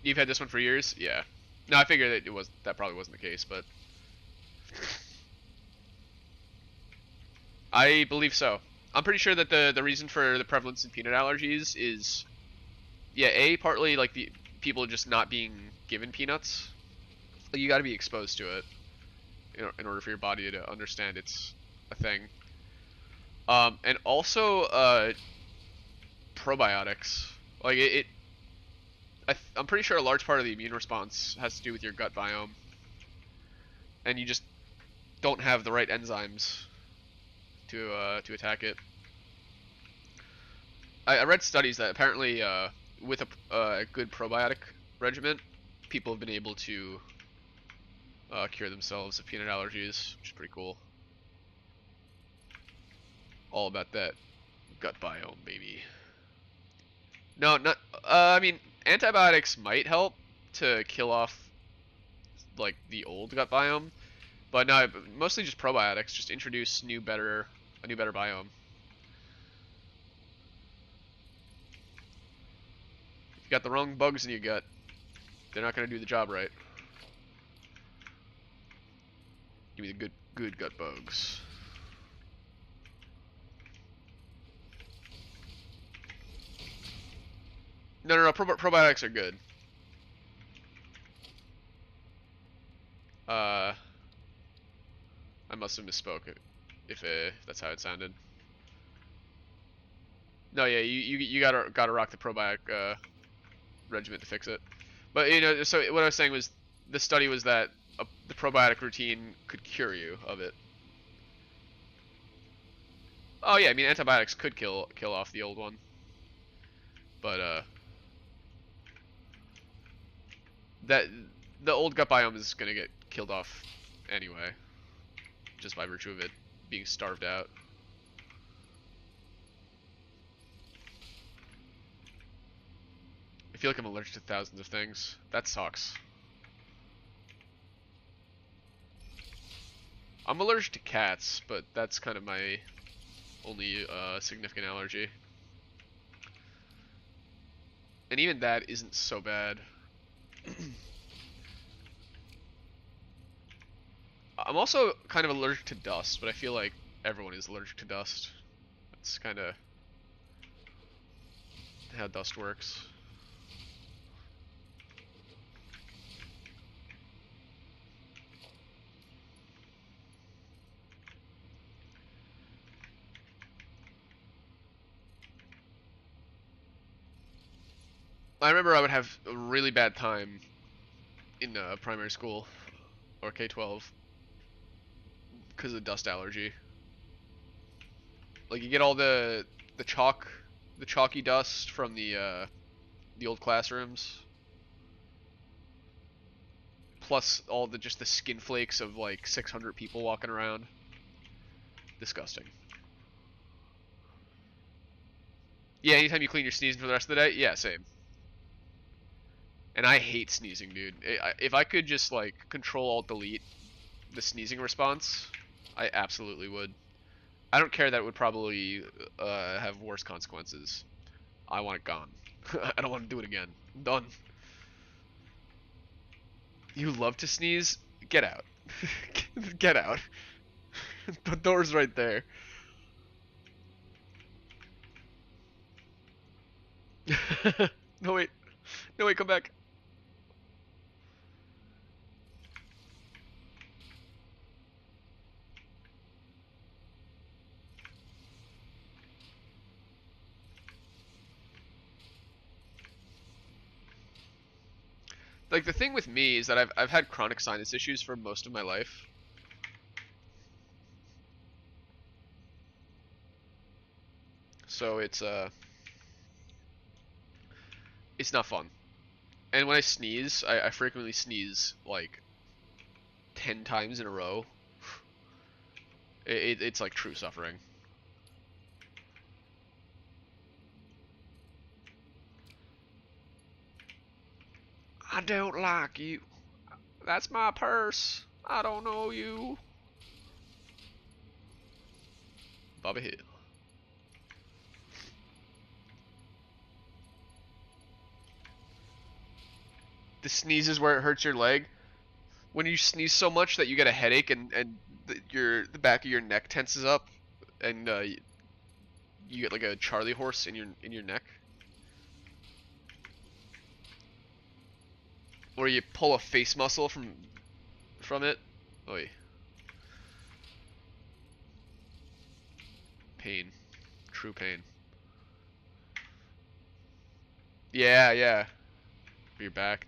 You've had this one for years? Yeah. No, I figured that probably wasn't the case, but I believe so. I'm pretty sure that the reason for the prevalence in peanut allergies is, yeah, partly like the people just not being given peanuts. Like, you got to be exposed to it in order for your body to understand it's a thing. And also probiotics. Like I'm pretty sure a large part of the immune response has to do with your gut biome, and you just don't have the right enzymes to attack it. I read studies that apparently with a good probiotic regimen, people have been able to cure themselves of peanut allergies, which is pretty cool. All about that gut biome, baby. No, not. I mean, antibiotics might help to kill off like the old gut biome, but no, mostly just probiotics. Just introduce a new, better biome. If you got the wrong bugs in your gut, they're not gonna do the job right. Give me the good gut bugs. No. Probiotics are good. I must have misspoke if that's how it sounded. No, yeah, you gotta rock the probiotic regimen to fix it. But you know, so what I was saying was the study was that the probiotic routine could cure you of it. Oh yeah, I mean antibiotics could kill off the old one, but that the old gut biome is gonna get killed off anyway, just by virtue of it being starved out. I feel like I'm allergic to thousands of things. That sucks. I'm allergic to cats, but that's kind of my only significant allergy. And even that isn't so bad. I'm also kind of allergic to dust, but I feel like everyone is allergic to dust. That's kind of how dust works. I remember I would have a really bad time in primary school or K-12 because of dust allergy. Like you get all the chalk, the chalky dust from the old classrooms, plus all the just the skin flakes of like 600 people walking around. Disgusting. Yeah, anytime you clean your sneezing for the rest of the day, yeah, same. And I hate sneezing, dude. If I could just like control alt delete the sneezing response, I absolutely would. I don't care that it would probably have worse consequences. I want it gone. I don't want to do it again. I'm done. You love to sneeze? Get out. Get out. The door's right there. No wait. No wait, come back. Like the thing with me is that I've had chronic sinus issues for most of my life. So it's not fun. And when I sneeze, I frequently sneeze like 10 times in a row. It's like true suffering. I don't like you. That's my purse. I don't know you. Bobby Hill. The sneeze is where it hurts your leg. When you sneeze so much that you get a headache and the back of your neck tenses up, and you get like a Charlie horse in your neck, or you pull a face muscle from it. Oy. Pain, true pain. Yeah, yeah. For your back,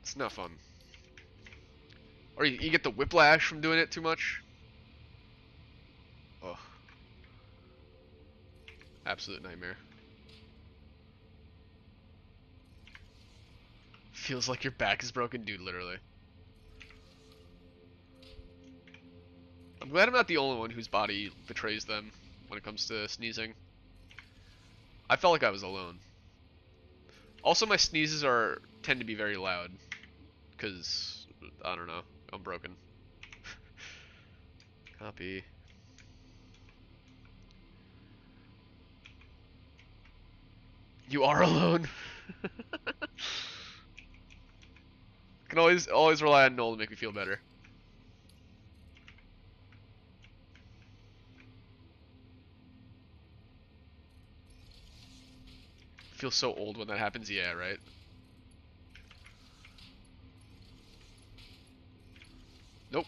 it's not fun. Or you get the whiplash from doing it too much. Oh, absolute nightmare. Feels like your back is broken, dude, literally. I'm glad I'm not the only one whose body betrays them when it comes to sneezing. I felt like I was alone. Also, my sneezes tend to be very loud, because, I don't know, I'm broken. Copy. You are alone. Can always rely on Noel to make me feel better. Feel so old when that happens, yeah, right? Nope.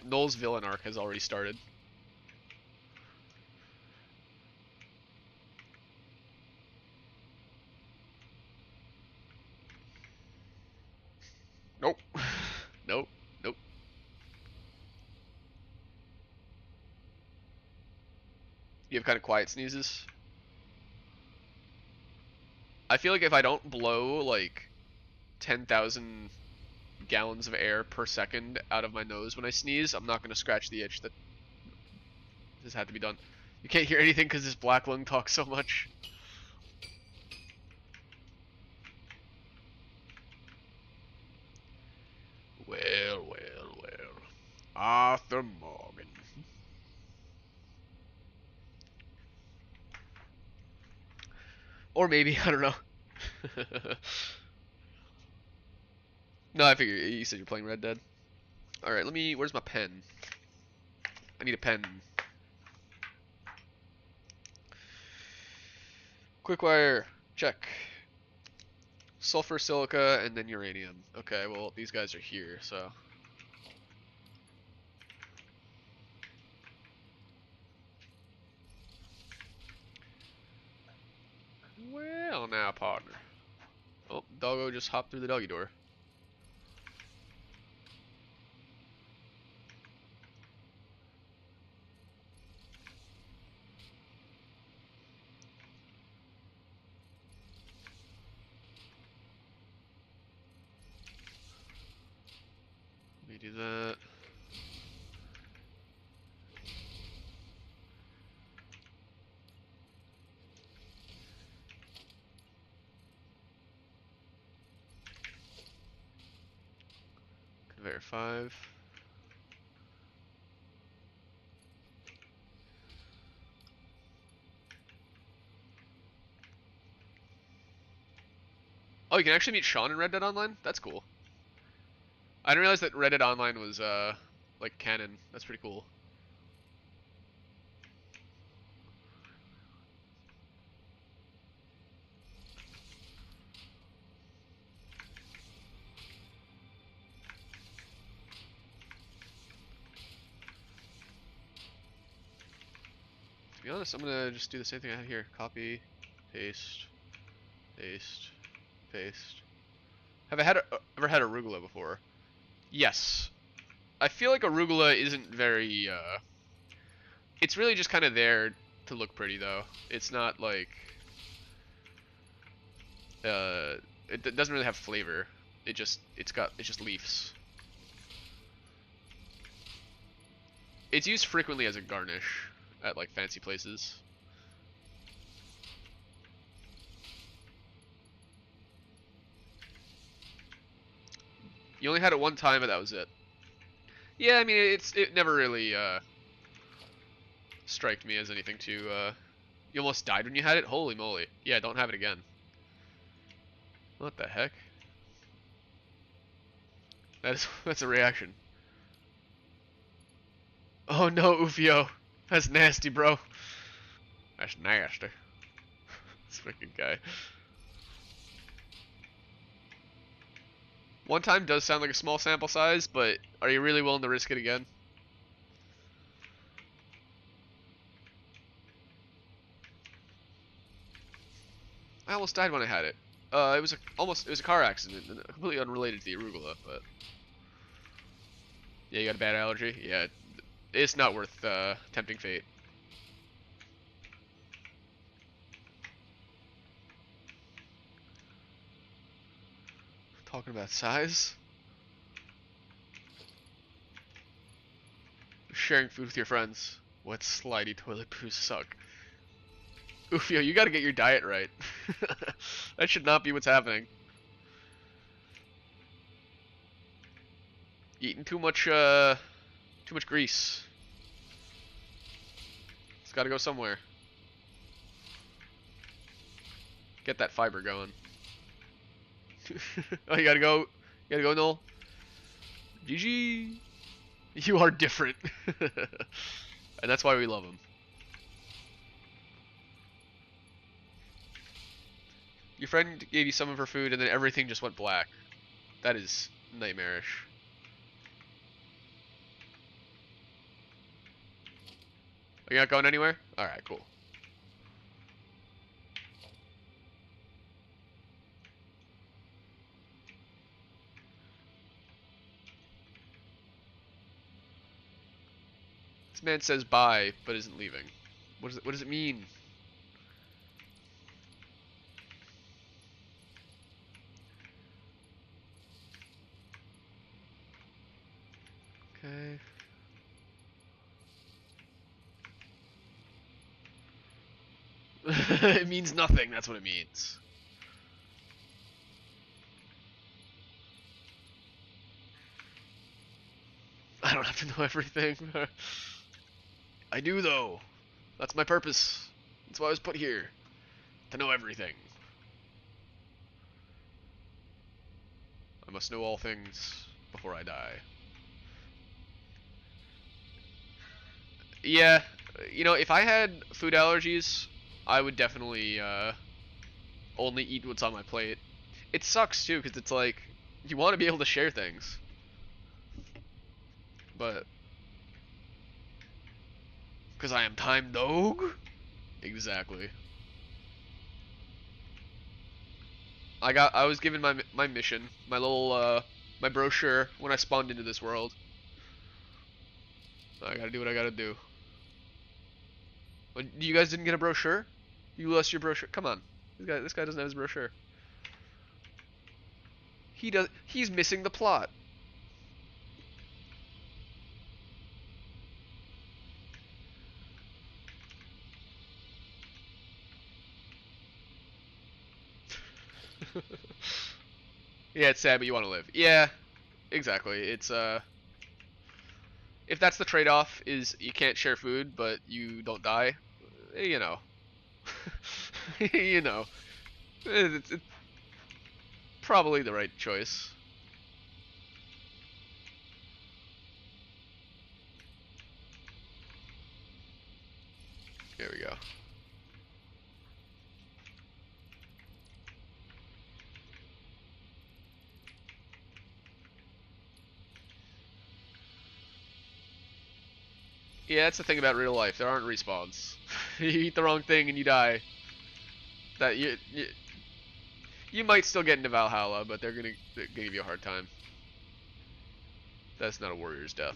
Noel's villain arc has already started. Nope. Nope. Nope. You have kind of quiet sneezes. I feel like if I don't blow like 10,000 gallons of air per second out of my nose when I sneeze, I'm not going to scratch the itch that has had to be done. You can't hear anything because this black lung talks so much. Well, well, well. Arthur Morgan. Or maybe, I don't know. No, I figure you said you're playing Red Dead. Alright, where's my pen? I need a pen. Quickwire, check. Sulfur, silica, and then uranium. Okay, well, these guys are here, so. now, partner. Oh, doggo just hopped through the doggy door. Let me do that. Conveyor 5. Oh, you can actually meet Sean in Red Dead Online? That's cool. I didn't realize that Red Dead Online was, like, canon. That's pretty cool. To be honest, I'm gonna just do the same thing I have here. Copy, paste, paste, paste. Have I ever had arugula before? Yes. I feel like arugula isn't very, it's really just kind of there to look pretty, though. It's not like, it doesn't really have flavor. It's just leaves. It's used frequently as a garnish at like fancy places. You only had it one time, and that was it. Yeah, I mean, it never really striked me as anything too. You almost died when you had it. Holy moly! Yeah, don't have it again. What the heck? That's a reaction. Oh no, Ufio, that's nasty, bro. That's nasty. This freaking guy. One time does sound like a small sample size, but are you really willing to risk it again? I almost died when I had it. It was a car accident, completely unrelated to the arugula, but yeah, you got a bad allergy. Yeah, it's not worth tempting fate. Talking about size, sharing food with your friends. What slidey toilet poos suck. Ufio, you gotta get your diet right. That should not be what's happening. Eating too much grease. It's gotta go somewhere. Get that fiber going. Oh, you gotta go. You gotta go, Noel. GG. You are different. And that's why we love him. Your friend gave you some of her food and then everything just went black. That is nightmarish. Are you not going anywhere? Alright, cool. This man says bye, but isn't leaving. What does it mean? Okay. It means nothing, that's what it means. I don't have to know everything. I do, though. That's my purpose. That's why I was put here. To know everything. I must know all things before I die. Yeah, you know, if I had food allergies, I would definitely only eat what's on my plate. It sucks too, because it's like, you want to be able to share things. But, because I am time dog? Exactly. I was given my mission, my little my brochure when I spawned into this world. I gotta do what I gotta do. You guys didn't get a brochure? You lost your brochure. Come on, this guy doesn't have his brochure. He does. He's missing the plot. Yeah, it's sad, but you want to live. Yeah, exactly. It's if that's the trade-off, is you can't share food, but you don't die, you know, you know, it's probably the right choice. There we go. Yeah, that's the thing about real life. There aren't respawns. You eat the wrong thing and you die. That you might still get into Valhalla, but they're gonna give you a hard time. That's not a warrior's death.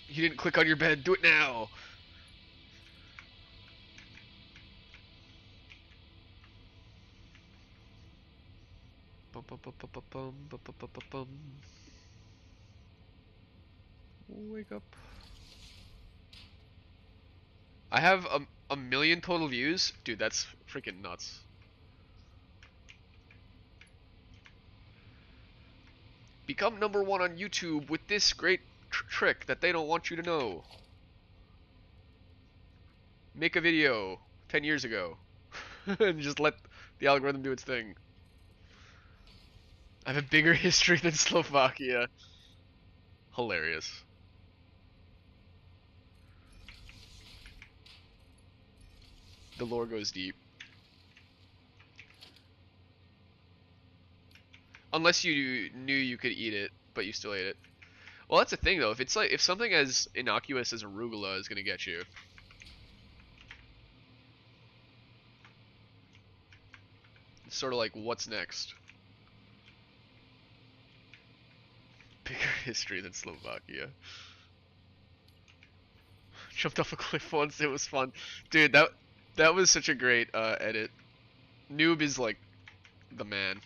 You didn't click on your bed. Do it now. Wake up. I have a million total views. Dude, that's freaking nuts. Become #1 on YouTube with this great trick that they don't want you to know. Make a video 10 years ago. And just let the algorithm do its thing. I have a bigger history than Slovakia. Hilarious. The lore goes deep. Unless you knew you could eat it, but you still ate it. Well, that's the thing though. If it's like if something as innocuous as arugula is gonna get you, it's sort of like what's next. Bigger history than Slovakia. Jumped off a cliff once. It was fun, dude. That was such a great edit. Noob is like the man.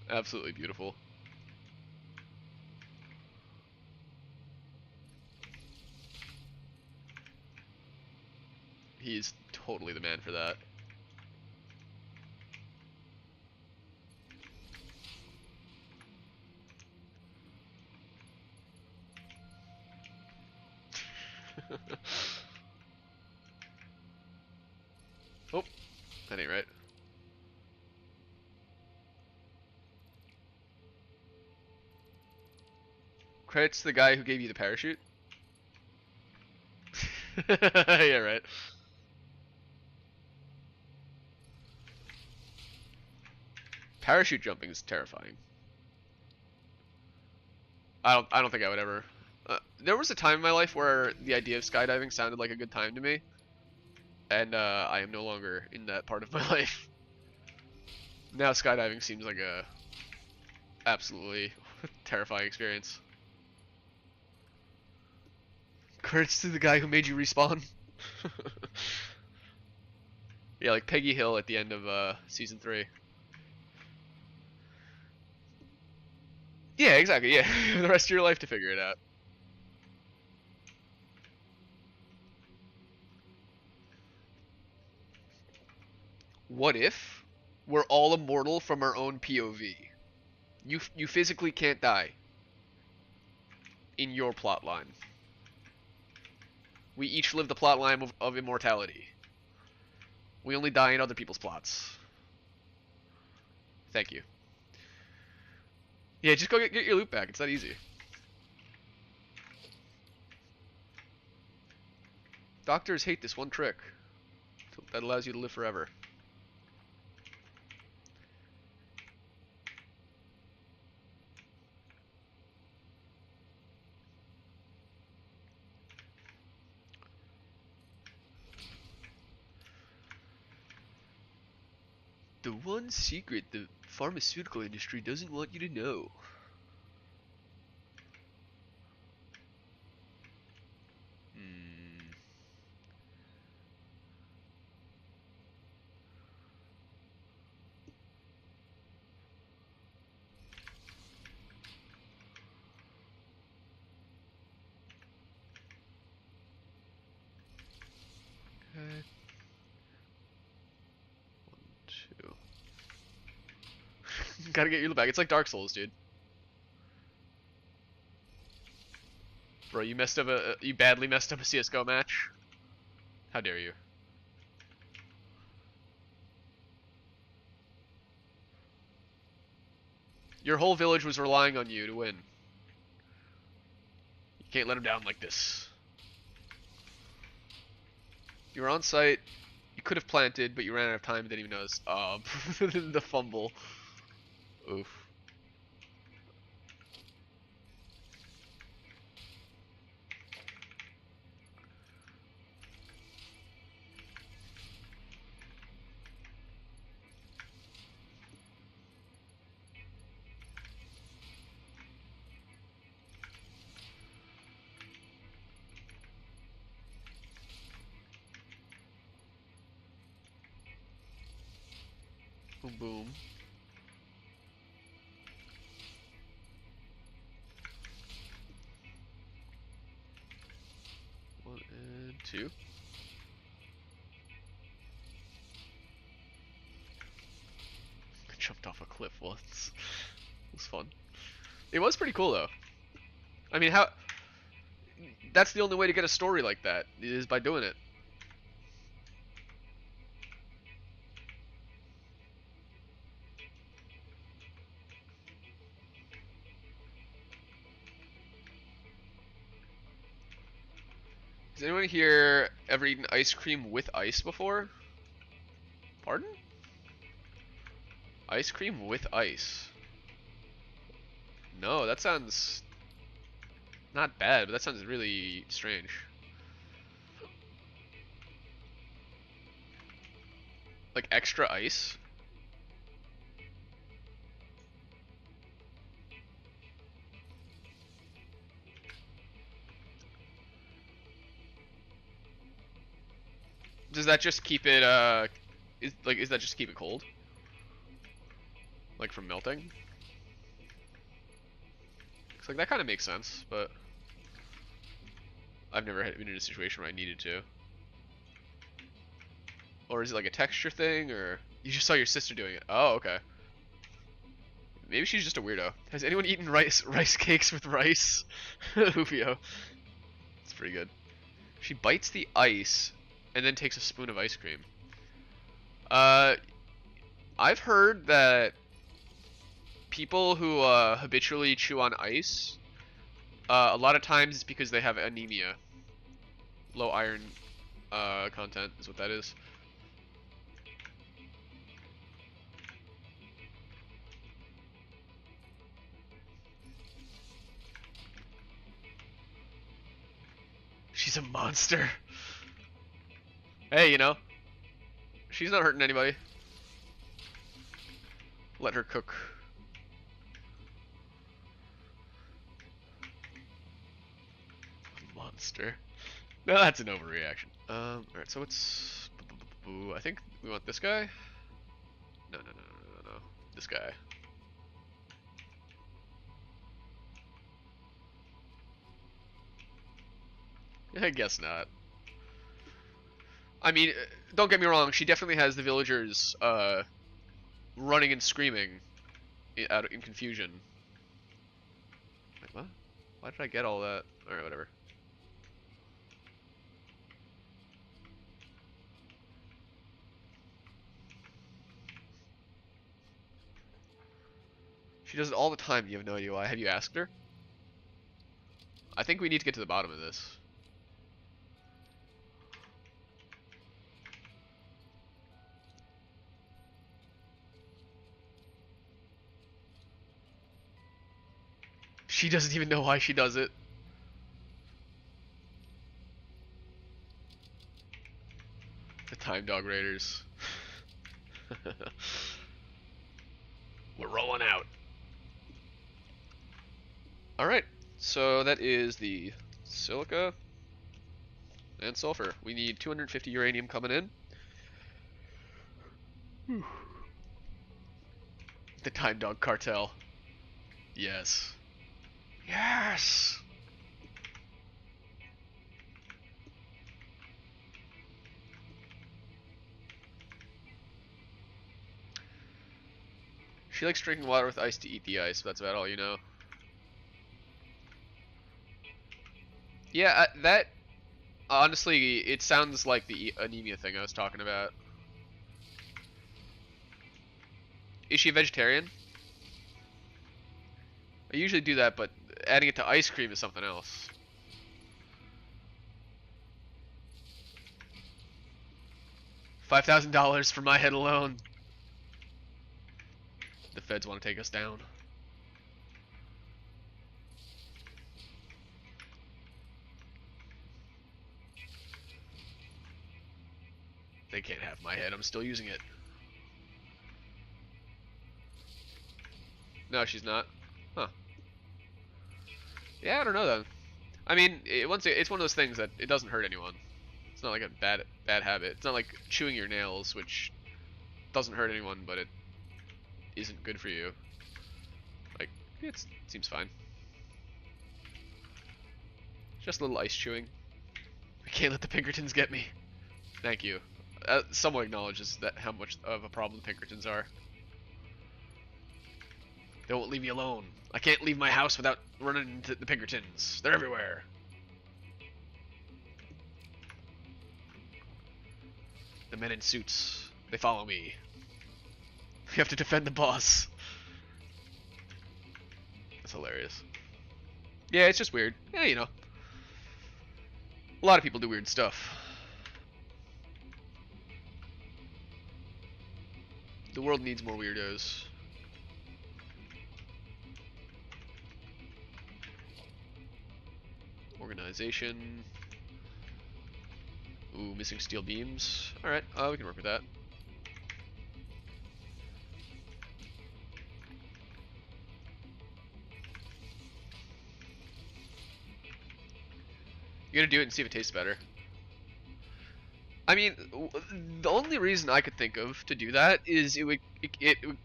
Absolutely beautiful. He's totally the man for that. Oh, that ain't right. Credits to the guy who gave you the parachute. Yeah, right. Parachute jumping is terrifying. I don't think I would ever. There was a time in my life where the idea of skydiving sounded like a good time to me, and I am no longer in that part of my life. Now skydiving seems like a absolutely terrifying experience. Credits to the guy who made you respawn. Yeah, like Peggy Hill at the end of season 3. Yeah, exactly. Yeah, the rest of your life to figure it out. What if we're all immortal from our own POV? You physically can't die in your plot line. We each live the plot line of immortality. We only die in other people's plots. Thank you. Yeah, just go get your loot back. It's that easy. Doctors hate this one trick. that allows you to live forever. The one secret the pharmaceutical industry doesn't want you to know. Hmm. Okay. 1, 2. Gotta get your loot back. It's like Dark Souls, dude. Bro, you messed up you badly messed up a CS:GO match. How dare you? Your whole village was relying on you to win. You can't let them down like this. You were on site. You could have planted, but you ran out of time and didn't even notice. The fumble. Oof. Boom, boom. One and two. I jumped off a cliff once. It was fun. It was pretty cool though. I mean, how? That's the only way to get a story like that is by doing it. Has anyone here ever eaten ice cream with ice before? Pardon? Ice cream with ice. No, that sounds not bad, but that sounds really strange. Like extra ice? Does that just keep it is that just keep it cold? Like from melting? It's like that kind of makes sense, but I've never been in a situation where I needed to. Or is it like a texture thing, or you just saw your sister doing it? Oh, okay. Maybe she's just a weirdo. Has anyone eaten rice cakes with rice? Ufio. It's pretty good. She bites the ice and then takes a spoon of ice cream. Uh, I've heard that people who habitually chew on ice, a lot of times it's because they have anemia. Low iron content is what that is. She's a monster. Hey, you know, she's not hurting anybody. Let her cook. Monster. No, that's an overreaction. Alright, so it's... I think we want this guy? No. This guy. I guess not. I mean, don't get me wrong, she definitely has the villagers, running and screaming in confusion. Like, what? Why did I get all that? Alright, whatever. She does it all the time, you have no idea why. Have you asked her? I think we need to get to the bottom of this. She doesn't even know why she does it. The Time Dog Raiders. We're rolling out. Alright, so that is the silica and sulfur. We need 250 uranium coming in. The Time Dog Cartel. Yes. Yes! She likes drinking water with ice to eat the ice, but that's about all you know. Yeah, that... Honestly, it sounds like the anemia thing I was talking about. Is she a vegetarian? I usually do that, but adding it to ice cream is something else. $5,000 for my head alone. The feds want to take us down. They can't have my head. I'm still using it. No, she's not. Huh. Yeah, I don't know though. I mean, it's one of those things that it doesn't hurt anyone. It's not like a bad habit. It's not like chewing your nails, which doesn't hurt anyone, but it isn't good for you. Like, it seems fine. Just a little ice chewing. I can't let the Pinkertons get me. Thank you. Someone acknowledges that how much of a problem the Pinkertons are. They won't leave me alone. I can't leave my house without running into the Pinkertons. They're everywhere. The men in suits. They follow me. We have to defend the boss. That's hilarious. Yeah, it's just weird. Yeah, you know. A lot of people do weird stuff. The world needs more weirdos. Organization. Ooh, missing steel beams. Alright, we can work with that. You gotta do it and see if it tastes better. I mean, the only reason I could think of to do that is it would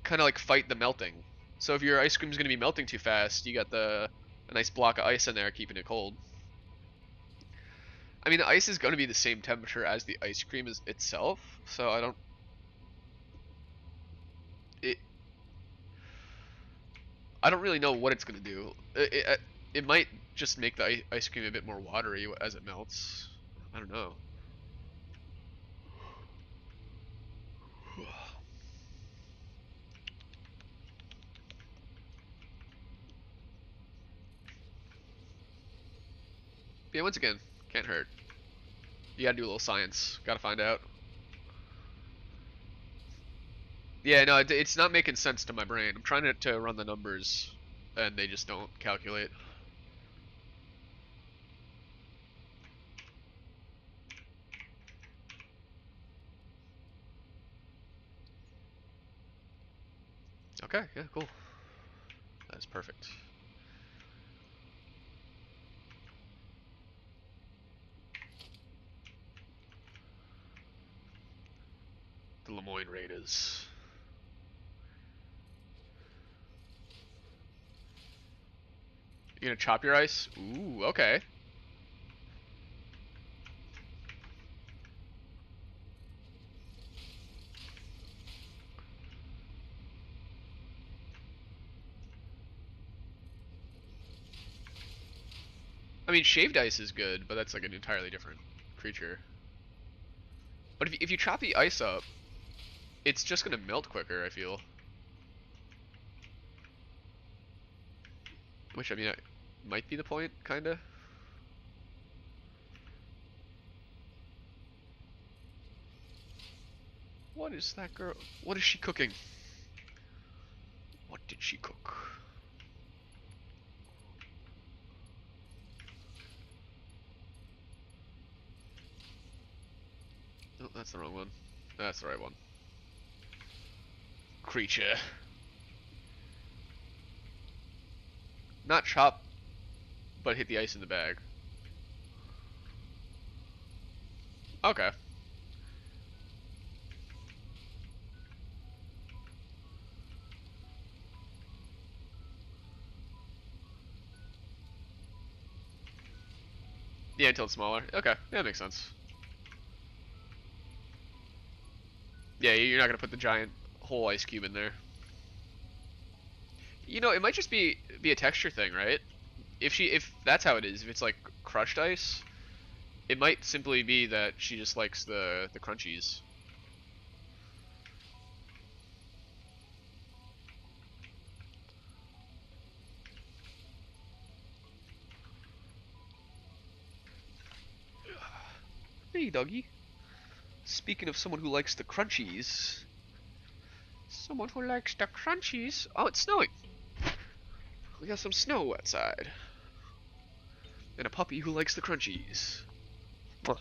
kind of like fight the melting. So if your ice cream's gonna be melting too fast, you got a nice block of ice in there keeping it cold. I mean, the ice is gonna be the same temperature as the ice cream itself, so I don't. I don't really know what it's gonna do. It might just make the ice cream a bit more watery as it melts. I don't know. Yeah, once again, can't hurt. You gotta do a little science. Gotta find out. Yeah, no, it's not making sense to my brain. I'm trying to run the numbers, and they just don't calculate. Okay, yeah, cool. That is perfect. The Lemoyne Raiders. You gonna chop your ice? Ooh, okay. I mean, shaved ice is good, but that's like an entirely different creature. But if you chop the ice up, it's just gonna melt quicker, I feel. Which, I mean, might be the point, kinda. What is that girl? What is she cooking? What did she cook? Oh, that's the wrong one. That's the right one. Creature. Not chop, but hit the ice in the bag. Okay. Yeah, until it's smaller. Okay, yeah, that makes sense. Yeah, you're not gonna put the giant whole ice cube in there. You know, it might just be a texture thing, right? If that's how it is, if it's like crushed ice, it might simply be that she just likes the crunchies. Hey, doggy. Speaking of someone who likes the crunchies, someone who likes the crunchies. Oh, it's snowing. We got some snow outside, and a puppy who likes the crunchies. Mwah.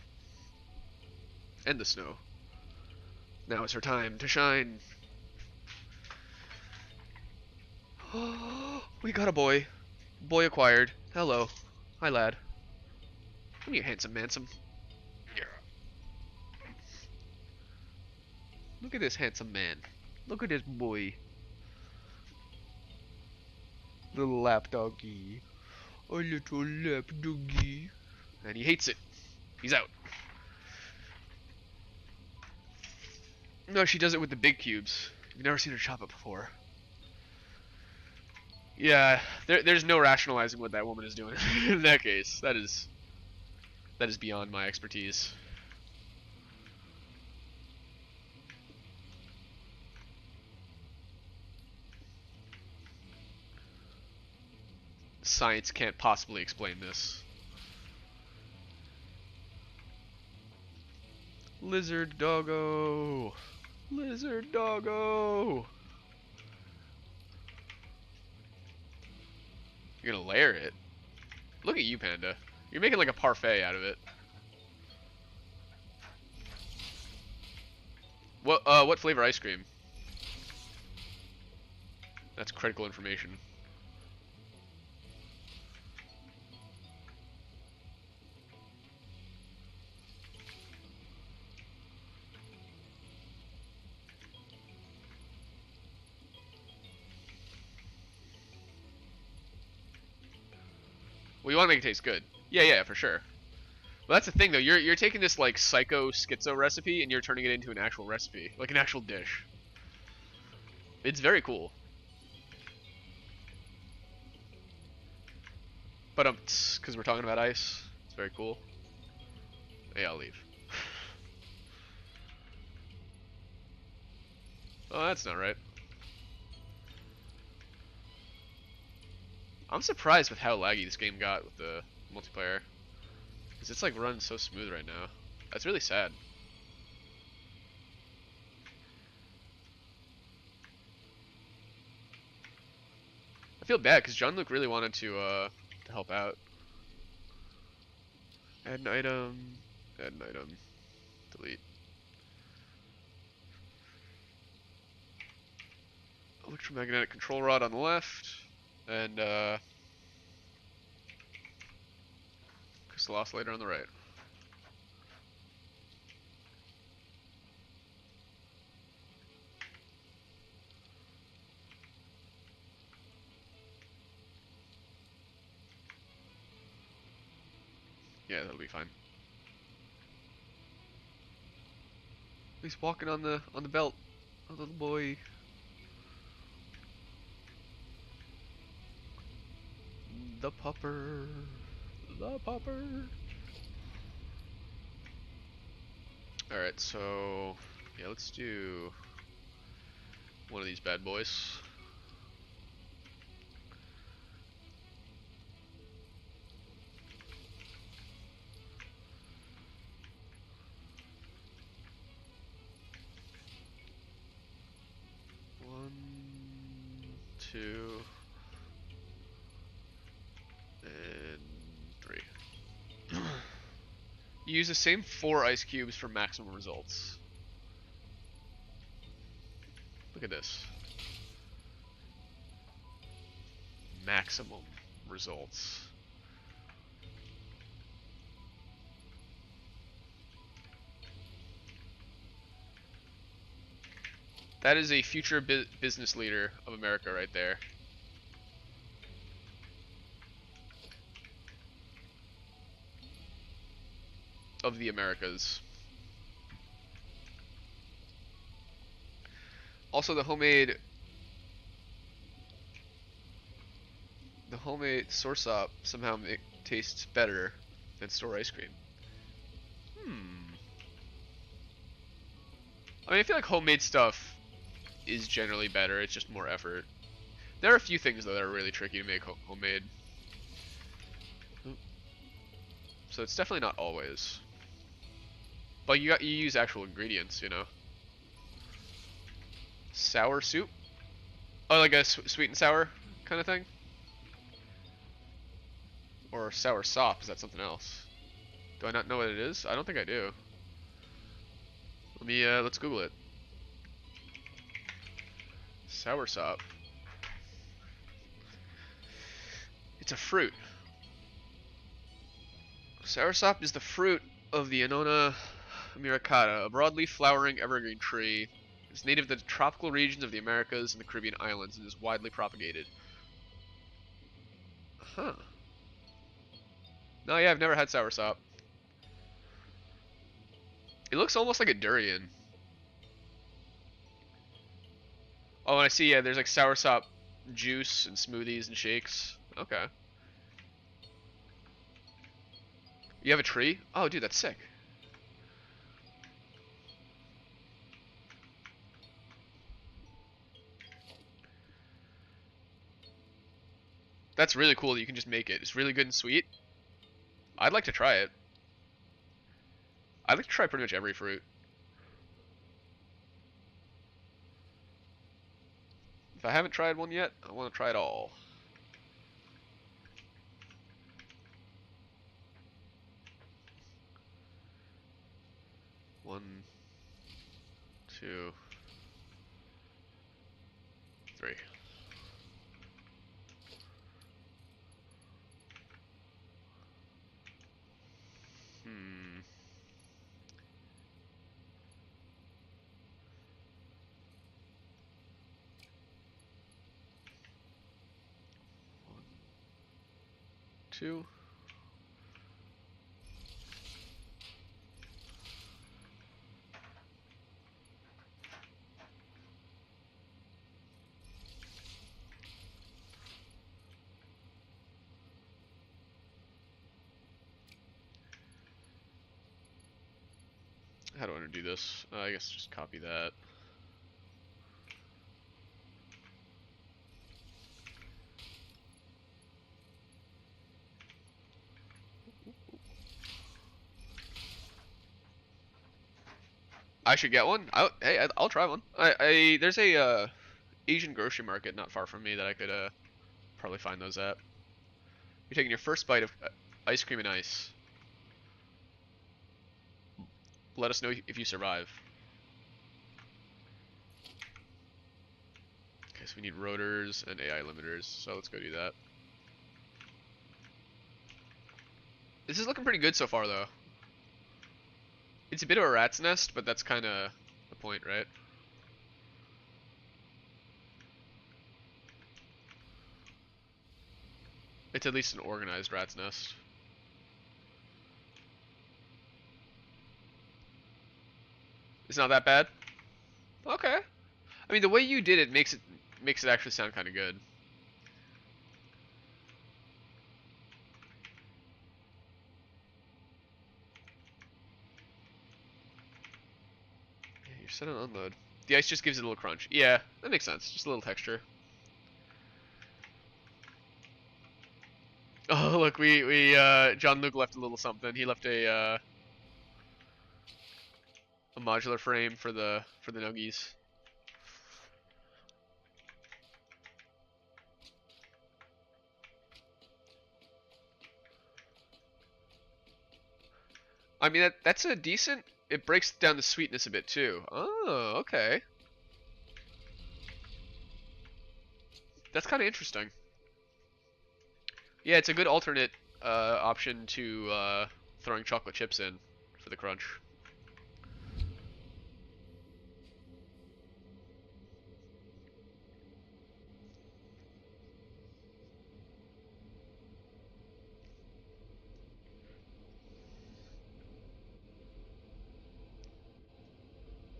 And the snow. Now is her time to shine. We got a boy. Boy acquired. Hello. Hi, lad. Come here, handsome mansome. Yeah. Look at this handsome man. Look at this boy. Little lap doggy. A little lap doggy. And he hates it. He's out. No, she does it with the big cubes. You've never seen her chop it before. Yeah, there's no rationalizing what that woman is doing in that case. That is beyond my expertise. Science can't possibly explain this. Lizard doggo. Lizard doggo. You're gonna layer it. Look at you, Panda. You're making like a parfait out of it. What flavor ice cream? That's critical information. Well, you want to make it taste good. Yeah, yeah, for sure. Well, that's the thing though. You're taking this like psycho schizo recipe and you're turning it into an actual recipe, like an actual dish. It's very cool. But because we're talking about ice, it's very cool. Yeah, I'll leave. Oh, that's not right. I'm surprised with how laggy this game got with the multiplayer. Because it's like running so smooth right now. That's really sad. I feel bad because John Luke really wanted to help out. Add an item. Add an item. Delete. Electromagnetic control rod on the left. And crystal oscillator on the right. Yeah, that'll be fine. He's walking on the belt. A little boy. The pupper. The pupper. Alright, so yeah, let's do one of these bad boys. One, two, and three. You use the same 4 ice cubes for maximum results. Look at this. Maximum results. That is a future business leader of America right there. Of the Americas. Also, the homemade saursop somehow tastes better than store ice cream. I mean, I feel like homemade stuff is generally better. It's just more effort. There are a few things though that are really tricky to make homemade. So it's definitely not always. But you use actual ingredients, you know. Sour soup? Oh, like a sweet and sour kind of thing? Or sour sop, is that something else? Do I not know what it is? I don't think I do. Let me, let's Google it. Sour sop. It's a fruit. Soursop is the fruit of the Annona muricata, a broadleaf flowering evergreen tree. It's native to the tropical regions of the Americas and the Caribbean islands and is widely propagated. Huh. No, yeah, I've never had soursop. It looks almost like a durian. Oh, and I see, yeah, there's like soursop juice and smoothies and shakes. Okay. You have a tree? Oh, dude, that's sick. That's really cool that you can just make it. It's really good and sweet. I'd like to try it. I'd like to try pretty much every fruit. If I haven't tried one yet, I want to try it all. One, two, three. Hmm. One, two. How do I do this? I guess just copy that. I should get one. Hey, I'll try one. There's a Asian grocery market not far from me that I could probably find those at. You're taking your first bite of ice cream and ice. Let us know if you survive. Okay, so we need rotors and AI limiters, so let's go do that. This is looking pretty good so far, though. It's a bit of a rat's nest, but that's kind of the point, right? It's at least an organized rat's nest. It's not that bad? Okay. I mean, the way you did it makes it actually sound kind of good. Yeah, you're set on unload. The ice just gives it a little crunch. Yeah, that makes sense. Just a little texture. Oh, look, John Luke left a little something. He left a modular frame for the nuggies. I mean, that's a decent. It breaks down the sweetness a bit too. Oh, okay. That's kind of interesting. Yeah, it's a good alternate option to throwing chocolate chips in for the crunch.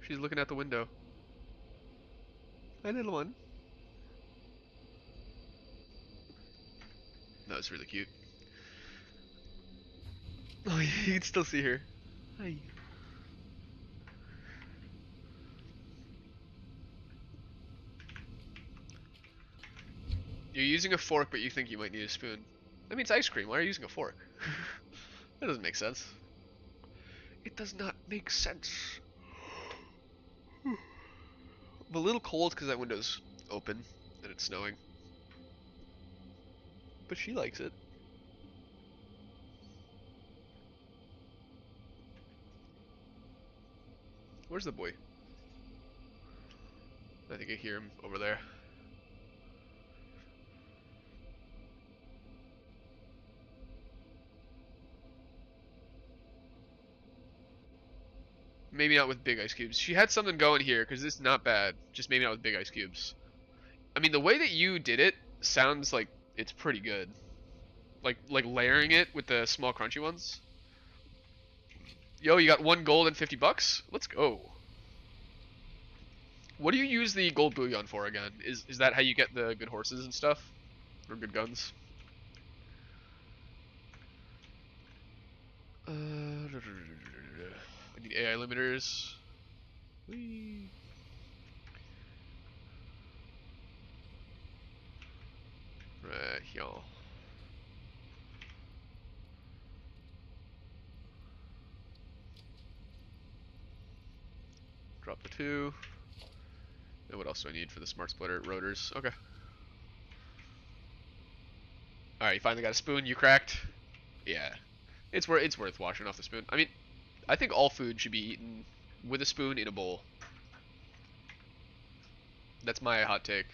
She's looking out the window. Hi, little one. That was really cute. Oh, you can still see her. Hi. You're using a fork, but you think you might need a spoon. That means ice cream. Why are you using a fork? That doesn't make sense. It does not make sense. I'm a little cold because that window's open and it's snowing. But she likes it. Where's the boy? I think I hear him over there. Maybe not with big ice cubes. She had something going here because this is not bad. Just maybe not with big ice cubes. I mean, the way that you did it sounds like it's pretty good. Like layering it with the small crunchy ones. Yo, you got 1 gold and $50? Let's go. What do you use the gold bullion for again? Is that how you get the good horses and stuff? Or good guns? I need AI limiters. Whee. Right, y'all. Drop the 2. And what else do I need for the smart splitter? Rotors. Okay. Alright, you finally got a spoon you cracked? Yeah. It's worth washing off the spoon. I mean, I think all food should be eaten with a spoon in a bowl. That's my hot take.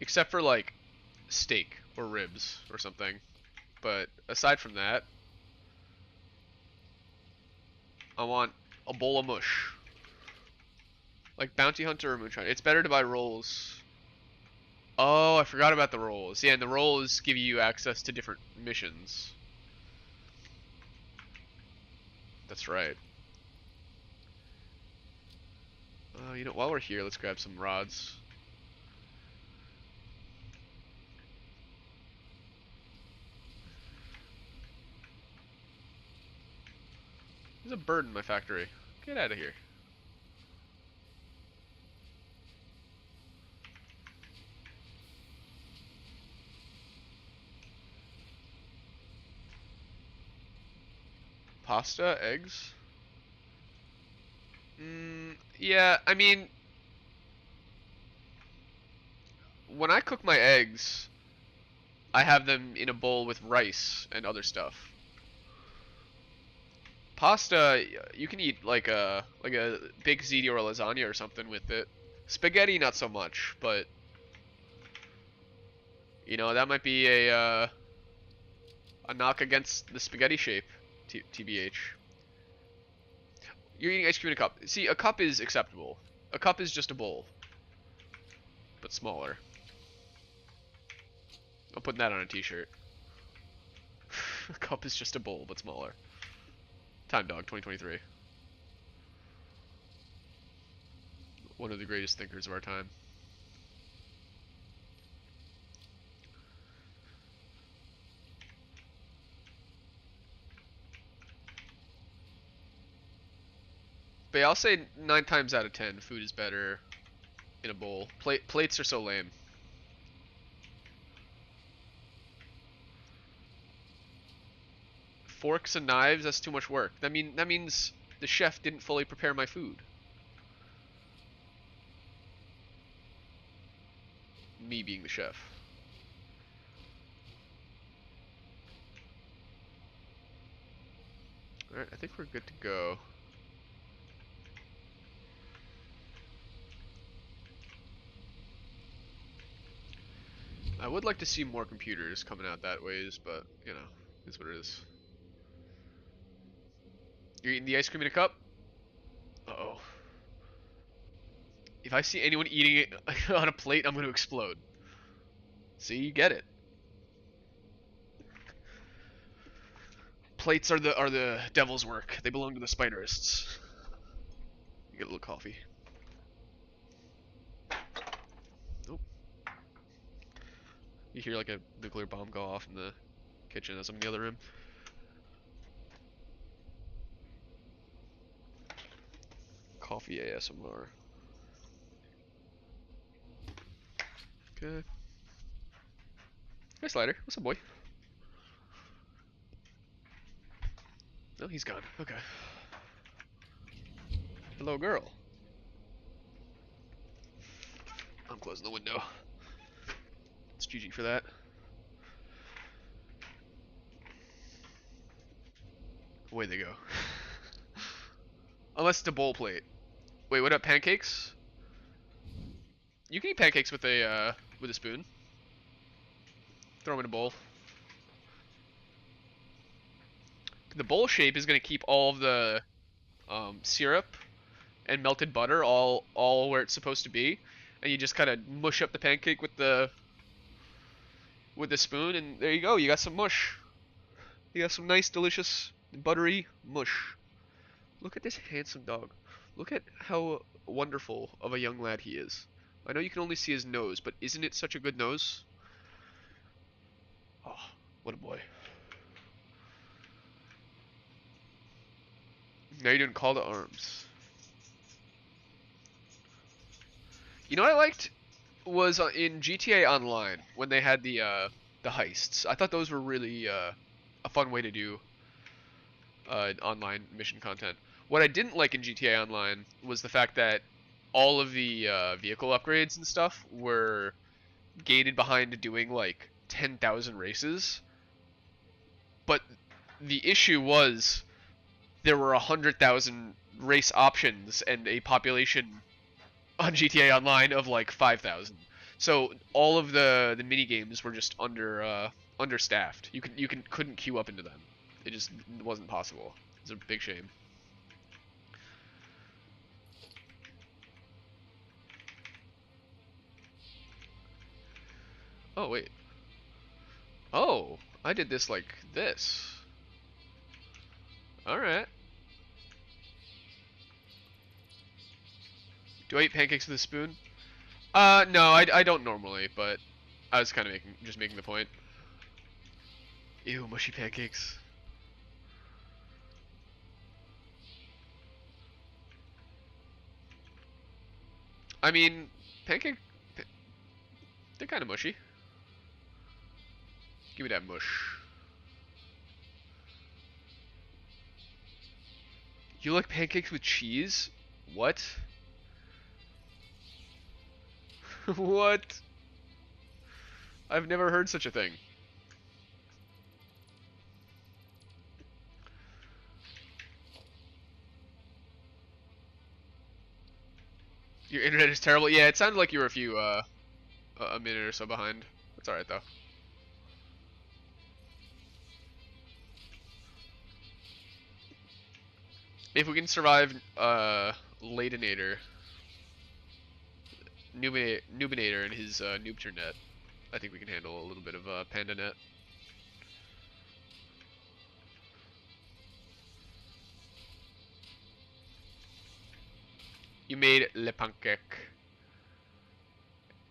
Except for like steak or ribs or something. But aside from that, I want a bowl of mush. Like Bounty Hunter or Moonshine. It's better to buy rolls. Oh, I forgot about the rolls. Yeah, and the rolls give you access to different missions. That's right. You know, while we're here, let's grab some rods. There's a bird in my factory. Get out of here. Pasta, eggs? Yeah, I mean, when I cook my eggs, I have them in a bowl with rice and other stuff. Pasta, you can eat like a big ziti or a lasagna or something with it. Spaghetti, not so much, but you know that might be a knock against the spaghetti shape, TBH. You're eating ice cream in a cup. See, a cup is acceptable. A cup is just a bowl, but smaller. I'm putting that on a t-shirt. A cup is just a bowl, but smaller. Time Dog 2023. One of the greatest thinkers of our time. But yeah, I'll say 9 times out of 10, food is better in a bowl. Plates are so lame. Forks and knives, that's too much work. That means the chef didn't fully prepare my food. Me being the chef. Alright, I think we're good to go. I would like to see more computers coming out that ways, but, you know, it's what it is. You're eating the ice cream in a cup? Uh-oh. If I see anyone eating it on a plate, I'm going to explode. See, you get it. Plates are the devil's work. They belong to the spiderists. You get a little coffee. Nope. You hear like a nuclear bomb go off in the kitchen as I'm in the other room. Coffee ASMR. Okay. Hey, Slider. What's up, boy? No, he's gone. Okay. Hello, girl. I'm closing the window. It's GG for that. Away they go. Unless it's a bowl plate. Wait, what up, pancakes? You can eat pancakes with a spoon. Throw them in a bowl. The bowl shape is gonna keep all of the syrup and melted butter all where it's supposed to be, and you just kind of mush up the pancake with the spoon, and there you go. You got some mush. You got some nice, delicious, buttery mush. Look at this handsome dog. Look at how wonderful of a young lad he is. I know you can only see his nose, but isn't it such a good nose? Oh, what a boy. Now you're doing call to arms. You know what I liked was in GTA Online when they had the heists. I thought those were really a fun way to do online mission content. What I didn't like in GTA Online was the fact that all of the vehicle upgrades and stuff were gated behind doing like 10,000 races. But the issue was there were 100,000 race options and a population on GTA Online of like 5,000. So all of the mini games were just understaffed. You couldn't queue up into them. It just wasn't possible. It's a big shame. Oh wait. Oh, I did this like this. All right. Do I eat pancakes with a spoon? No, I don't normally, but I was kind of just making the point. Ew, mushy pancakes. I mean, pancake, they're kind of mushy. Give me that mush. You like pancakes with cheese? What? What? I've never heard such a thing. Your internet is terrible. Yeah, it sounded like you were a minute or so behind. That's alright though. If we can survive Ladinator, Noobinator and his Noobternet, I think we can handle a little bit of PandaNet. You made le pancake.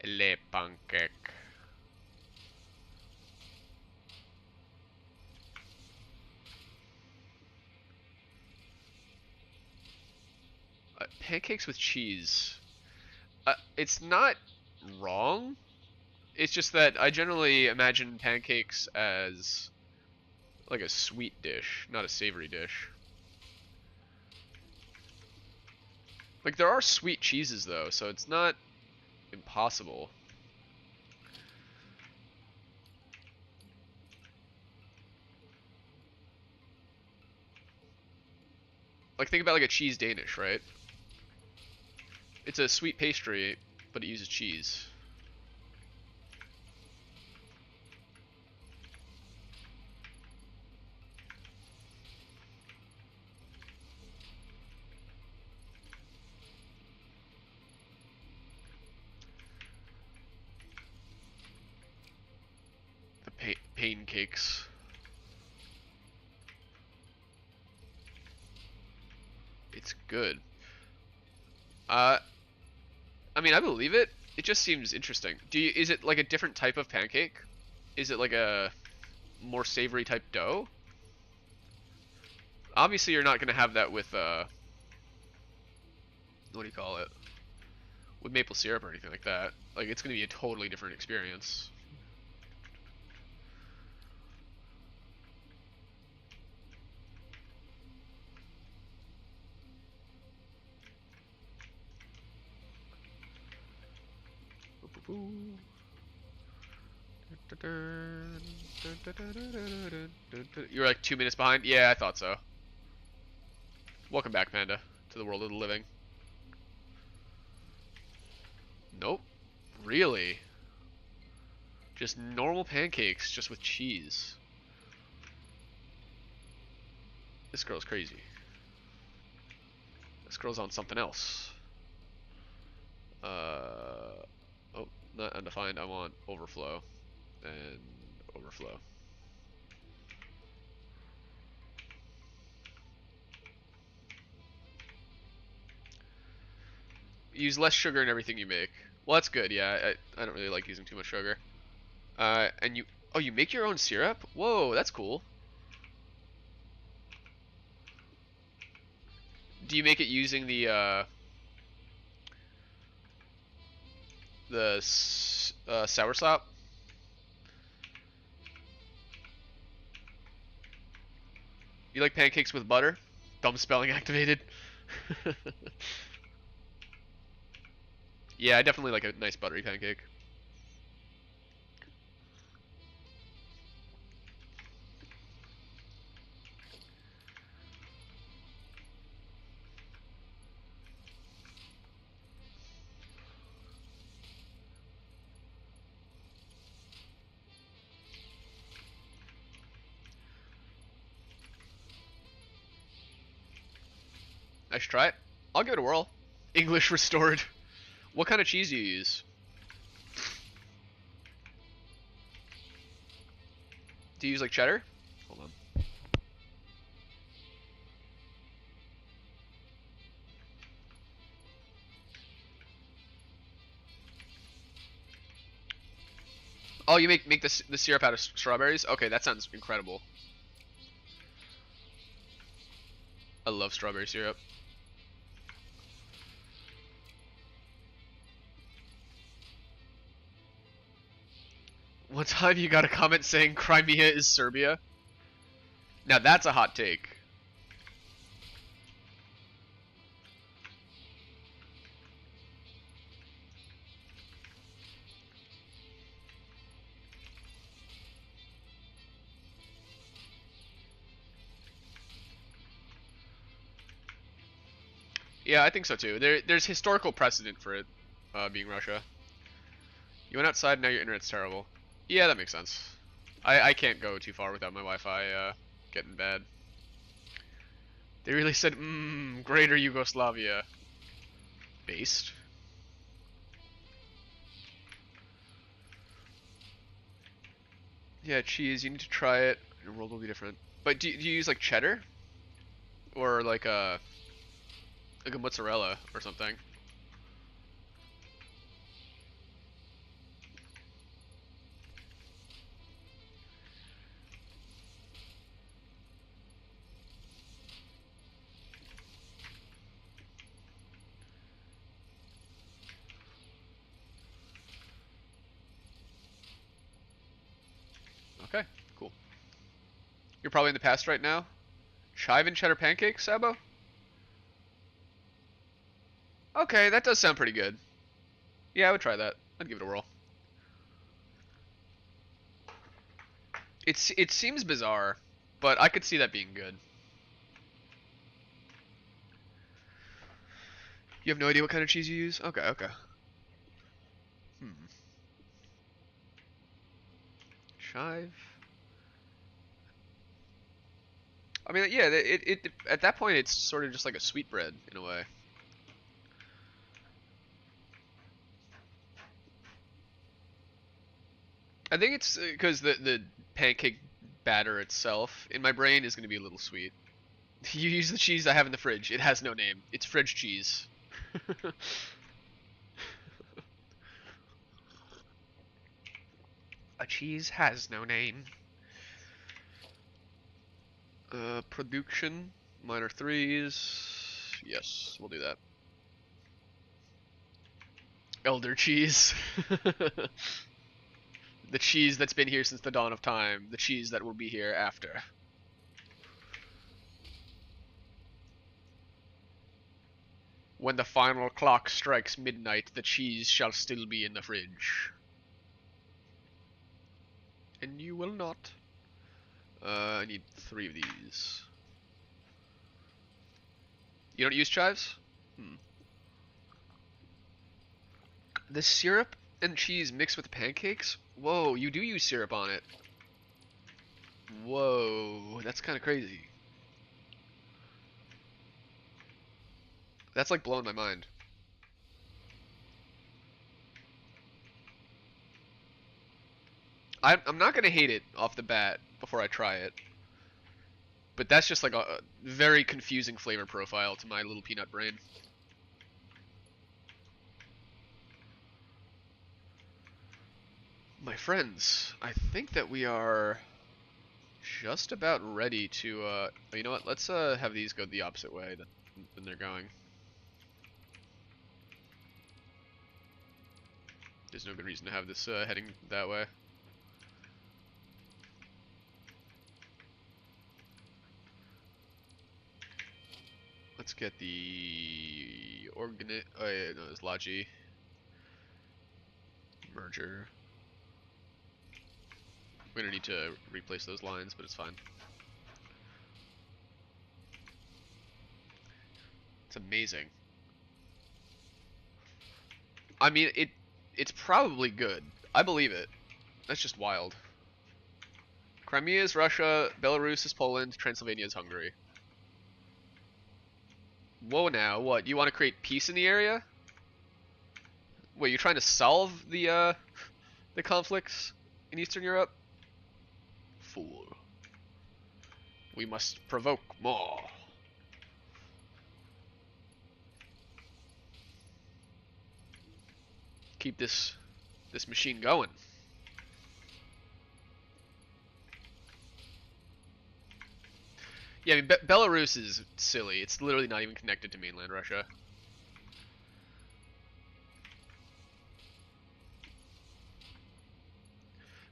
Le pancake. Pancakes with cheese. It's not wrong. It's just that I generally imagine pancakes as like a sweet dish, not a savory dish. Like there are sweet cheeses though, so it's not impossible. Like think about like a cheese Danish, right? It's a sweet pastry, but it uses cheese. The pain cakes. It's good. Uh, I mean, I believe it. It just seems interesting. Is it like a different type of pancake? Is it like a more savory type dough? Obviously, you're not gonna have that with what do you call it? With maple syrup or anything like that. Like, it's gonna be a totally different experience. You're like 2 minutes behind? Yeah, I thought so. Welcome back, Panda, to the world of the living. Nope. Really? Just normal pancakes, just with cheese. This girl's crazy. This girl's on something else. Oh, not undefined. I want overflow. And overflow. Use less sugar in everything you make. Well, that's good. Yeah, I don't really like using too much sugar. And oh, you make your own syrup? Whoa, that's cool. Do you make it using the soursop? You like pancakes with butter? Dumb spelling activated. Yeah, I definitely like a nice buttery pancake. I should try it. I'll give it a whirl. English restored. What kind of cheese do you use? Do you use like cheddar? Hold on. Oh, you make the syrup out of strawberries? Okay, that sounds incredible. I love strawberry syrup. One time you got a comment saying Crimea is Serbia. Now that's a hot take. Yeah, I think so too. There's historical precedent for it being Russia. You went outside, now your internet's terrible. Yeah, that makes sense. I can't go too far without my Wi-Fi getting bad. They really said, Greater Yugoslavia. Based. Yeah, cheese, you need to try it. Your world will be different. But do you use like cheddar? Or like a mozzarella or something? Okay, cool. You're probably in the past right now. Chive and cheddar pancakes, Sabo? Okay, that does sound pretty good. Yeah, I would try that. I'd give it a whirl. It seems bizarre, but I could see that being good. You have no idea what kind of cheese you use? Okay, okay. Hmm. Chive. I mean, yeah, it at that point it's sort of just like a sweetbread in a way. I think it's because the pancake batter itself in my brain is going to be a little sweet. You use the cheese I have in the fridge. It has no name. It's fridge cheese. A cheese has no name. Production, minor threes. Yes, we'll do that. Elder cheese. The cheese that's been here since the dawn of time. The cheese that will be here after. When the final clock strikes midnight, the cheese shall still be in the fridge. And you will not. I need 3 of these. You don't use chives? Hmm. The syrup and cheese mixed with pancakes? Whoa, you do use syrup on it. Whoa, that's kind of crazy. That's like blowing my mind. I'm not gonna hate it off the bat before I try it, but that's just like a very confusing flavor profile to my little peanut brain. My friends, I think that we are just about ready to, you know what, let's have these go the opposite way than they're going. There's no good reason to have this heading that way. Let's get the oh yeah, no, it's Logi merger. We're gonna need to replace those lines, but it's fine. It's amazing. I mean, it's probably good. I believe it. That's just wild. Crimea is Russia, Belarus is Poland, Transylvania is Hungary. Whoa now, what? You want to create peace in the area? Wait, you're trying to solve the conflicts in Eastern Europe? Fool. We must provoke more. Keep this machine going. Yeah, I mean, Belarus is silly. It's literally not even connected to mainland Russia.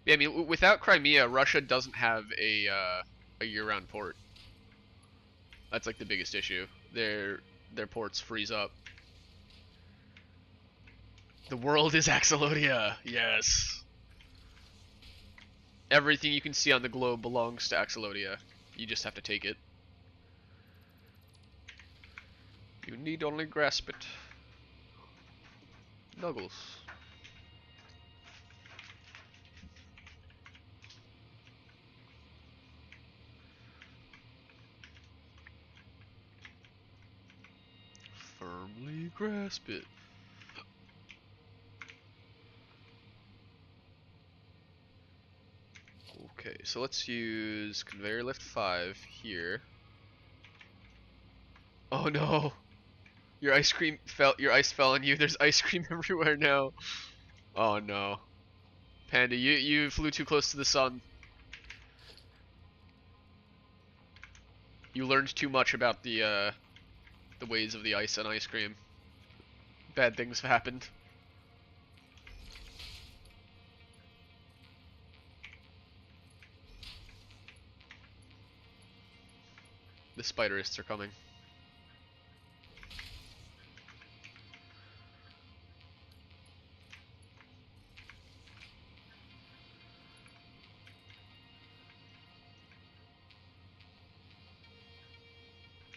Yeah, I mean, without Crimea, Russia doesn't have a year-round port. That's like the biggest issue. Their ports freeze up. The world is Axolodia. Yes. Everything you can see on the globe belongs to Axolodia. You just have to take it. You need only grasp it. Nuggles. Firmly grasp it. Okay, so let's use conveyor lift 5 here. Oh no! Your ice fell on you. There's ice cream everywhere now. Oh no. Panda, you flew too close to the sun. You learned too much about the ways of the ice and ice cream. Bad things have happened. The spiderists are coming.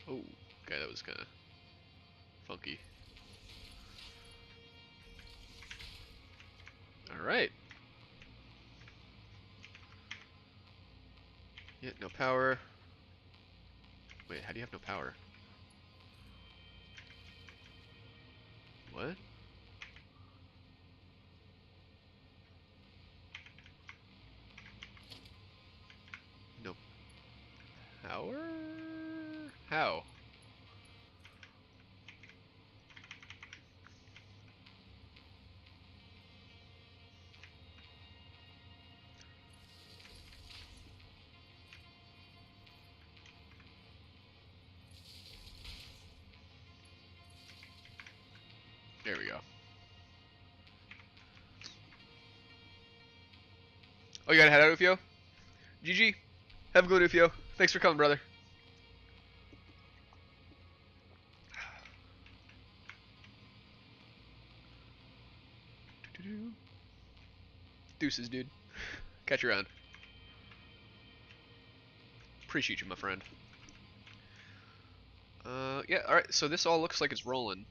Oh, okay, that was kind of funky. power. Wait, how do you have no power? What? No power? How? There we go. Oh, you gotta head out, Ufio? GG. Have a good Ufio. Thanks for coming, brother. Deuces, dude. Catch you around. Appreciate you, my friend. Yeah, alright, so this all looks like it's rolling,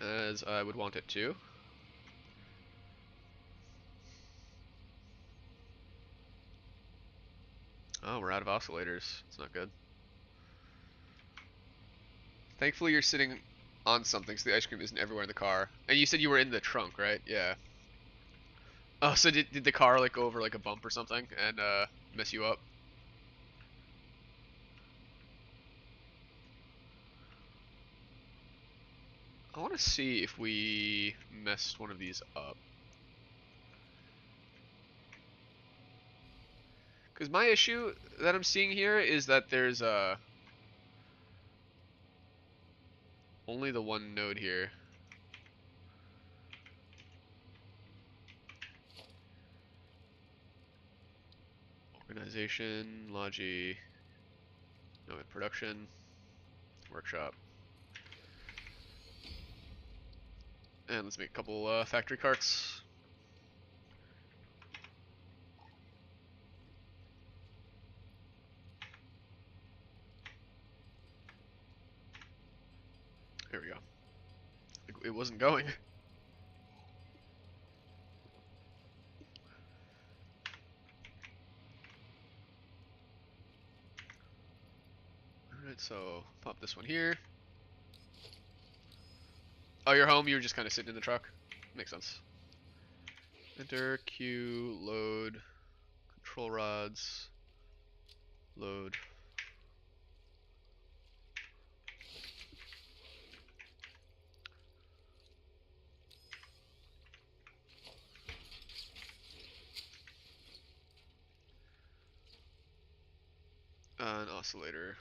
as I would want it to. Oh, we're out of oscillators. It's not good. Thankfully you're sitting on something, so the ice cream isn't everywhere in the car. And you said you were in the trunk, right? Yeah. Oh, so did the car, like, go over, like, a bump or something, and, mess you up? I want to see if we messed one of these up. Because my issue that I'm seeing here is that there's only the one node here. Organization, Logi, no, production, workshop. And let's make a couple factory carts. Here we go. It wasn't going. Alright, so pop this one here. Oh, you're home? You were just kind of sitting in the truck? Makes sense. Enter, Q, load, control rods, load. An oscillator.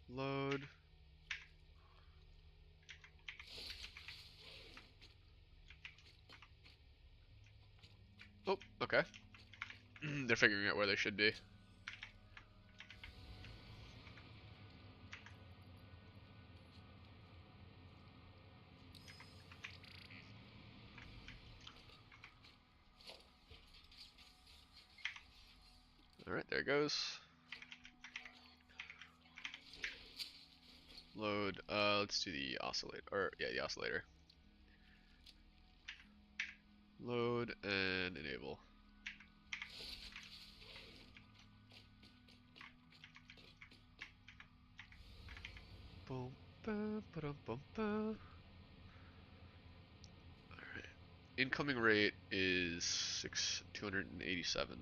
Load. Oh, okay. They're figuring out where they should be. Alright, there it goes. Load, let's do the oscillator, or, yeah, the oscillator. Load and enable. Boom, ba, ba, bum, ba. Alright. Incoming rate is 287.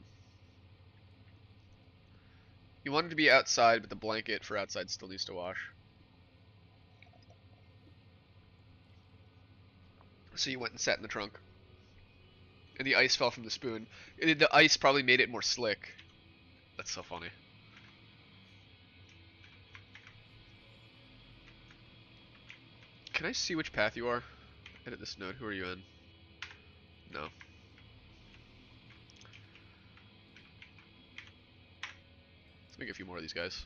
You want it to be outside, but the blanket for outside still needs to wash. So you went and sat in the trunk. And the ice fell from the spoon. The ice probably made it more slick. That's so funny. Can I see which path you are? Edit this node. Who are you in? No. Let's make a few more of these guys.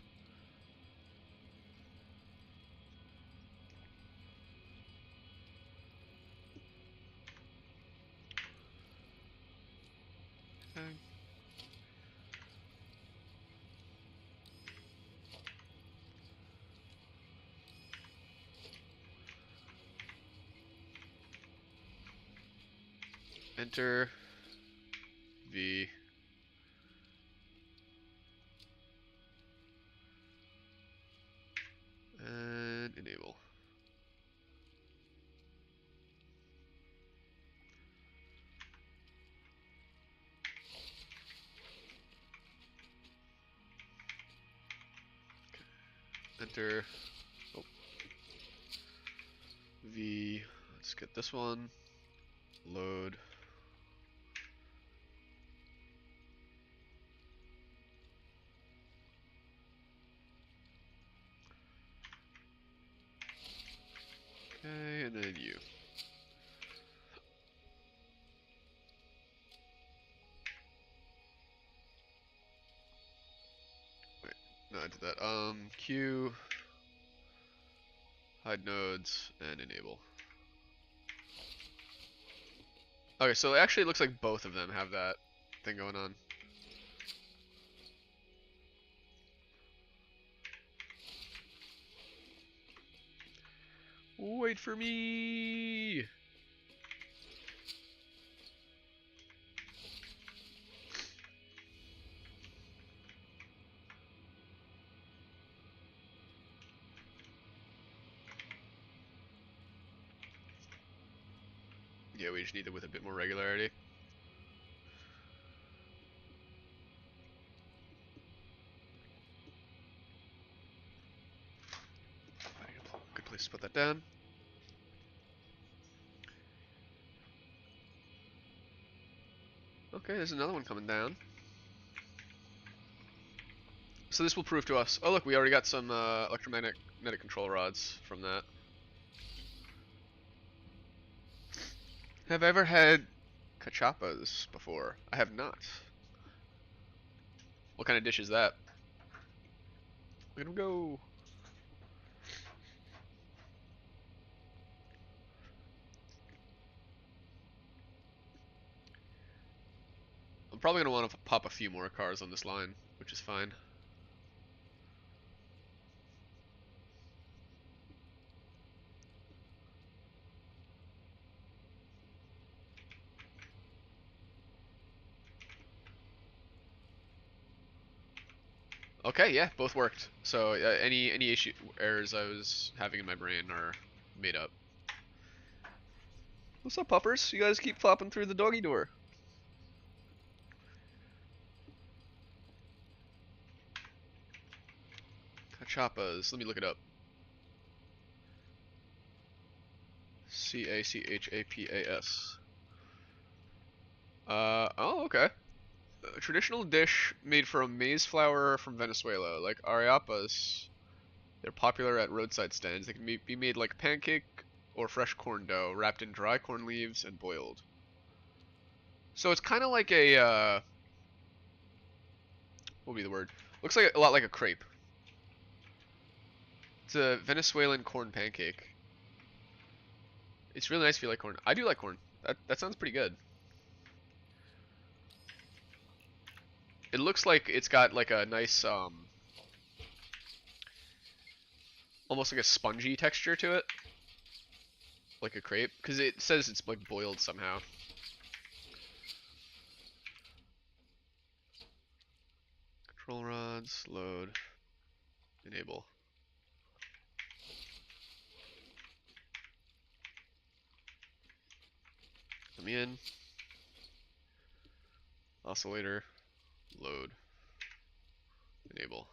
Okay. Enter V. enter. Oh. V. Let's get this one. Load. Okay, and then you. Wait, no, I did that. Q. Hide nodes and enable. Okay, so it actually looks like both of them have that thing going on. Wait for me! Yeah, we just need it with a bit more regularity. Good place to put that down. Okay, there's another one coming down. So this will prove to us. Oh look, we already got some electromagnetic control rods from that. Have I ever had cachapas before? I have not. What kind of dish is that? Look at him go. I'm probably gonna want to pop a few more cars on this line, which is fine. Okay, yeah, both worked. So any issue errors I was having in my brain are made up. What's up, puppers? You guys keep flopping through the doggy door. Cachapas. Let me look it up. Cachapas. Oh, okay. A traditional dish made from maize flour from Venezuela, like arepas. They're popular at roadside stands. They can be made like pancake or fresh corn dough, wrapped in dry corn leaves and boiled. So it's kind of like a, what would be the word? Looks like a lot like a crepe. It's a Venezuelan corn pancake. It's really nice if you like corn. I do like corn. That sounds pretty good. It looks like it's got like a nice, almost like a spongy texture to it. Like a crepe. Because it says it's like boiled somehow. Control rods, load, enable. Let me in. Oscillator, load, enable.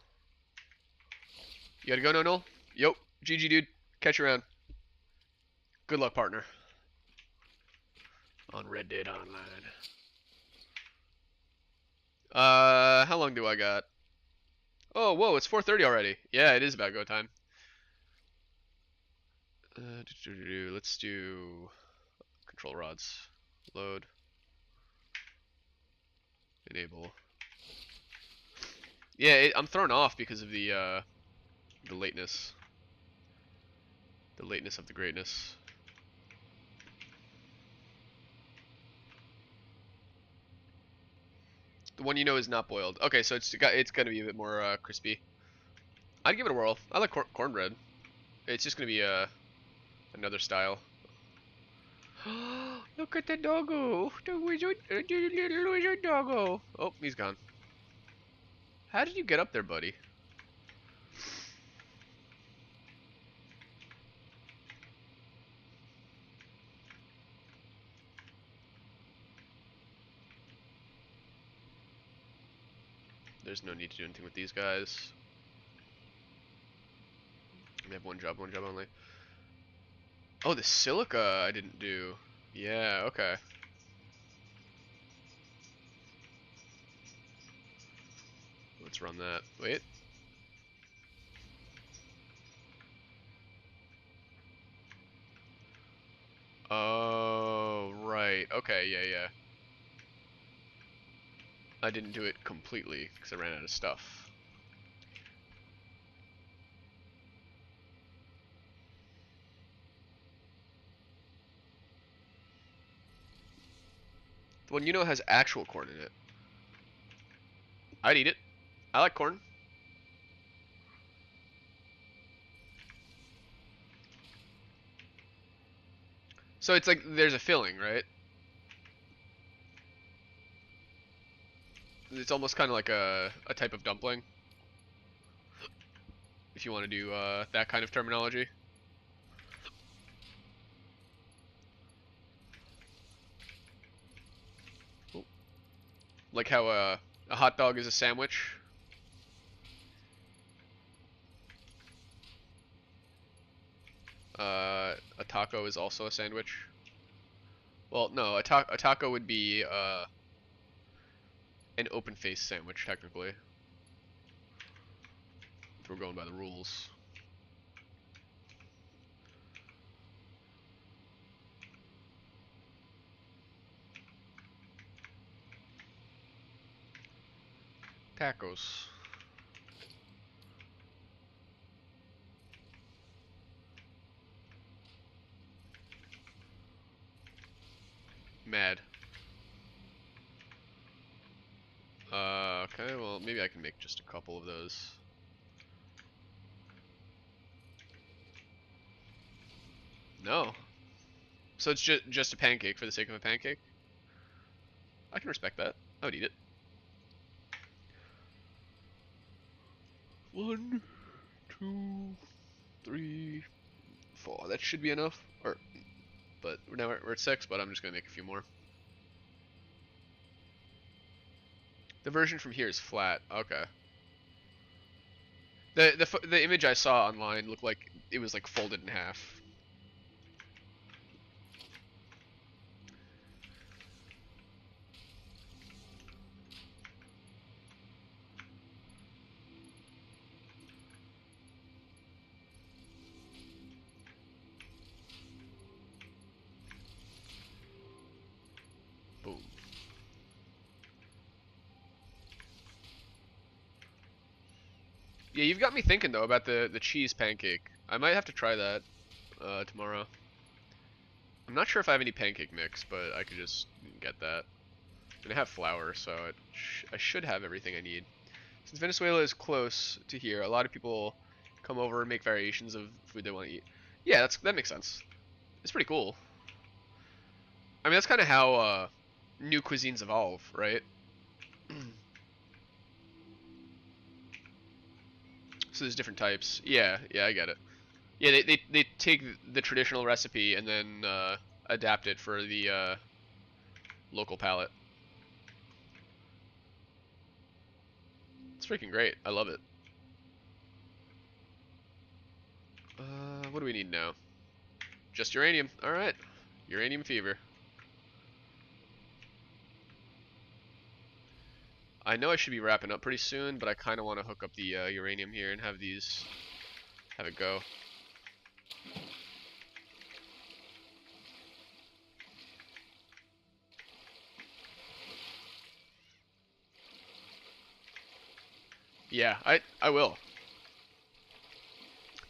You gotta go, no? Yo, GG, dude. Catch you around. Good luck, partner. On Red Dead Online. How long do I got? Oh, whoa, it's 4:30 already. Yeah, it is about go time. Let's do control rods. Load. Enable. Yeah, I'm thrown off because of the lateness. The lateness of the greatness. The one you know is not boiled. Okay, so it's gonna be a bit more crispy. I'd give it a whirl. I like cornbread. It's just gonna be another style. Look at the doggo! The little wizard doggo! Oh, he's gone. How did you get up there, buddy? There's no need to do anything with these guys. We have one job only. Oh, the silica I didn't do. Yeah, okay. Let's run that. Wait. Oh, right. Okay, yeah. I didn't do it completely because I ran out of stuff. The one you know has actual corn in it. I'd eat it. I like corn. So it's like there's a filling, right? It's almost kind of like a type of dumpling, if you want to do that kind of terminology. Oh. Like how a hot dog is a sandwich. A taco is also a sandwich. Well, no, a taco would be an open-faced sandwich, technically. If we're going by the rules. Tacos. Mad. Okay, well, maybe I can make just a couple of those. No. So it's just a pancake for the sake of a pancake? I can respect that. I would eat it. 1, 2, 3, 4. That should be enough. But now we're at 6, but I'm just gonna make a few more. The version from here is flat. Okay. The image I saw online looked like it was like folded in half. Boom. Yeah, you've got me thinking though about the cheese pancake. I might have to try that tomorrow. I'm not sure if I have any pancake mix, but I could just get that. And I have flour, so I should have everything I need. Since Venezuela is close to here, a lot of people come over and make variations of food they want to eat. Yeah, that makes sense. It's pretty cool. I mean, that's kind of how new cuisines evolve, right? So there's different types. Yeah, I get it. Yeah, they take the traditional recipe and then adapt it for the local palate. It's freaking great. I love it. What do we need now? Just uranium. All right, uranium fever. I know I should be wrapping up pretty soon, but I kind of want to hook up the uranium here and have it go. Yeah, I will.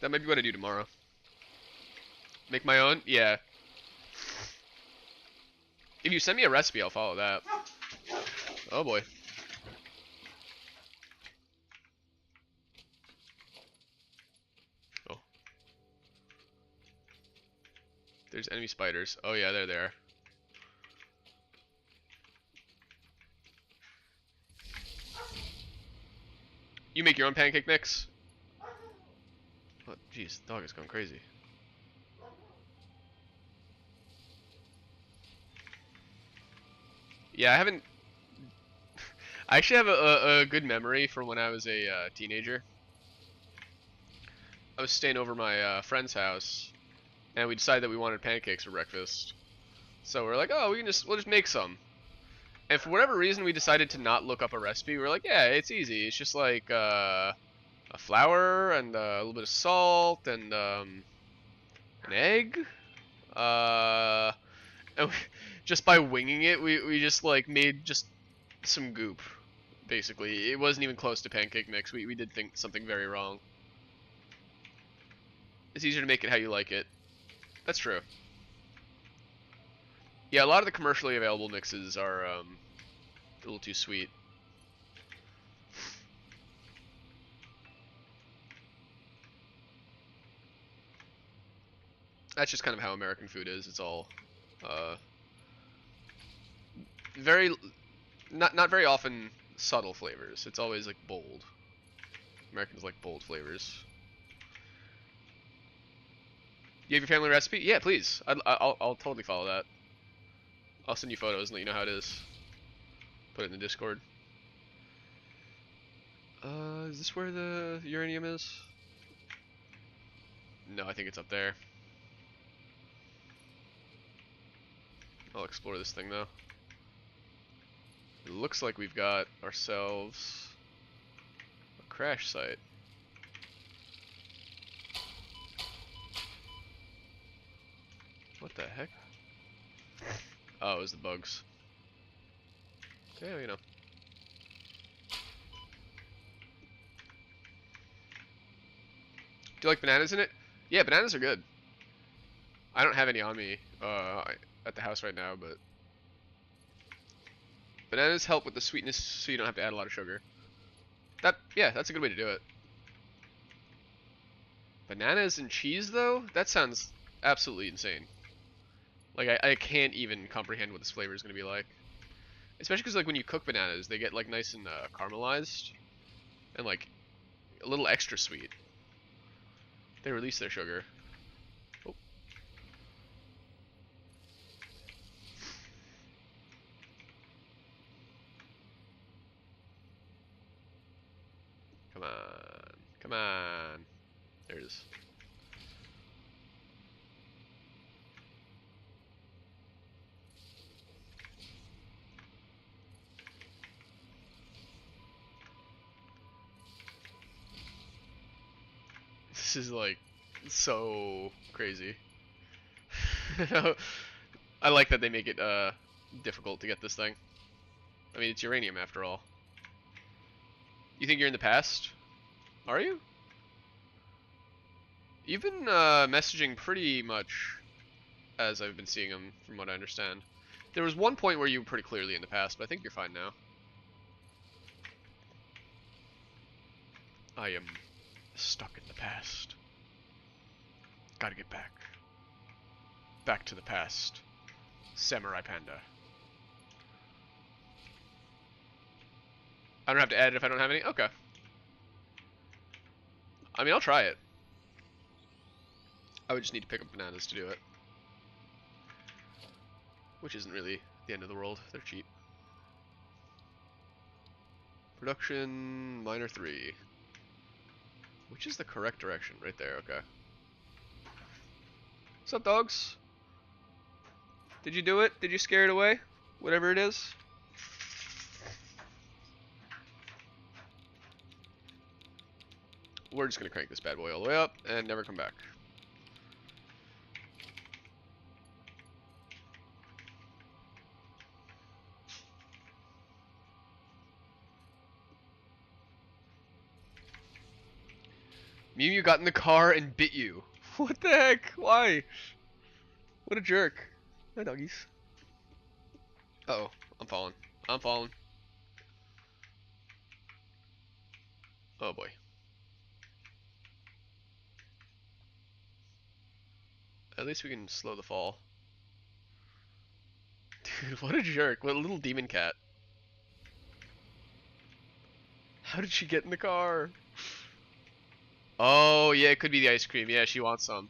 That might be what I do tomorrow. Make my own? Yeah. If you send me a recipe, I'll follow that. Oh boy. Oh. There's enemy spiders. Oh yeah, they're there. You make your own pancake mix? Oh, jeez, dog is going crazy. Yeah, I haven't. I actually have a good memory from when I was a teenager. I was staying over my friend's house, and we decided that we wanted pancakes for breakfast. So we're like, oh, we'll just make some. And for whatever reason, we decided to not look up a recipe. We were like, yeah, it's easy. It's just like a flour and a little bit of salt and an egg. Uh, and just by winging it, we just like made just some goop. Basically, it wasn't even close to pancake mix. We did think something very wrong. It's easier to make it how you like it. That's true. Yeah, a lot of the commercially available mixes are a little too sweet. That's just kind of how American food is. It's all very not very often subtle flavors. It's always like bold. Americans like bold flavors. You have your family recipe? Yeah, please. I'll totally follow that. I'll send you photos and let you know how it is. Put it in the Discord. Is this where the uranium is? No, I think it's up there. I'll explore this thing though. It looks like we've got ourselves a crash site. What the heck? Oh, it was the bugs. Yeah, you know. Do you like bananas in it? Yeah, bananas are good. I don't have any on me at the house right now, but bananas help with the sweetness so you don't have to add a lot of sugar. Yeah, that's a good way to do it. Bananas and cheese, though? That sounds absolutely insane. Like, I can't even comprehend what this flavor is going to be like. Especially because, like, when you cook bananas, they get, like, nice and caramelized. And, like, a little extra sweet. They release their sugar. Oh. Come on. Come on. There it is. This is like so crazy. I like that they make it difficult to get this thing. I mean, it's uranium after all. You think you're in the past? Are you? You've been messaging pretty much as I've been seeing them, from what I understand. There was one point where you were pretty clearly in the past, but I think you're fine now. I am stuck in the past. Gotta get back. Back to the past. Samurai Panda. I don't have to add it if I don't have any? Okay. I mean, I'll try it. I would just need to pick up bananas to do it. Which isn't really the end of the world. They're cheap. Production minor 3. Which is the correct direction? Right there, okay. What's up, dogs? Did you do it? Did you scare it away? Whatever it is? We're just gonna crank this bad boy all the way up and never come back. Mew got in the car and bit you. What the heck? Why? What a jerk. Hi, doggies. Uh-oh. I'm falling. I'm falling. Oh, boy. At least we can slow the fall. Dude, what a jerk. What a little demon cat. How did she get in the car? Oh, yeah, it could be the ice cream. Yeah, she wants some.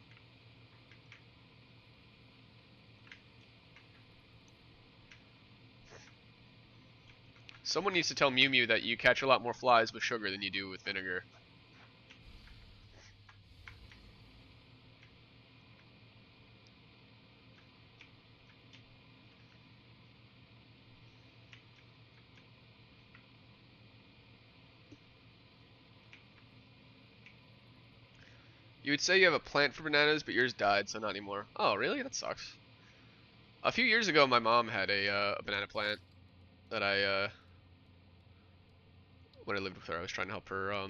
Someone needs to tell Mew that you catch a lot more flies with sugar than you do with vinegar. You would say you have a plant for bananas, but yours died, so not anymore. Oh, really? That sucks. A few years ago, my mom had a banana plant that when I lived with her, I was trying to help her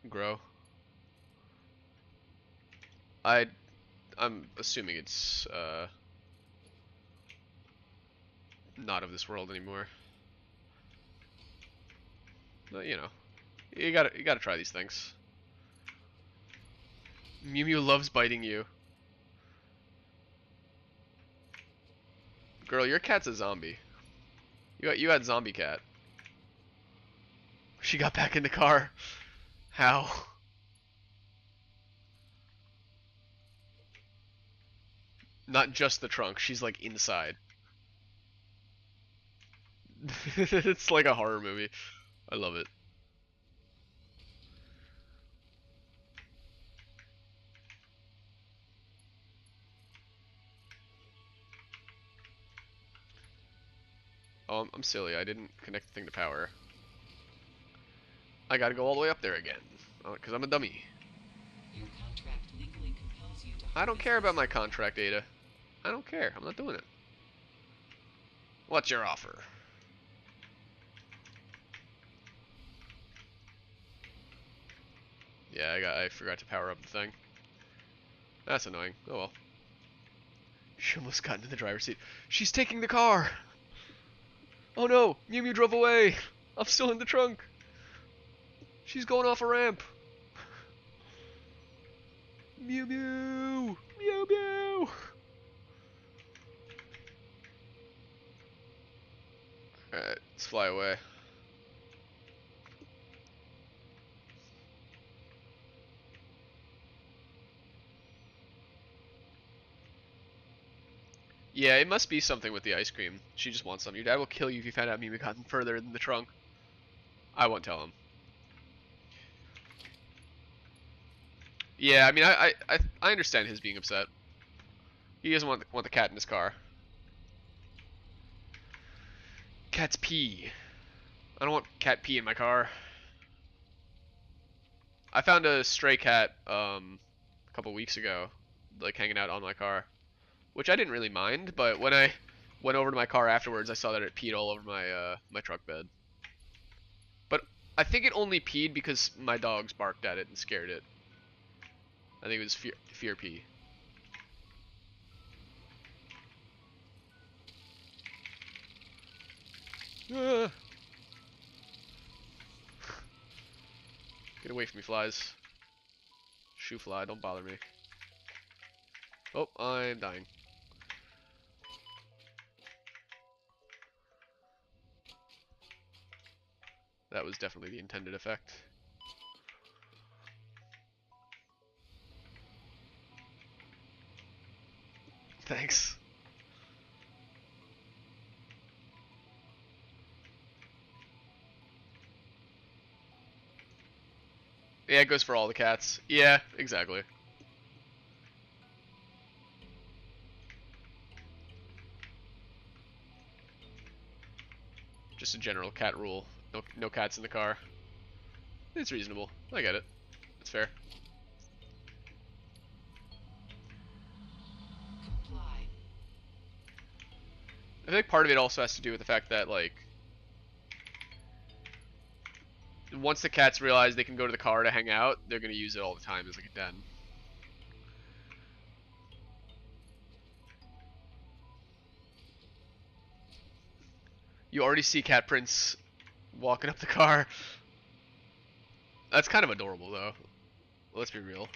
grow. I I'm assuming it's not of this world anymore. But you know, you gotta try these things. Mew Mew loves biting you. Girl, your cat's a zombie. You had zombie cat. She got back in the car. How? Not just the trunk. She's like inside. It's like a horror movie. I love it. Oh, I'm silly. I didn't connect the thing to power. I gotta go all the way up there again. Because I'm a dummy. Your contract legally compels you to I don't care about my contract, Ada. I don't care. I'm not doing it. What's your offer? Yeah, I forgot to power up the thing. That's annoying. Oh well. She almost got into the driver's seat. She's taking the car! Oh no! Mew Mew drove away! I'm still in the trunk! She's going off a ramp! Mew Mew! Mew Mew! Alright, let's fly away. Yeah, it must be something with the ice cream. She just wants some. Your dad will kill you if you find out Mew Mew got further in the trunk. I won't tell him. Yeah, I mean, I understand his being upset. He doesn't want the cat in his car. Cat's pee. I don't want cat pee in my car. I found a stray cat a couple weeks ago, like hanging out on my car, which I didn't really mind. But when I went over to my car afterwards, I saw that it peed all over my truck bed. But I think it only peed because my dogs barked at it and scared it. I think it was fear pee. Ah. Get away from me, flies. Shoo fly, don't bother me. Oh, I'm dying. That was definitely the intended effect. Thanks. Yeah, it goes for all the cats. Yeah, exactly. Just a general cat rule. No cats in the car. It's reasonable. I get it. It's fair. comply. I think part of it also has to do with the fact that, like, once the cats realize they can go to the car to hang out, they're gonna use it all the time as like a den. You already see Cat Prince walking up the car. That's kind of adorable, though. Let's be real.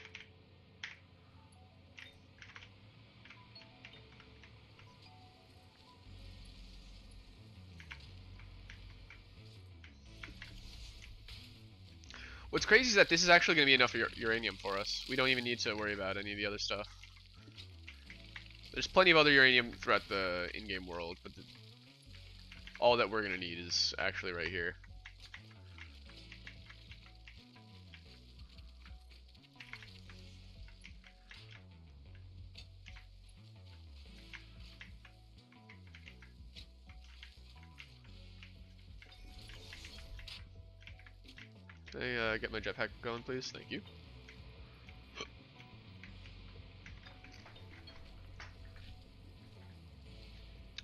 What's crazy is that this is actually going to be enough uranium for us. We don't even need to worry about any of the other stuff. There's plenty of other uranium throughout the in-game world, but all that we're going to need is actually right here. Can I get my jetpack going, please? Thank you.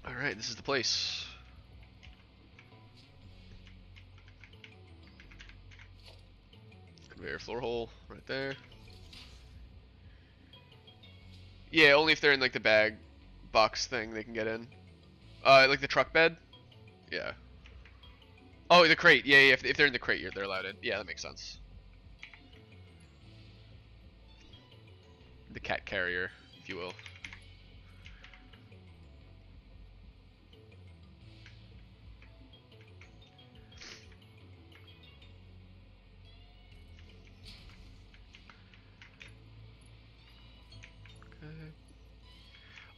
Alright, this is the place. Conveyor floor hole right there. Yeah, only if they're in like the bag box thing they can get in. Like the truck bed? Yeah. Oh, the crate. Yeah, yeah. If they're in the crate, they're allowed in. Yeah, that makes sense. The cat carrier, if you will. Okay.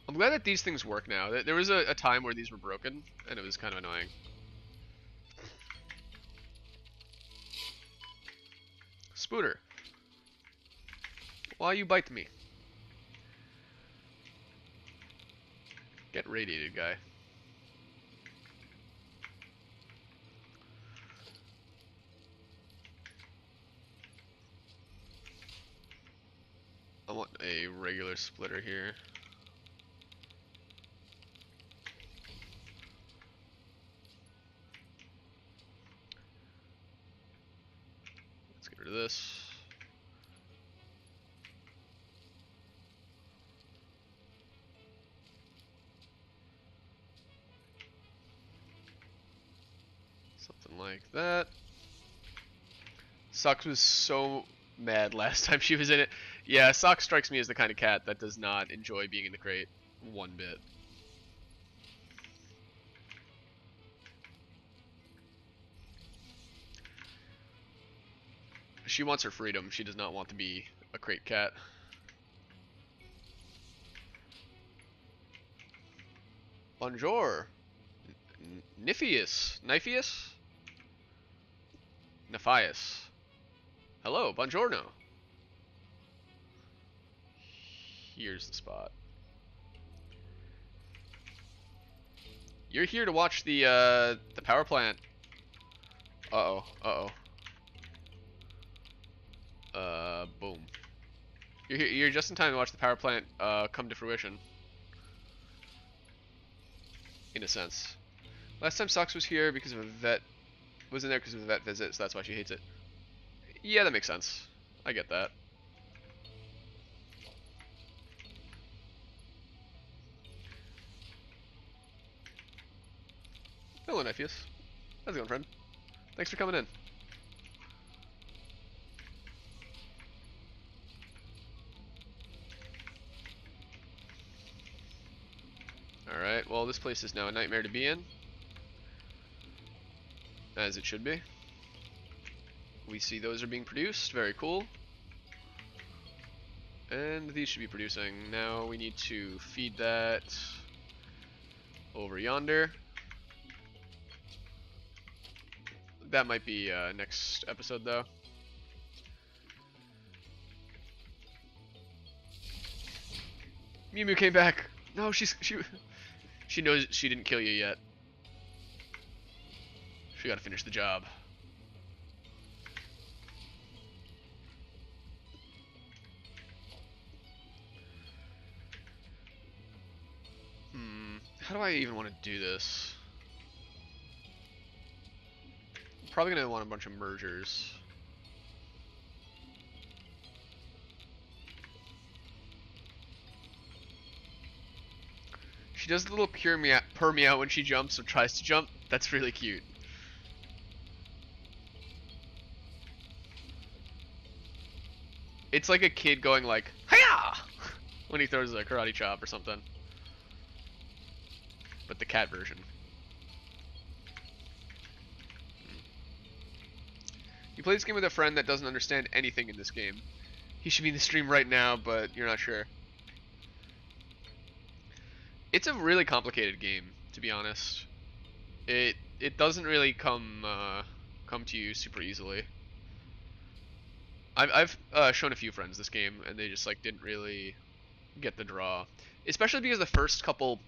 I'm glad that these things work now. There was a time where these were broken, and it was kind of annoying. Spooter. Why you bite me? Get radiated, guy. I want a regular splitter here. Let's get rid of this. Something like that. Socks was so mad last time she was in it. Yeah, Socks strikes me as the kind of cat that does not enjoy being in the crate one bit. She wants her freedom. She does not want to be a crate cat. Bonjour. Niphius. Niphius? Nephius. Hello, buongiorno. Here's the spot. You're here to watch the power plant. Uh-oh, uh-oh. Boom. You're just in time to watch the power plant come to fruition. In a sense. Last time Socks was here because of a vet was in there because of a vet visit, so that's why she hates it. Yeah, that makes sense. I get that. Hello, Nephews. How's it going, friend? Thanks for coming in. Alright, well, this place is now a nightmare to be in. As it should be. We see those are being produced. Very cool. And these should be producing. Now we need to feed that over yonder. That might be next episode, though. Mew Mew came back. No, she knows she didn't kill you yet. She gotta finish the job. How do I even want to do this? I'm probably gonna want a bunch of mergers. She does the little purr meow when she jumps or tries to jump. That's really cute. It's like a kid going like, "Hiya!" when he throws a karate chop or something. But the cat version. You play this game with a friend that doesn't understand anything in this game. He should be in the stream right now, but you're not sure. It's a really complicated game, to be honest. It doesn't really come to you super easily. I've shown a few friends this game, and they just like didn't really get the draw. Especially because the first couple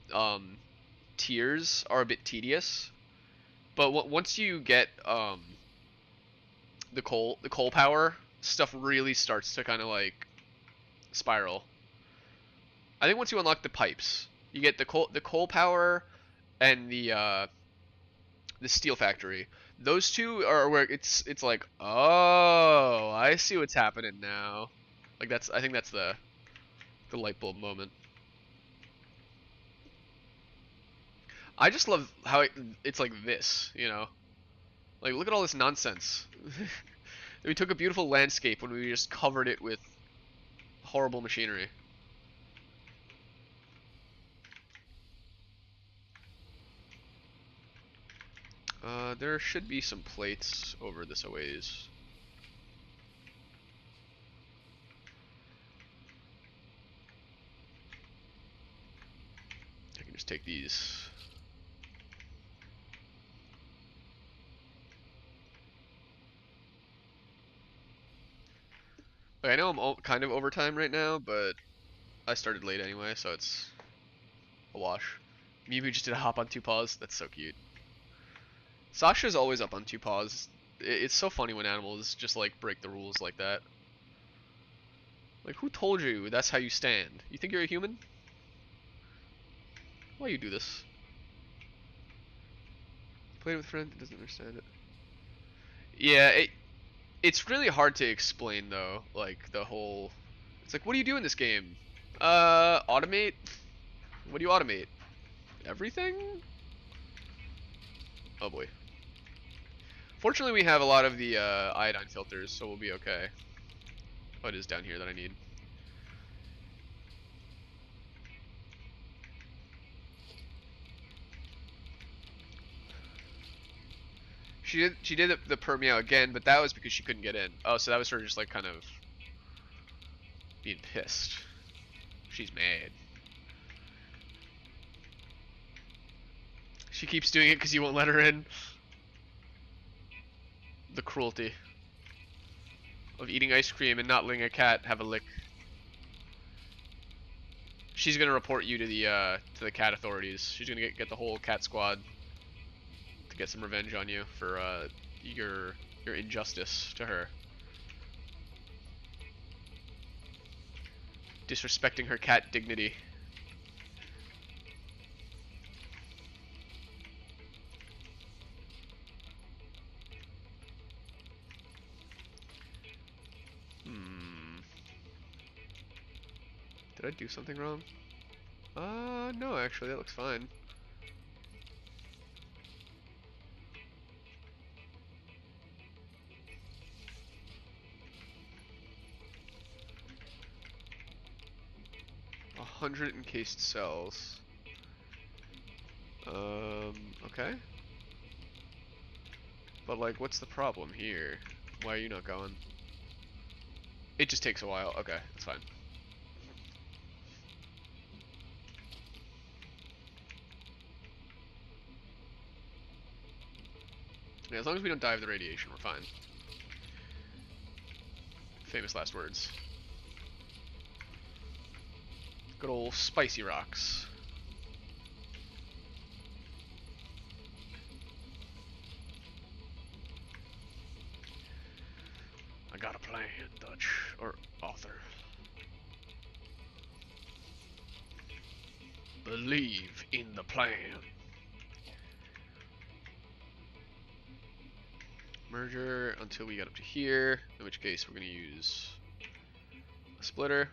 tiers are a bit tedious, but once you get the coal power, stuff really starts to kind of like spiral. I think once you unlock the pipes, you get the coal power, and the steel factory. Those two are where it's like, oh, I see what's happening now. Like that's I think that's the light bulb moment. I just love how it's like this, you know. Like look at all this nonsense. We took a beautiful landscape when we just covered it with horrible machinery. There should be some plates over this a ways. I can just take these. Like, I know I'm kind of overtime right now, but I started late anyway, so it's a wash. Mibu just did a hop on two paws. That's so cute. Sasha's always up on two paws. It's so funny when animals just like break the rules like that. Like, who told you that's how you stand? You think you're a human? Why you do this? Playing with a friend that doesn't understand it. Yeah, it's really hard to explain though. Like the whole, it's like, what do you do in this game? Automate. What do you automate? Everything? Oh boy. Fortunately, we have a lot of the iodine filters, so we'll be okay. Oh, it is down here that I need. She did the permeow again, but that was because she couldn't get in. Oh, so that was her just like kind of being pissed. She's mad. She keeps doing it because you won't let her in. The cruelty of eating ice cream and not letting a cat have a lick. She's gonna report you to the cat authorities. She's gonna get the whole cat squad to get some revenge on you for your injustice to her. Disrespecting her cat dignity. Hmm. Did I do something wrong? No, actually, that looks fine. A 100 encased cells. Okay. But like, what's the problem here? Why are you not going? It just takes a while. Okay, that's fine. Yeah, as long as we don't die of the radiation, we're fine. Famous last words. Good old spicy rocks. I got a plan, Dutch. Or author. Believe in the plan. Merger until we get up to here, in which case we're gonna use a splitter.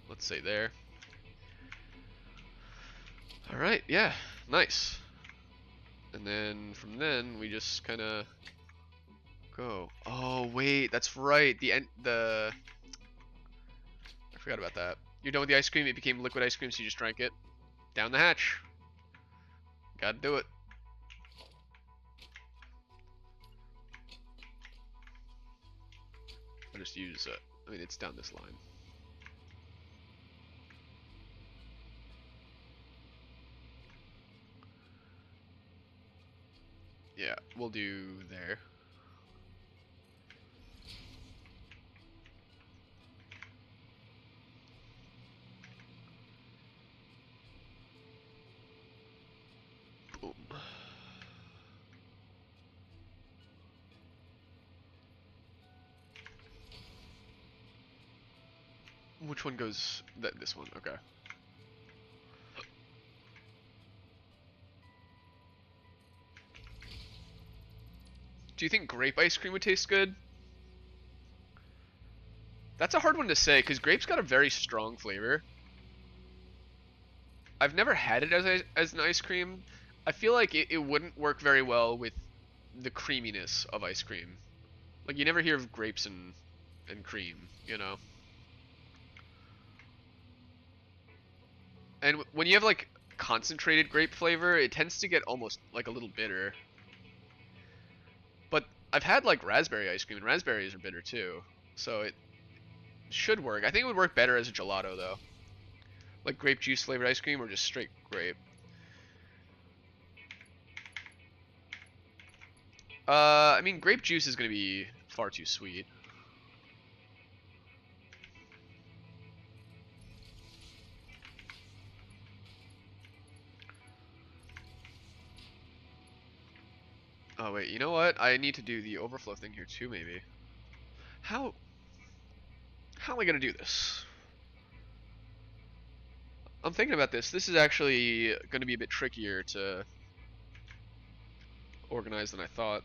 Let's say there. Alright, yeah, nice. And then from then we just kinda go. Oh wait, that's right. I forgot about that. You're done with the ice cream, it became liquid ice cream, so you just drank it. Down the hatch. Gotta do it. I'll just use I mean it's down this line. Yeah, we'll do there. Boom. Which one goes? This one. Okay. Do you think grape ice cream would taste good? That's a hard one to say because grape's got a very strong flavor. I've never had it as an ice cream. I feel like it wouldn't work very well with the creaminess of ice cream. Like you never hear of grapes and cream, you know. And when you have like concentrated grape flavor, it tends to get almost like a little bitter. But I've had like raspberry ice cream, and raspberries are bitter too, so it should work. I think it would work better as a gelato though, like grape juice flavored ice cream or just straight grape. I mean, grape juice is gonna be far too sweet. Oh wait, you know what? I need to do the overflow thing here too, maybe. How how am I gonna do this? I'm thinking about this. This is actually gonna be a bit trickier to organize than I thought.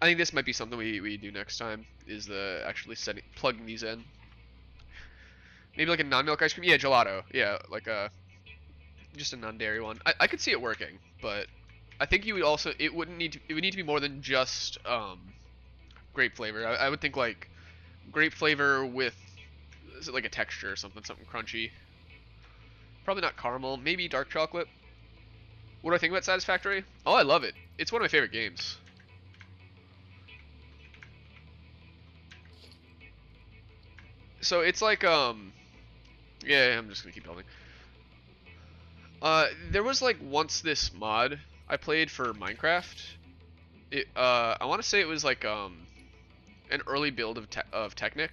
I think this might be something we do next time, is the actually plugging these in. Maybe like a non-milk ice cream? Yeah, gelato. Yeah, like just a non-dairy one. I could see it working, but I think you would also, it would need to be more than just grape flavor. I would think like grape flavor with, is it like a texture or something crunchy. Probably not caramel, maybe dark chocolate. What do I think about Satisfactory? Oh, I love it. It's one of my favorite games. So it's like yeah, I'm just gonna keep building. There was like once this mod I played for Minecraft. I want to say it was like an early build of Technic.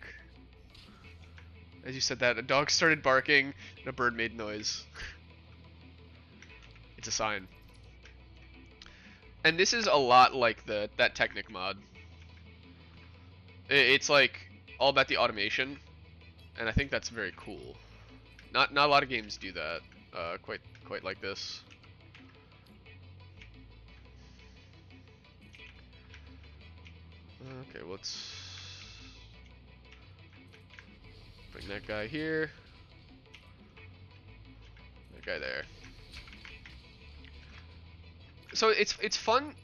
As you said that, a dog started barking and a bird made noise. It's a sign. And this is a lot like that Technic mod. It's like all about the automation, and I think that's very cool. Not a lot of games do that quite like this. Okay, let's bring that guy here. That guy there. So it's fun.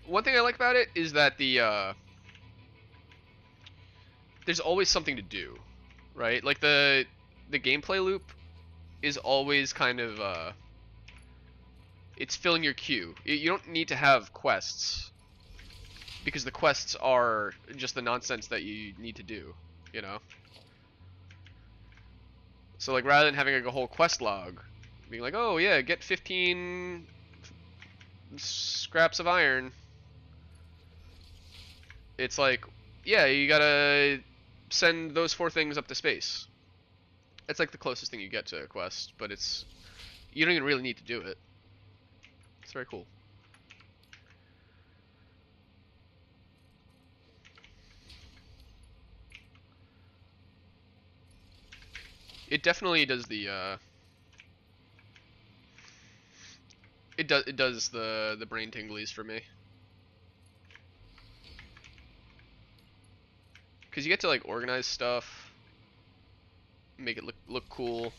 One thing I like about it is that there's always something to do, right? Like the gameplay loop is always kind of it's filling your queue. You don't need to have quests because the quests are just the nonsense that you need to do, you know? So like rather than having like a whole quest log, being like, oh yeah, get 15 scraps of iron. It's like, yeah, you gotta send those 4 things up to space. It's like the closest thing you get to a quest, but you don't even really need to do it. It's very cool. It definitely does it does the brain tinglies for me. Cause you get to like organize stuff, make it look cool.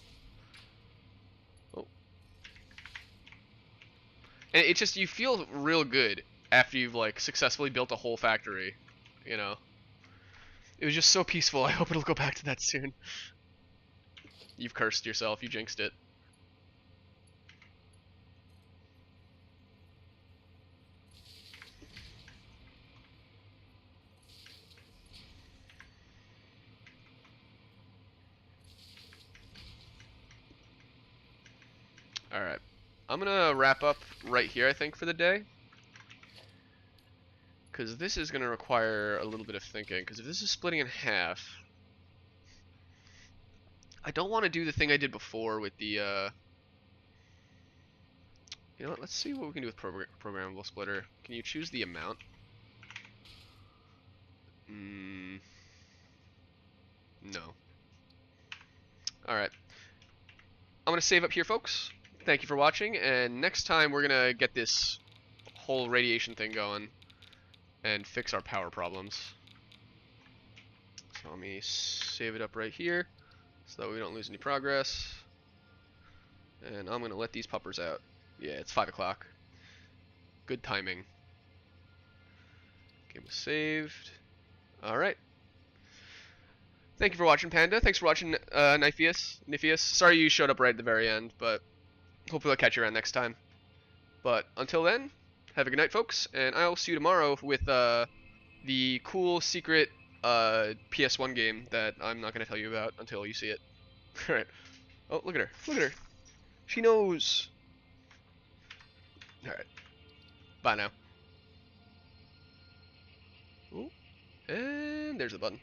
Oh. And it just, you feel real good after you've like successfully built a whole factory, you know. It was just so peaceful. I hope it'll go back to that soon. You've cursed yourself. You jinxed it. Alright. I'm gonna wrap up right here, I think, for the day. Because this is gonna require a little bit of thinking. Because if this is splitting in half, I don't want to do the thing I did before with the, you know what, let's see what we can do with programmable splitter. Can you choose the amount? No. Alright. I'm gonna save up here, folks. thank you for watching, and next time we're gonna get this whole radiation thing going and fix our power problems. So let me save it up right here so that we don't lose any progress. And I'm gonna let these puppers out. Yeah, it's 5 o'clock. Good timing. Game was saved. Alright. Thank you for watching, Panda. Thanks for watching, Niphius. Sorry you showed up right at the very end, but hopefully I'll catch you around next time. But until then, have a good night, folks, and I'll see you tomorrow with the cool secret PS1 game that I'm not going to tell you about until you see it. Alright. Oh, look at her. Look at her. She knows. Alright. Bye now. Ooh. And there's the button.